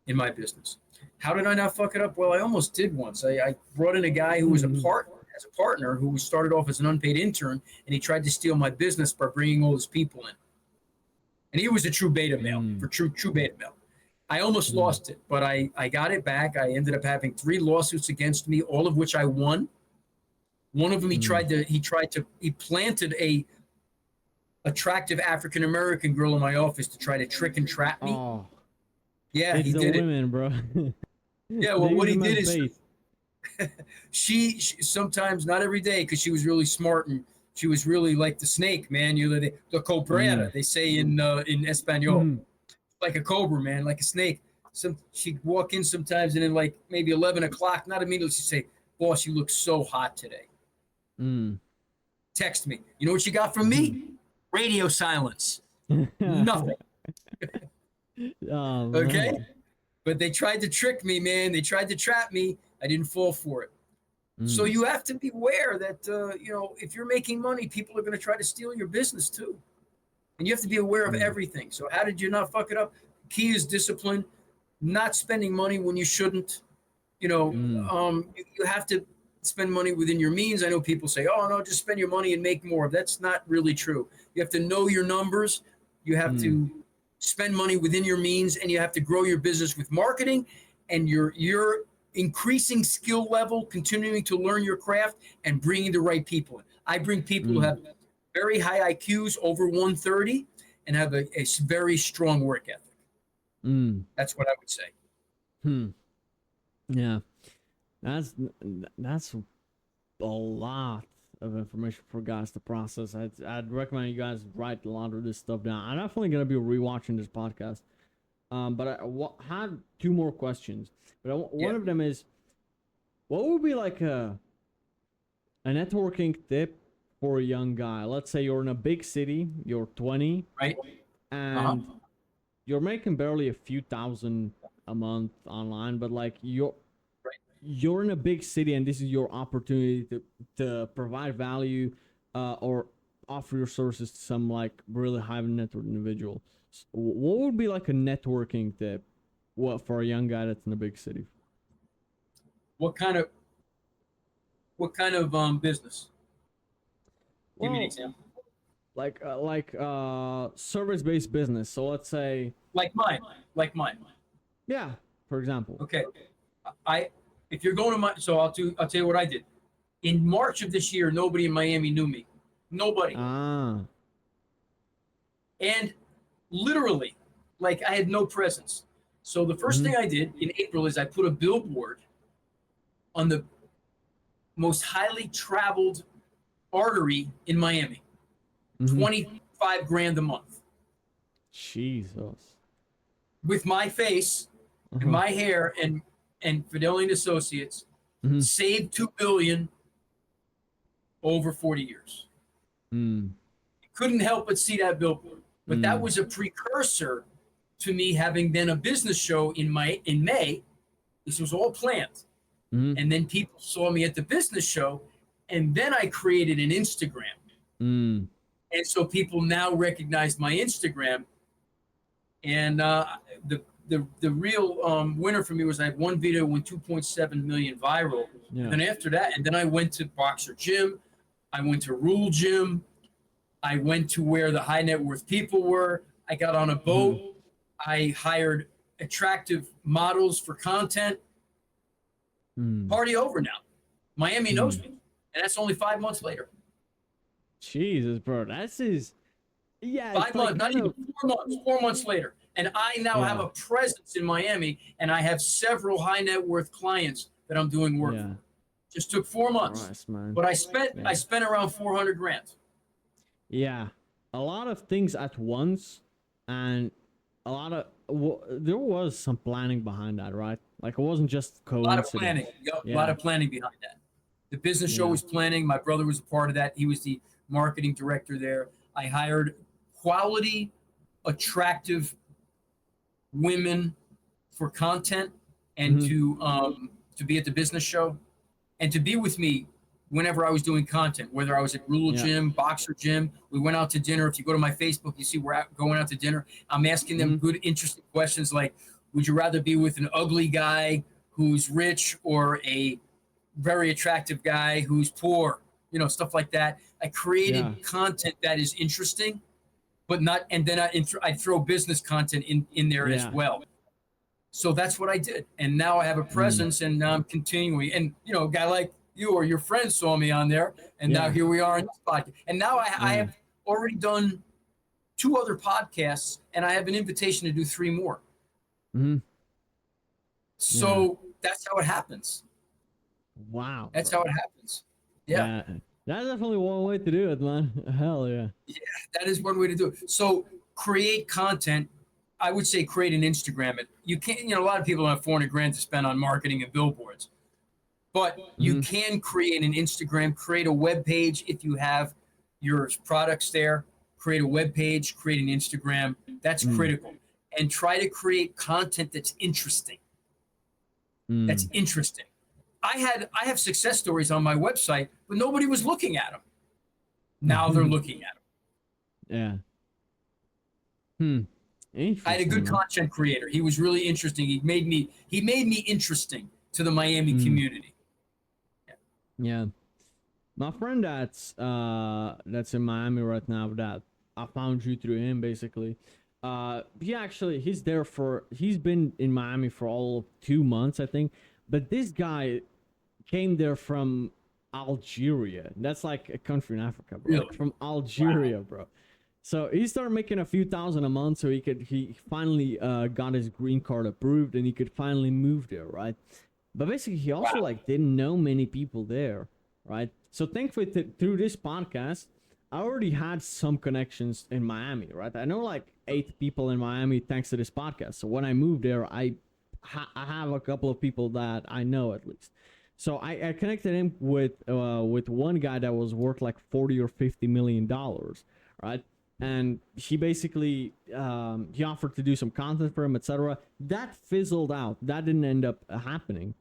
In my business. How did I not fuck it up? Well, I almost did once. I brought in a guy who was a partner who started off as an unpaid intern, and he tried to steal my business by bringing all his people in. And he was a true beta male, for true beta male. I almost lost it, but I got it back. I ended up having 3 lawsuits against me, all of which I won. One of them he planted a attractive African American girl in my office to try to trick and trap me. Oh. Yeah, it's he did women, bro. Yeah, well, what he did is she sometimes, not every day, because she was really smart and she was really like the snake, man. The cobrera, they say in Espanol, like a cobra, man, like a snake. She'd walk in sometimes, and then like maybe 11 o'clock, not immediately, she'd say, "Boss, you look so hot today." Text me. You know what you got from me? Radio silence. Nothing. Oh, okay. Man. But they tried to trick me, man. They tried to trap me. I didn't fall for it. So you have to beware that, if you're making money, people are going to try to steal your business too. And you have to be aware of everything. So how did you not fuck it up? Key is discipline, not spending money when you shouldn't. You have to spend money within your means. I know people say, oh, no, just spend your money and make more. That's not really true. You have to know your numbers. You have to spend money within your means, and you have to grow your business with marketing and your increasing skill level, continuing to learn your craft and bringing the right people in. I bring people who have very high IQs, over 130, and have a very strong work ethic. That's what I would say. Yeah. That's a lot of information for guys to process. I'd recommend you guys write a lot of this stuff down. I'm definitely gonna be rewatching this podcast. But I had 2 more questions. But one of them is, what would be like a networking tip for a young guy? Let's say you're in a big city, you're 20, right, and you're making barely a few thousand a month online, but like you're in a big city and this is your opportunity to provide value or offer your services to some like really high net worth individual. What would be like a networking tip for a young guy that's in a big city? What kind of business? Give me an example. Like service-based business. So let's say like mine. Yeah, for example. Okay. If you're going to so I'll tell you what I did. In March of this year, nobody in Miami knew me. Nobody. And literally, like I had no presence. So the first thing I did in April is I put a billboard on the most highly traveled artery in Miami. $25,000 a month. Jesus. With my face and my hair and Fedele and Associates, saved $2 billion over 40 years. Couldn't help but see that billboard. But that was a precursor to me having then a business show in May. This was all planned. And then people saw me at the business show, and then I created an Instagram. And so people now recognize my Instagram. And the real winner for me was I had one video went 2.7 million viral. Yeah. And then after that, and then I went to Boxer Gym. I went to Rule Gym. I went to where the high net worth people were. I got on a boat. I hired attractive models for content. Party over now. Miami knows me. And that's only 5 months later. Jesus, bro. That's his... Yeah, 5 months, not even 4 months. 4 months later. And I now have a presence in Miami, and I have several high net worth clients that I'm doing work for. Just took 4 months. Christ, man. But I spent around $400,000. Yeah. A lot of things at once, and there was some planning behind that, right? Like it wasn't just A lot of planning. coincidence. Yep, a lot Yeah, of planning behind that. The business show yeah. was planning. My brother was a part of that. He was the marketing director there. I hired quality, attractive women for content and Hmm. to be at the business show and to be with me whenever I was doing content, whether I was at Rule Yeah. Gym, Boxer Gym. We went out to dinner. If you go to my Facebook, you see we're going out to dinner. I'm asking them Hmm. good, interesting questions like, would you rather be with an ugly guy who's rich or a very attractive guy who's poor? You know, stuff like that. I Yeah. created content that is interesting, but not, and then I throw business content in there as Yeah. well. So that's what I did. And now I have a Mm. presence and now I'm continuing. And, you know, a guy like you or your friends saw me on there. And now Yeah. here we are in this podcast. And now I Yeah. have already done 2 other podcasts and I have an invitation to do 3 more. Hmm. Yeah. So that's how it happens. Wow, That's how bro. it happens. Yeah. Yeah. That's definitely one way to do it, man. Hell yeah. Yeah, that is one way to do it. So create content. I would say create an Instagram. You can't, you know, a lot of people have 400 grand to spend on marketing and billboards. But you Hmm. can create an Instagram, create a web page if you have your products there, create a web page, create an Instagram. That's Mm. critical. And try to create content that's interesting. That's Mm. interesting. I have success stories on my website, but nobody was looking at them. Now they're looking at them. Yeah. Hmm. I had a Interesting, good man. content creator. He was really interesting. He made me interesting to the Miami Mm. community. Yeah. My friend that's in Miami right now, that I found you through him basically. He's been in Miami for all of 2 months, I think. But this guy came there from Algeria. That's like a country in Africa, bro. Really? Like from Wow. Algeria, bro. So he started making a few thousand a month, so he finally got his green card approved, and he could finally move there, right? But basically, he also Wow. like didn't know many people there, right? So thankfully, through this podcast, I already had some connections in Miami, right? I know like 8 people in Miami thanks to this podcast. So when I moved there, I have a couple of people that I know at least. So I connected him with one guy that was worth like 40 or 50 million dollars, right? And he basically he offered to do some content for him, etc. That fizzled out. That didn't end up happening.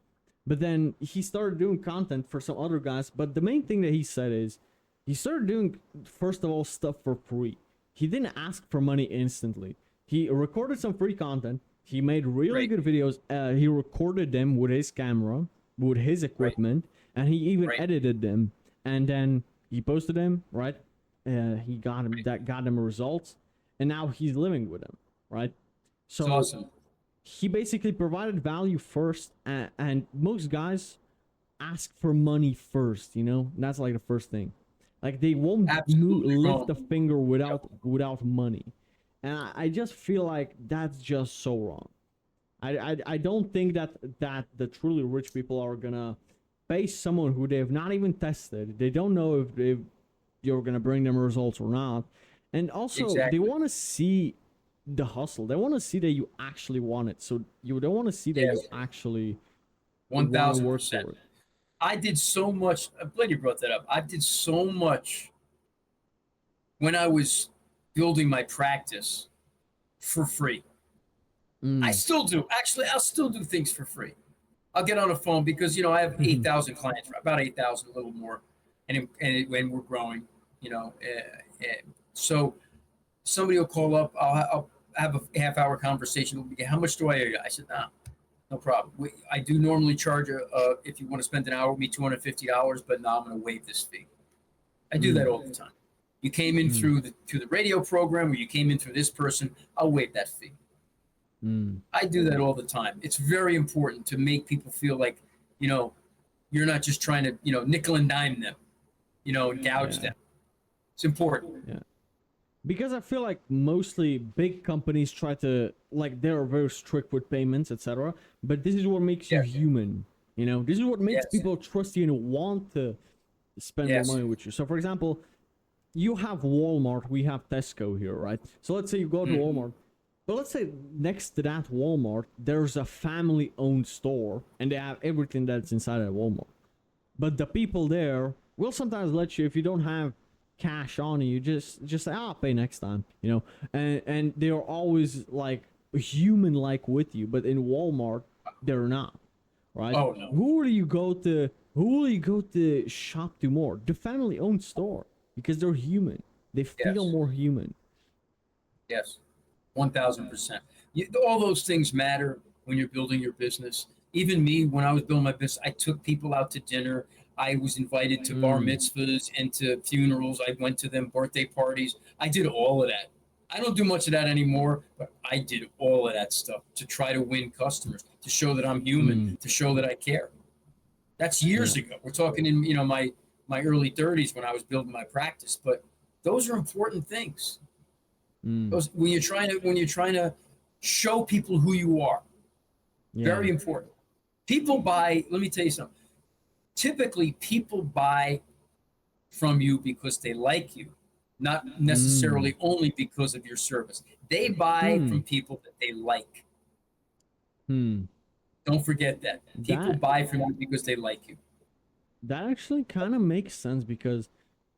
But then he started doing content for some other guys. But the main thing that he said is he started doing, first of all, stuff for free. He didn't ask for money instantly. He recorded some free content. He made really Great. good videos. He recorded them with his camera, with his Great. equipment, and he even Great. edited them. And then he posted them, right? He Great. got him results, and now he's living with them, right? It's So awesome. he basically provided value first, and most guys ask for money first. You know, that's like the first thing. Like they won't Absolutely lift a wrong. finger Yep. without money, and I just feel like that's just so wrong. I don't think that the truly rich people are gonna pay someone who they've not even tested. They don't know if you're gonna bring them results or not, and also they Exactly. want to see the hustle. They want to see that you actually want it. So you don't want to see that you Yes. actually want to work 1000%. for it. I did so much. I'm glad you brought that up. I did so much when I was building my practice for free. I Mm. still do. Actually, I'll still do things for free. I'll get on a phone because I have 8,000 clients, about 8,000, a little more, when we're growing, so somebody will call up. I'll have a half-hour conversation. How much do I owe you? I said, no problem. I do normally charge if you want to spend an hour with me, $250, but now I'm going to waive this fee. I do that Mm. all the time. You came in Mm. through the radio program, or you came in through this person. I'll waive that fee. Mm. I do that all the time. It's very important to make people feel like, you're not just trying to, nickel and dime them, and gouge Yeah. them. It's important. Yeah. Because I feel like mostly big companies try to, like, they're very strict with payments, etc. But this is what makes you Yes. human. You know, this is what makes Yes. people trust you and want to spend more Yes. money with you. So, for example, you have Walmart, we have Tesco here, right? So let's say you go to Mhm. Walmart. But let's say next to that Walmart, there's a family-owned store, and they have everything that's inside of Walmart. But the people there will sometimes let you, if you don't have cash on you, just say, I'll pay next time, and they're always like human-like with you. But in Walmart, they're not, right? Oh no. Who will you go to? Who will you go to shop to more? The family-owned store, because they're human. They feel Yes. more human. Yes. 1000%. All those things matter when you're building your business. Even me, when I was building my business, I took people out to dinner. I was invited to bar Mm, mitzvahs and to funerals. I went to them, birthday parties. I did all of that. I don't do much of that anymore, but I did all of that stuff to try to win customers, to show that I'm human, mm, to show that I care. That's yeah. years ago. We're talking in my early 30s when I was building my practice, but those are important things. Mm, Those when you're trying to show people who you are. yeah. Very important. People buy, let me tell you something. Typically people buy from you because they like you, not Mm, necessarily only because of your service. They buy hmm. from people that they like. Hmm. Don't forget that. People That buy from you because they like you. that actually kind of makes sense because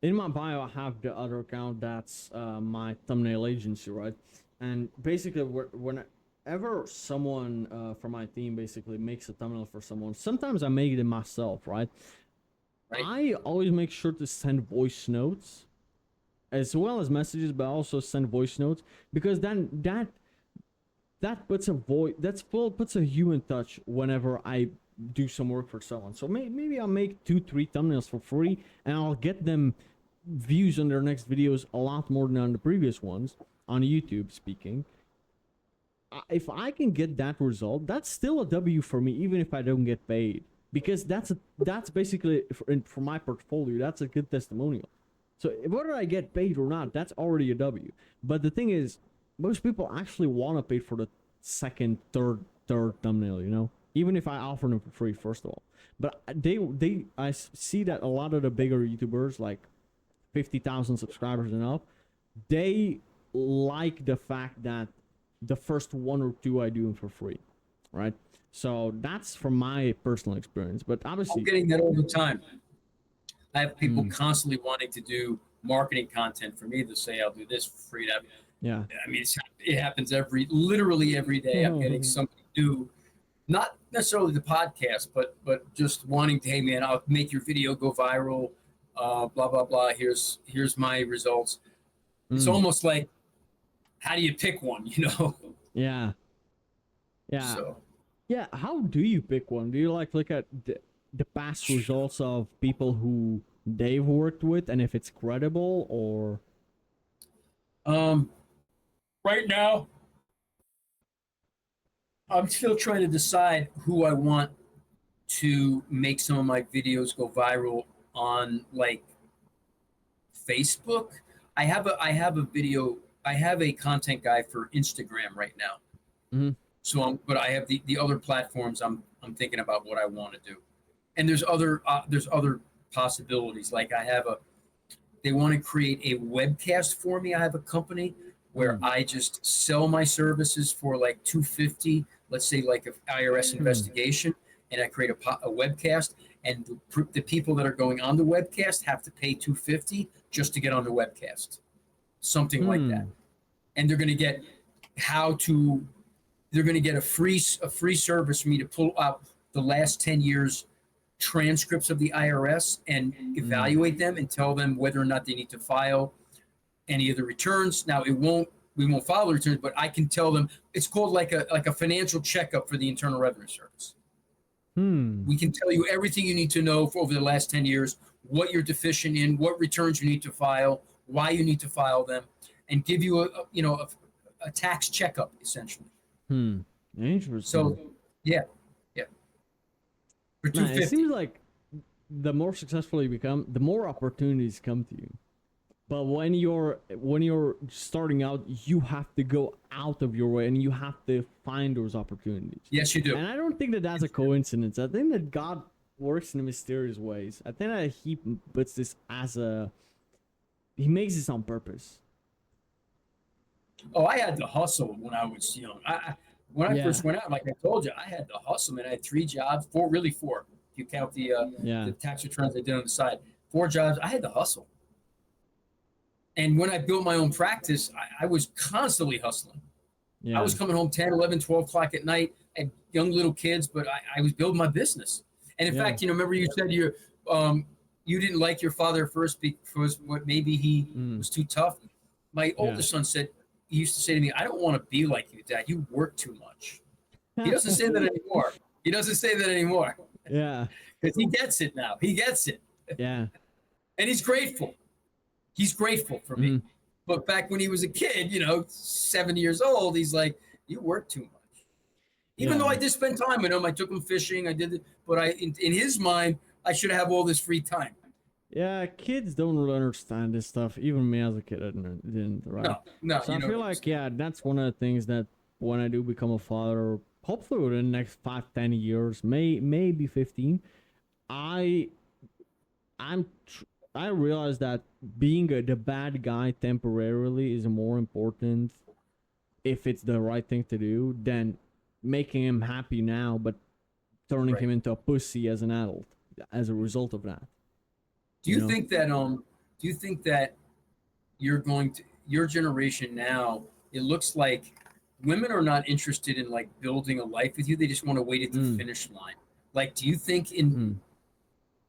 in my bio I have the other account that's my thumbnail agency, right? And basically, whenever someone from my team basically makes a thumbnail for someone, sometimes I make it myself, right? Right? I always make sure to send voice notes as well as messages, but also send voice notes because then that puts a puts a human touch whenever I do some work for someone. So maybe I'll make 2-3 thumbnails for free, and I'll get them views on their next videos a lot more than on the previous ones on YouTube. Speaking, if I can get that result, that's still a W for me, even if I don't get paid, because that's basically for my portfolio. That's a good testimonial. So whether I get paid or not, that's already a W. But the thing is, most people actually want to pay for the second, third thumbnail. Even if I offer them for free, first of all. But I see that a lot of the bigger YouTubers, like 50,000 subscribers and up, they like the fact that the first one or two I do them for free, right? So that's from my personal experience. But I'm obviously, getting that all the time. I have people mm, constantly wanting to do marketing content for me to say I'll do this for free. yeah. I mean, it happens literally every day. I'm getting something new, not necessarily the podcast, but just wanting to, hey man, I'll make your video go viral. Blah blah blah. Here's my results. It's Mm, almost like, how do you pick one? yeah, yeah. So Yeah, how do you pick one? Do you like look at the past results of people who they've worked with and if it's credible or um, right now, I'm still trying to decide who I want to make some of my videos go viral on, like, Facebook. I have a content guy for Instagram right now. Mhm. But I have the other platforms. I'm thinking about what I want to do, and there's other possibilities. Like they want to create a webcast for me. I have a company where Mm. I just sell my services for like 250. Let's say like an IRS Hmm. investigation, and I create a webcast, and the people that are going on the webcast have to pay 250 just to get on the webcast, something like that, Hmm. and they're going to get how to they're going to get a free service for me to pull out the last 10 years transcripts of the IRS and Hmm. evaluate them and tell them whether or not they need to file any of the returns. Now, we won't file the returns, but I can tell them. It's called like a financial checkup for the Internal Revenue Service. Hmm. We can tell you everything you need to know for over the last 10 years, what you're deficient in, what returns you need to file, why you need to file them, and give you a tax checkup essentially. Hmm. So Interesting. yeah, yeah, for Man, it 250. seems like the more successful you become, the more opportunities come to you. But when you're starting out, you have to go out of your way and you have to find those opportunities. Yes, you do. And I don't think that that's a coincidence. I think that God works in mysterious ways. I think that He puts this as He makes this on purpose. Oh, I had to hustle when I was young. When I Yeah, first went out, like I told you, I had to hustle, man. I had 3 jobs, really four. If you count yeah, the tax returns I did on the side, 4 jobs. I had to hustle. And when I built my own practice, I was constantly hustling. I yeah, was coming home 10, 11, 12 o'clock at night. I had young little kids, but I was building my business. And in yeah. fact, remember you said you didn't like your father first because what maybe he Mm, was too tough. My yeah. oldest son said he used to say to me, "I don't want to be like you, Dad. You work too much." He doesn't say that anymore. He doesn't say that anymore Yeah, because he gets it now. He gets it, yeah. and he's grateful. He's grateful for me. Mm, But back when he was a kid, 7 years old, he's like, "You work too much." Even though I yeah. did spend time with him, I took him fishing. I did it, but in his mind, I should have all this free time. Yeah, kids don't really understand this stuff. Even me as a kid, I didn't, right? No, no, So you I don't feel like, understand. yeah, that's one of the things that when I do become a father, hopefully within the next 5, 10 years, maybe 15, I I'm I realize that being the bad guy temporarily is more important if it's the right thing to do than making him happy now, but turning Right. him into a pussy as an adult as a result of that. Do You you know? think that do you think that your generation now, it looks like women are not interested in like building a life with you. They just want to wait at the Mm, finish line. Like, do you think in, mm,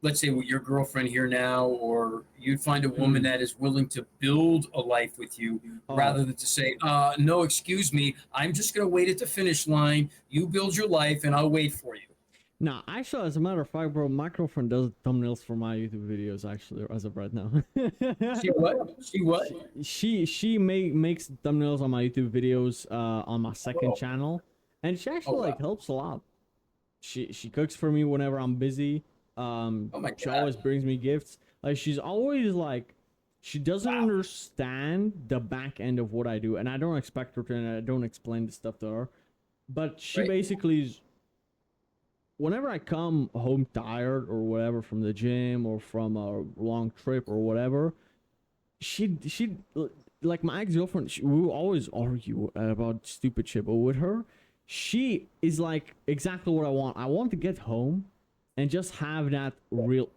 let's say, with your girlfriend here now, or you'd find a woman mm. that is willing to build a life with you Oh, rather than to say, no, excuse me, I'm just going to wait at the finish line. You build your life and I'll wait for you. nah, actually, as a matter of fact, bro, my girlfriend does thumbnails for my YouTube videos, actually, as of right now. She what? She what? She makes thumbnails on my YouTube videos on my second Oh, channel, and she oh actually like wow. helps a lot. She cooks for me whenever I'm busy. Oh my She God. always brings me gifts. Like she's always like, she doesn't Wow. understand the back end of what I do, and I don't expect her to, and I don't explain the stuff to her. But she Right. basically is, whenever I come home tired or whatever from the gym or from a long trip or whatever, she like my ex girlfriend. We will always argue about stupid shit, but with her, she is like exactly what I want. I want to get home and just have that real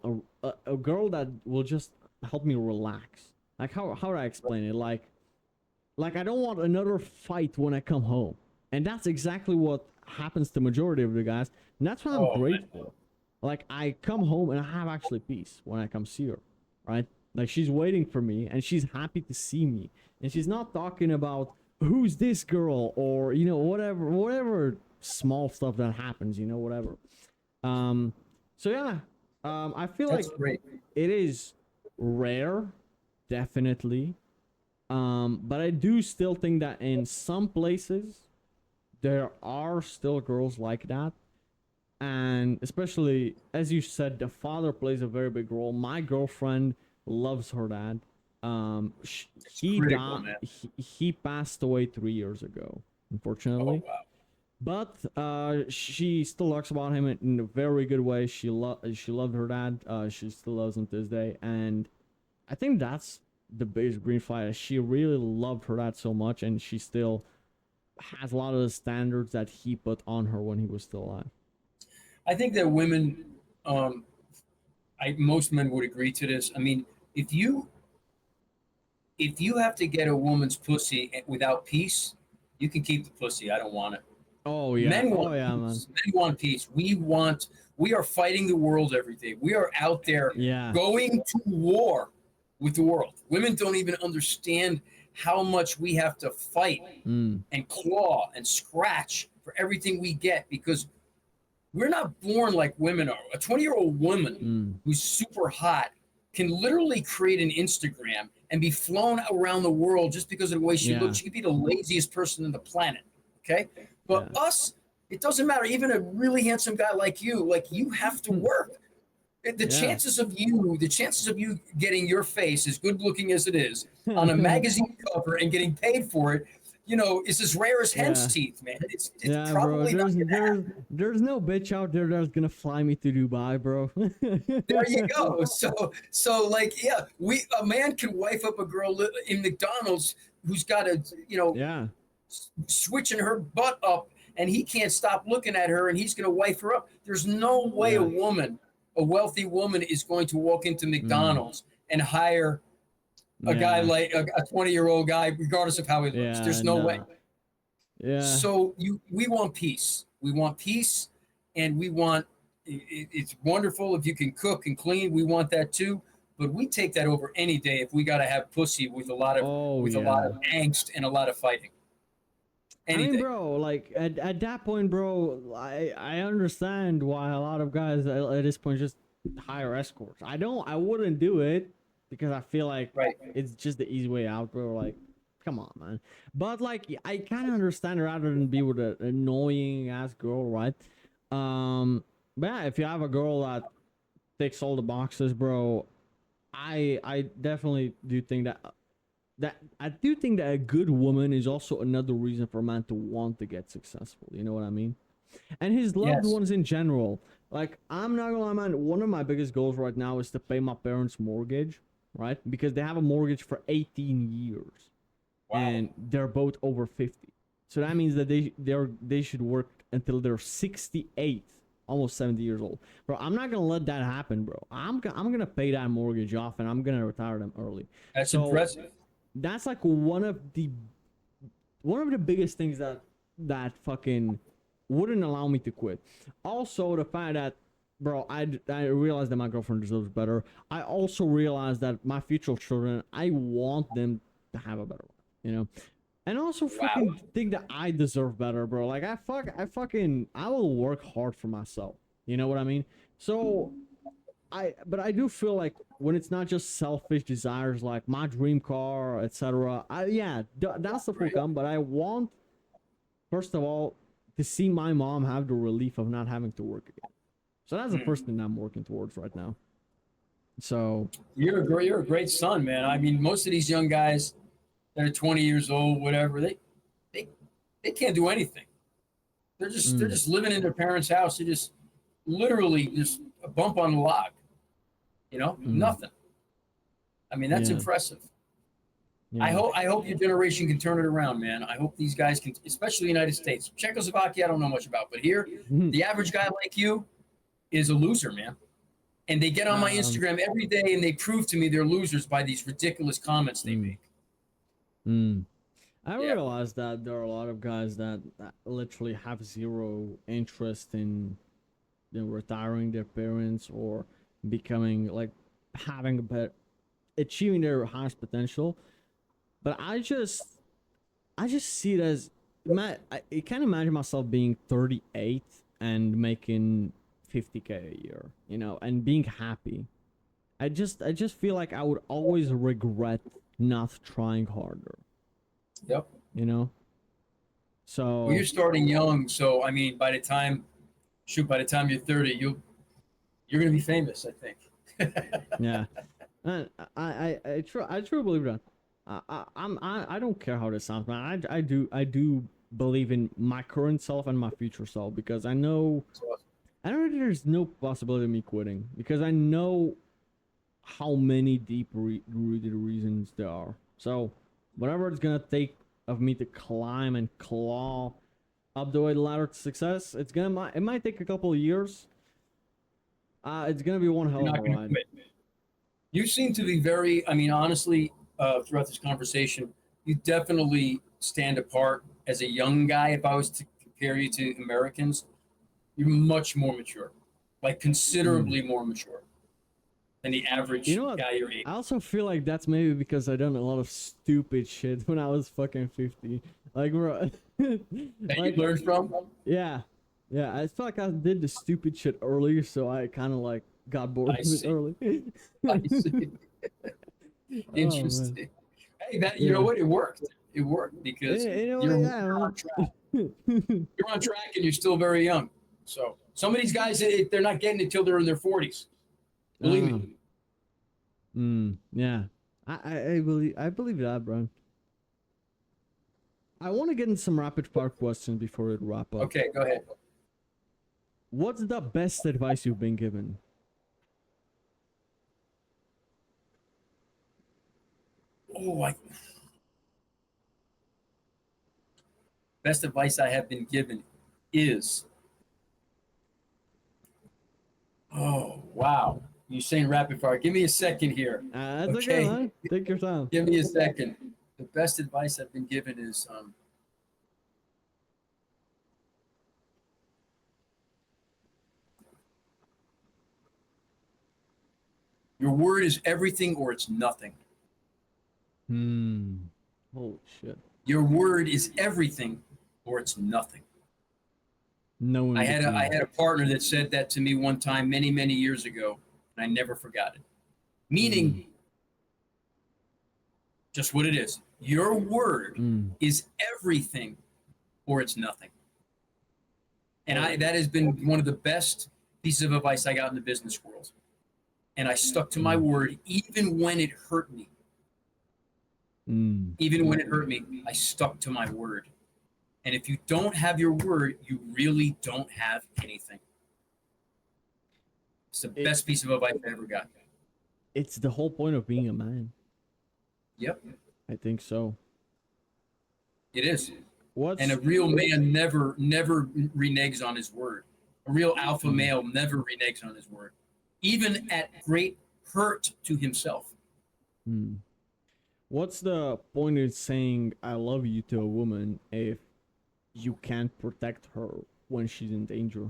a girl that will just help me relax. Like how do I explain it? Like I don't want another fight when I come home, and that's exactly what happens to majority of the guys, and that's why I'm Oh man. grateful. Like I come home and I have actually peace when I come see her, right? Like she's waiting for me and she's happy to see me, and she's not talking about who's this girl or whatever small stuff that happens, whatever. Um, so yeah, I feel That's like great. it is rare, definitely, but I do still think that in some places there are still girls like that, and especially as you said, the father plays a very big role. My girlfriend loves her dad. It's He critical, died. man. He passed away 3 years ago, Oh unfortunately. wow. But she still talks about him in a very good way. She loved her dad. She still loves him to this day, and I think that's the biggest green flag. She really loved her dad so much, and she still has a lot of the standards that he put on her when he was still alive. I think that women, um, most men would agree to this. I mean, if you if you have to get a woman's pussy without peace, you can keep the pussy. I don't want it. Oh yeah, Men oh want yeah, man. peace. Men want peace. We are fighting the world every day. We are out there Yeah, going to war with the world. Women don't even understand how much we have to fight mm, and claw and scratch for everything we get because we're not born like women are. A 20-year-old woman mm, who's super hot can literally create an Instagram and be flown around the world just because of the way she yeah, looks. She could be the laziest person on the planet. Okay. But yeah. us, it doesn't matter. Even a really handsome guy like you have to work. Yeah. The chances of you getting your face, as good looking as it is, on a magazine cover and getting paid for it, is as rare as hen's Yeah. teeth, man. It's Yeah, bro. probably not There's gonna there's happen. there's no bitch out there that's gonna fly me to Dubai, bro. There you go. So like, yeah, a man can wife up a girl in McDonald's who's got a, Yeah. switching her butt up, and he can't stop looking at her, and he's going to wife her up. There's no way Yeah. a wealthy woman, is going to walk into Mm. McDonald's and hire a guy Yeah. like a 20-year-old guy, regardless of how he looks. Yeah. There's no way. No. Yeah. So we want peace. We want peace, and we want. It's wonderful if you can cook and clean. We want that too, but we take that over any day if we got to have pussy with a lot of Oh yeah. angst and a lot of fighting. I Any mean, day. bro, like at that point, bro, I understand why a lot of guys at this point just hire escorts. I wouldn't do it because I feel like Right. it's just the easy way out, bro. Like, come on, man. But like, I kind of understand rather than be with an annoying ass girl, right? But yeah, if you have a girl that ticks all the boxes, bro, I definitely do think that I do think that a good woman is also another reason for a man to want to get successful. You know what I mean? And his loved Yes. ones in general. Like, I'm not gonna lie, man. One of my biggest goals right now is to pay my parents' mortgage, right? Because they have a mortgage for 18 years, Wow. and they're both over 50. So that means that they should work until they're 68, almost 70 years old. Bro, I'm not gonna let that happen, bro. I'm gonna pay that mortgage off, and I'm gonna retire them early. That's So impressive. that's like one of the biggest things that fucking wouldn't allow me to quit. Also, the fact that, bro, I realized that my girlfriend deserves better. I also realized that my future children, I want them to have a better life, you know. And also fucking think that I deserve better, bro. Like, I will work hard for myself. You know what I mean? So but I do feel like when it's not just selfish desires like my dream car, etc. That's the full come. But I want, first of all, to see my mom have the relief of not having to work again. So that's the first thing I'm working towards right now. So You're a great son, man. I mean, most of these young guys that are 20 years old, whatever, they can't do anything. They're just living in their parents' house. They're just literally just a bump on the log. Nothing. I mean, that's Yeah. impressive. yeah. I hope your generation can turn it around, man. I hope these guys can, especially the United States. Czechoslovakia, I don't know much about, but here, the average guy like you is a loser, man. And they get on my Instagram every day and they prove to me they're losers by these ridiculous comments they make. I realize that there are a lot of guys that literally have zero interest in retiring their parents or becoming like having a better, achieving their highest potential. But I just see it as I can't imagine myself being 38 and making 50K a year, and being happy. I just feel like I would always regret not trying harder. Yep. So Well, you're starting young, so I mean, by the time you're 30, you're gonna be famous, I think. yeah, and I truly believe that. I don't care how this sounds, man. I do believe in my current self and my future self because I know there's no possibility of me quitting because I know how many deep rooted reasons there are. So whatever it's gonna take of me to climb and claw up the way the ladder to success, it might take a couple of years. It's gonna be one hell of a ride. You seem to be very, I mean, honestly, throughout this conversation, you definitely stand apart as a young guy. If I was to compare you to Americans, you're much more mature, like considerably more mature than the average guy your age. I also feel like that's maybe because I done a lot of stupid shit when I was fucking 50. Like, bro. That you learned from? Yeah. Yeah, I feel like I did the stupid shit early, so I kind of like got bored of it early. I see. Interesting. Hey, you know what? It worked. It worked because you're on track. You're on track and you're still very young. So some of these guys, they're not getting it till they're in their 40s. Believe me. Yeah. I believe that, bro. I want to get into some rapid fire questions before we wrap up. Okay, go ahead. What's the best advice you've been given? Oh, best advice I have been given is, oh, wow. You're saying rapid fire. Give me a second here. That's okay, Okay. man. Take your time. Give me a second. The best advice I've been given is, your word is everything or it's nothing. Holy shit. Your word is everything or it's nothing. No, I had a partner that said that to me one time many, many years ago, and I never forgot it. Meaning, just what it is. Your word is everything or it's nothing. And that has been one of the best pieces of advice I got in the business world. And I stuck to my word even when it hurt me. Even when it hurt me, I stuck to my word. And if you don't have your word, you really don't have anything. It's the best piece of advice I ever got. It's the whole point of being a man. Yep. I think so. It is. And a real man never reneges on his word. A real alpha male never reneges on his word, even at great hurt to himself. What's the point in saying I love you to a woman if you can't protect her when she's in danger?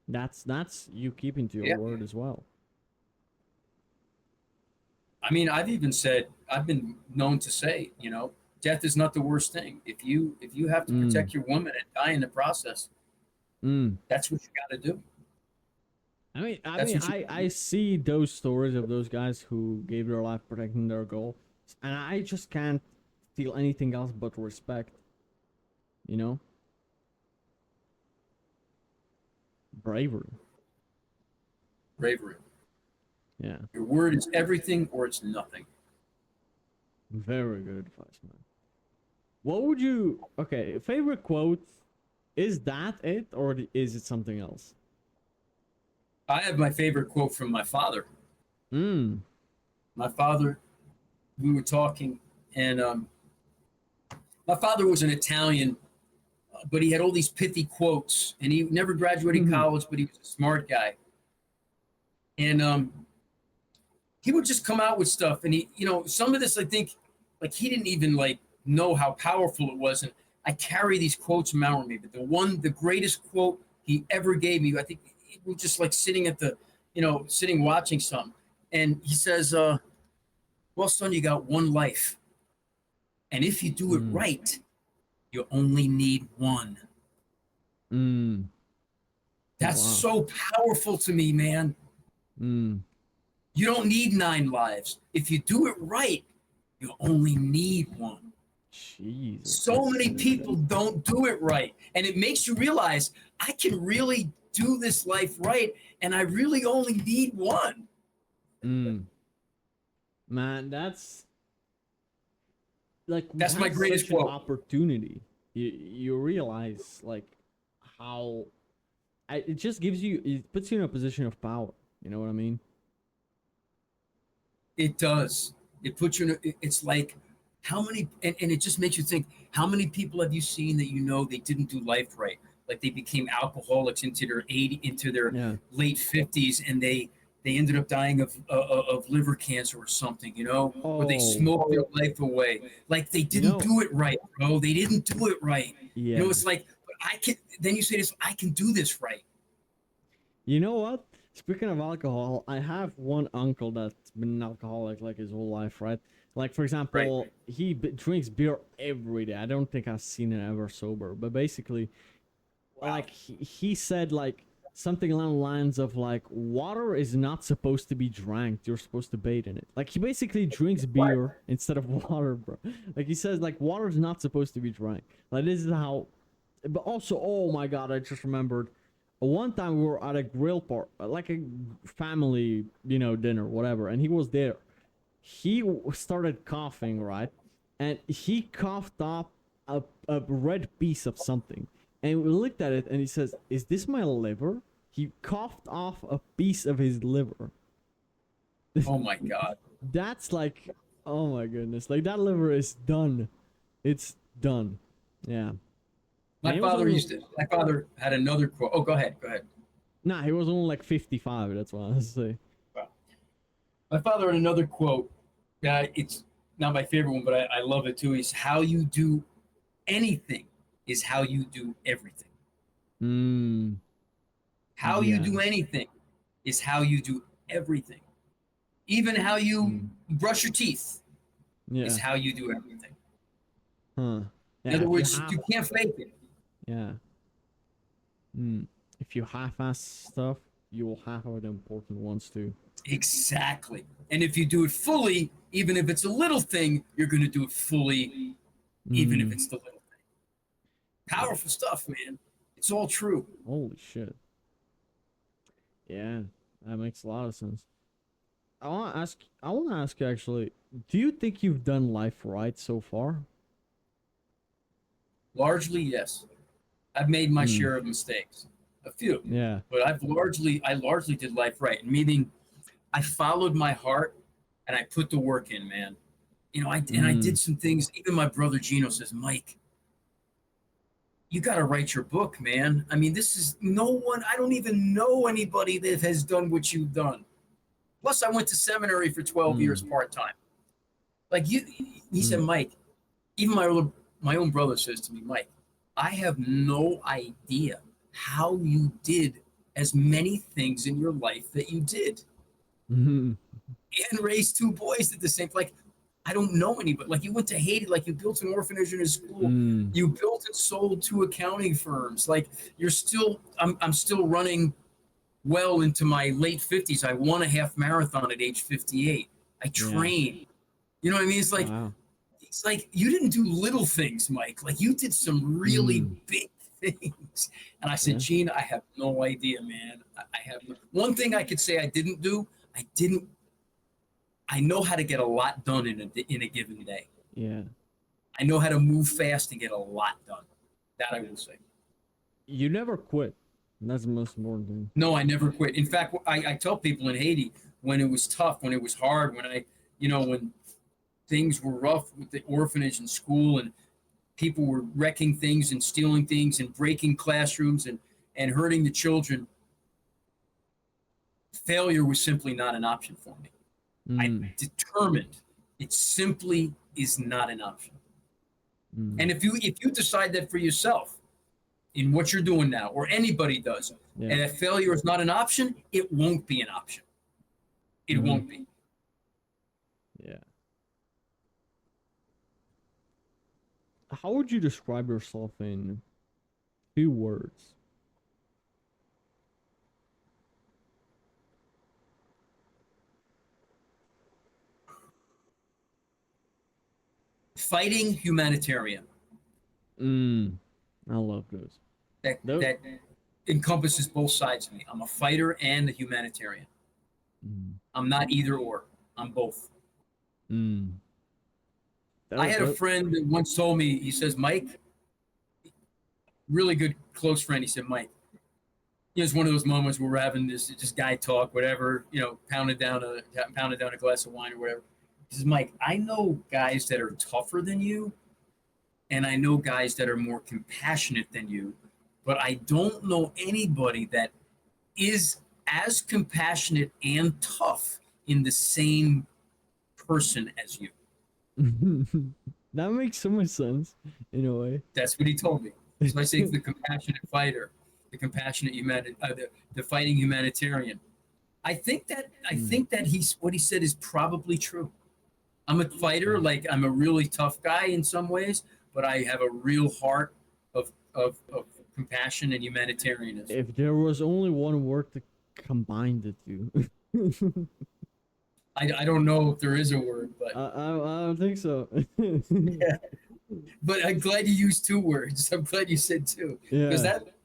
That's you keeping to your word as well. I mean, I've been known to say, death is not the worst thing. If you have to protect your woman and die in the process, that's what you got to do. I see those stories of those guys who gave their life protecting their girl, and I just can't feel anything else but respect. Bravery. Yeah. Your word is everything or it's nothing. Very good advice, man. What would you... Okay, favorite quote, is that it, or is it something else? I have my favorite quote from my father. My father, we were talking, and my father was an Italian, but he had all these pithy quotes, and he never graduated college, but he was a smart guy. And he would just come out with stuff, and he, some of this, I think, like, he didn't even know how powerful it was. And I carry these quotes around me, but the greatest quote he ever gave me, I think we were just sitting at the, sitting watching something, and he says, well, son, you got one life, and if you do it right, you only need one. That's so powerful to me, man. You don't need 9 lives. If you do it right, you only need one. Jesus. So many people don't do it right. And it makes you realize I can really do this life right, and I really only need one. Man, that's my greatest quote. Opportunity. You realize how it just gives you, it puts you in a position of power. You know what I mean? It does. It puts you in it's like how many, and it just makes you think, how many people have you seen that they didn't do life right? Like they became alcoholics into their late 50s, and they ended up dying of liver cancer or something, or they smoked their life away. Like they didn't do it right, bro. They didn't do it right. Yeah. It's like, then you say this, I can do this right. You know what? Speaking of alcohol, I have one uncle that's been an alcoholic his whole life, right? Like, for example, he drinks beer every day. I don't think I've seen it ever sober. But basically, he said, something along the lines of, water is not supposed to be drank. You're supposed to bathe in it. He basically drinks beer instead of water, bro. He says, water is not supposed to be drank. This is how... But also, oh my God, I just remembered. One time we were at a grill part, a family, dinner, whatever, and he was there. He started coughing, right? And he coughed up a red piece of something. And we looked at it, and he says, "Is this my liver?" He coughed off a piece of his liver. Oh my God. That's oh my goodness. That liver is done. It's done. Yeah. My my father had another quote. Oh, go ahead. Go ahead. Nah, he was only like 55. That's what I was say. Wow. My father had another quote. It's not my favorite one, but I love it too. He's how you do anything is how you do everything. Mm, How you yeah. do anything is how you do everything. Even how you brush your teeth is Yeah. how you do everything. Huh. In Yeah. other If you words, have. you can't fake it. Yeah. If you half-ass stuff, you will half of the important ones too. Exactly. And if you do it fully, even if it's a little thing, you're going to do it fully, even if Mm. it's the little thing. Yeah. Powerful stuff, man. It's all true. Holy shit. Yeah, that makes a lot of sense. I want to ask you actually, do you think you've done life right so far? Largely, yes. I've made my Hmm. share of mistakes, a few, Yeah. but I largely did life right. Meaning, I followed my heart and I put the work in, man. I Hmm. did some things. Even my brother Gino says, Mike, you got to write your book, man. I mean, this is no one. I don't even know anybody that has done what you've done. Plus, I went to seminary for 12 years Hmm. part time. Like you, he Hmm. said, Mike. Even my own brother says to me, Mike, I have no idea how you did as many things in your life that you did Hmm. and raised two boys at the same. Like, I don't know anybody. Like, you went to Haiti, like you built an orphanage in a school, Hmm. you built and sold two accounting firms. Like, I'm still running well into my late 50s. I won a half marathon at age 58. I Yeah. train. You know what I mean? Wow. It's like you didn't do little things, Mike. Like you did some really Hmm. big things. And I said, Yeah. Gene, I have no idea, man. I have no. One thing I could say I didn't do. I didn't. I know how to get a lot done in a given day. Yeah. I know how to move fast and get a lot done. That I will say. You never quit. That's the most important thing. No, I never quit. In fact, I tell people in Haiti when it was tough, when it was hard, when things were rough with the orphanage and school and people were wrecking things and stealing things and breaking classrooms and hurting the children. Failure was simply not an option for me. I Hmm. determined it simply is not an option. Hmm. And if you decide that for yourself in what you're doing now, or anybody does, Yeah. and that failure is not an option, it won't be an option. It Hmm. won't be. Yeah. How would you describe yourself in few words? Fighting humanitarian. Mm. I love those. That Those. that encompasses both sides of me. I'm a fighter and a humanitarian. Mm. I'm not either or. I'm both. Mm. I had a That. friend that once told me, he says, Mike, really good close friend. He said, Mike, it's one of those moments where we're having this just guy talk, whatever, pounded down a glass of wine or whatever. He says, Mike, I know guys that are tougher than you, and I know guys that are more compassionate than you, but I don't know anybody that is as compassionate and tough in the same person as you. That makes so much sense in a way. That's what he told me. So I say the compassionate fighter, the compassionate the fighting humanitarian. I Mm. think that he's what he said is probably true. I'm a fighter, Yeah. like I'm a really tough guy in some ways, but I have a real heart of compassion and humanitarianism. If there was only one word to combine the two. I don't know if there is a word, but I don't think so. yeah. But I'm glad you used two words. I'm glad you said two because Yeah. that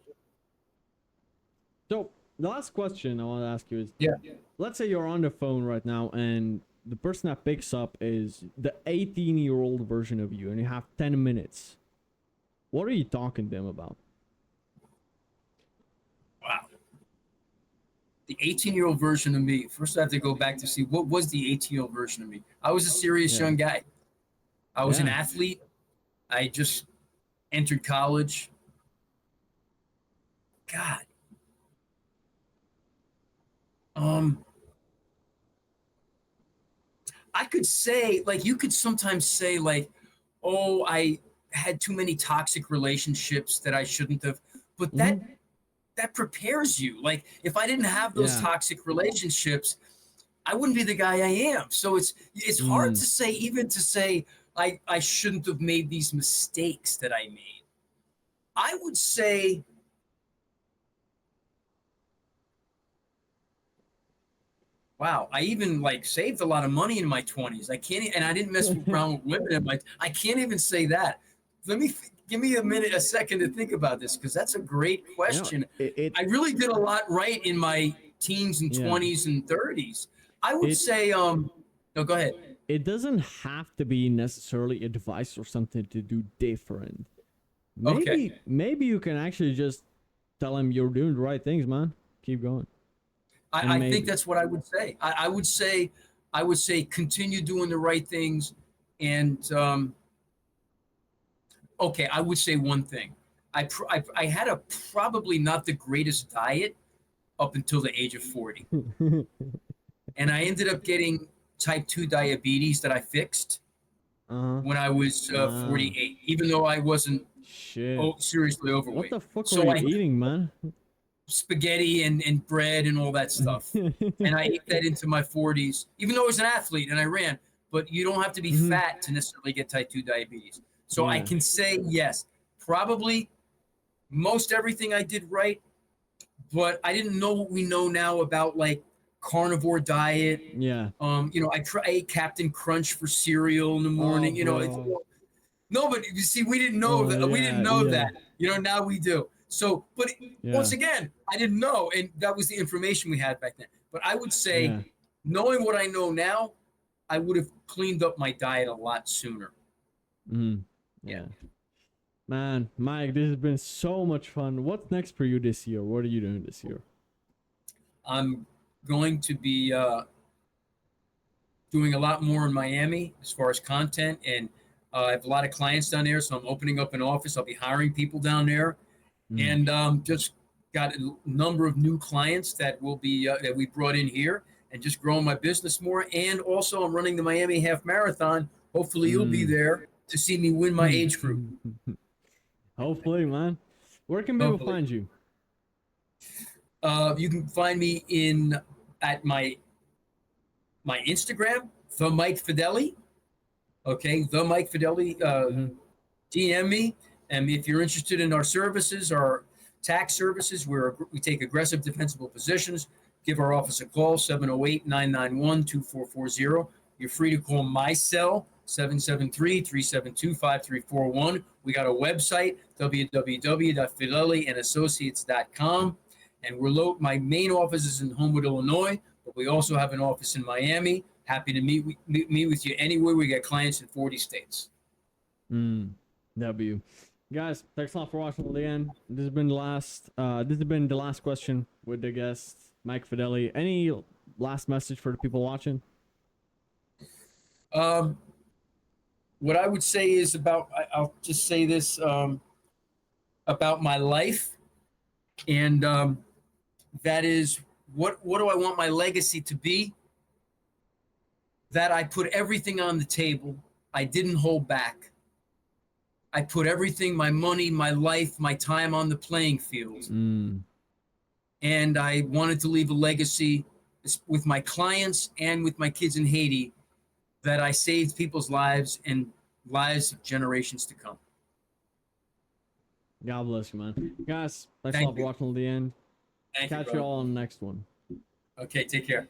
So the last question I want to ask you is, yeah. let's say you're on the phone right now and the person that picks up is the 18-year-old version of you and you have 10 minutes. What are you talking to them about? Wow. The 18-year-old version of me. First, I have to go back to see what was the 18-year-old version of me. I was a serious Yeah. young guy. I was an Yeah. athlete. I just entered college. God. I could say, like, you could sometimes say, like, oh, I had too many toxic relationships that I shouldn't have. But that prepares you. Like, if I didn't have those toxic relationships, I wouldn't be the guy I am. So it's hard to say, even to say I shouldn't have made these mistakes that I made. I would say, wow, I even like saved a lot of money in my 20s. I can't, and I didn't mess around with women in my. I can't even say that. Give me a second to think about this, because that's a great question. I really did a lot right in my teens and 20s and 30s. I would say, no, go ahead. It doesn't have to be necessarily advice or something to do different. Maybe you can actually just tell him you're doing the right things, man. Keep going. I think that's what I would say. I would say continue doing the right things. And okay, I would say one thing. I had a probably not the greatest diet up until the age of 40. And I ended up getting type 2 diabetes that I fixed when I was 48, even though I wasn't seriously overweight. What the fuck were you eating, man? Spaghetti and bread and all that stuff. And I ate that into my 40s, even though I was an athlete and I ran. But you don't have to be fat to necessarily get type 2 diabetes. So I can say, yes, probably most everything I did right, but I didn't know what we know now about, like, carnivore diet. Yeah. I ate Captain Crunch for cereal in the morning. No, but you see, we didn't know that. We didn't know that. Now we do. So, but once again, I didn't know, and that was the information we had back then. But I would say, knowing what I know now, I would have cleaned up my diet a lot sooner. Yeah. Man, Mike, this has been so much fun. What's next for you this year? What are you doing this year? I'm going to be doing a lot more in Miami as far as content, and I have a lot of clients down there, so I'm opening up an office. I'll be hiring people down there, and just got a number of new clients that will be that we brought in here, and just growing my business more. And also, I'm running the Miami Half Marathon. Hopefully, you'll be there to see me win my age group. Hopefully, man. Where can people find you? You can find me at my Instagram, the Mike Fedele. Okay, the Mike Fedele. DM me, and if you're interested in our services, our tax services, we take aggressive defensible positions. Give our office a call, 708-991-2440. You're free to call my cell, 773-372-5341. We got a website, www.fideleandassociates.com. And my main office is in Homewood, Illinois, but we also have an office in Miami. Happy to meet with you anywhere. We got clients in 40 states. W. Guys, thanks a lot for watching till the end. This has been the last question with the guest, Mike Fedele. Any last message for the people watching? What I would say is I'll just say this about my life, and that is, what do I want my legacy to be? That I put everything on the table. I didn't hold back. I put everything, my money, my life, my time on the playing field. And I wanted to leave a legacy with my clients and with my kids in Haiti, that I saved people's lives and lives of generations to come. God bless you, man. Guys, thanks a lot for watching till the end. Catch you all on the next one. Okay, take care.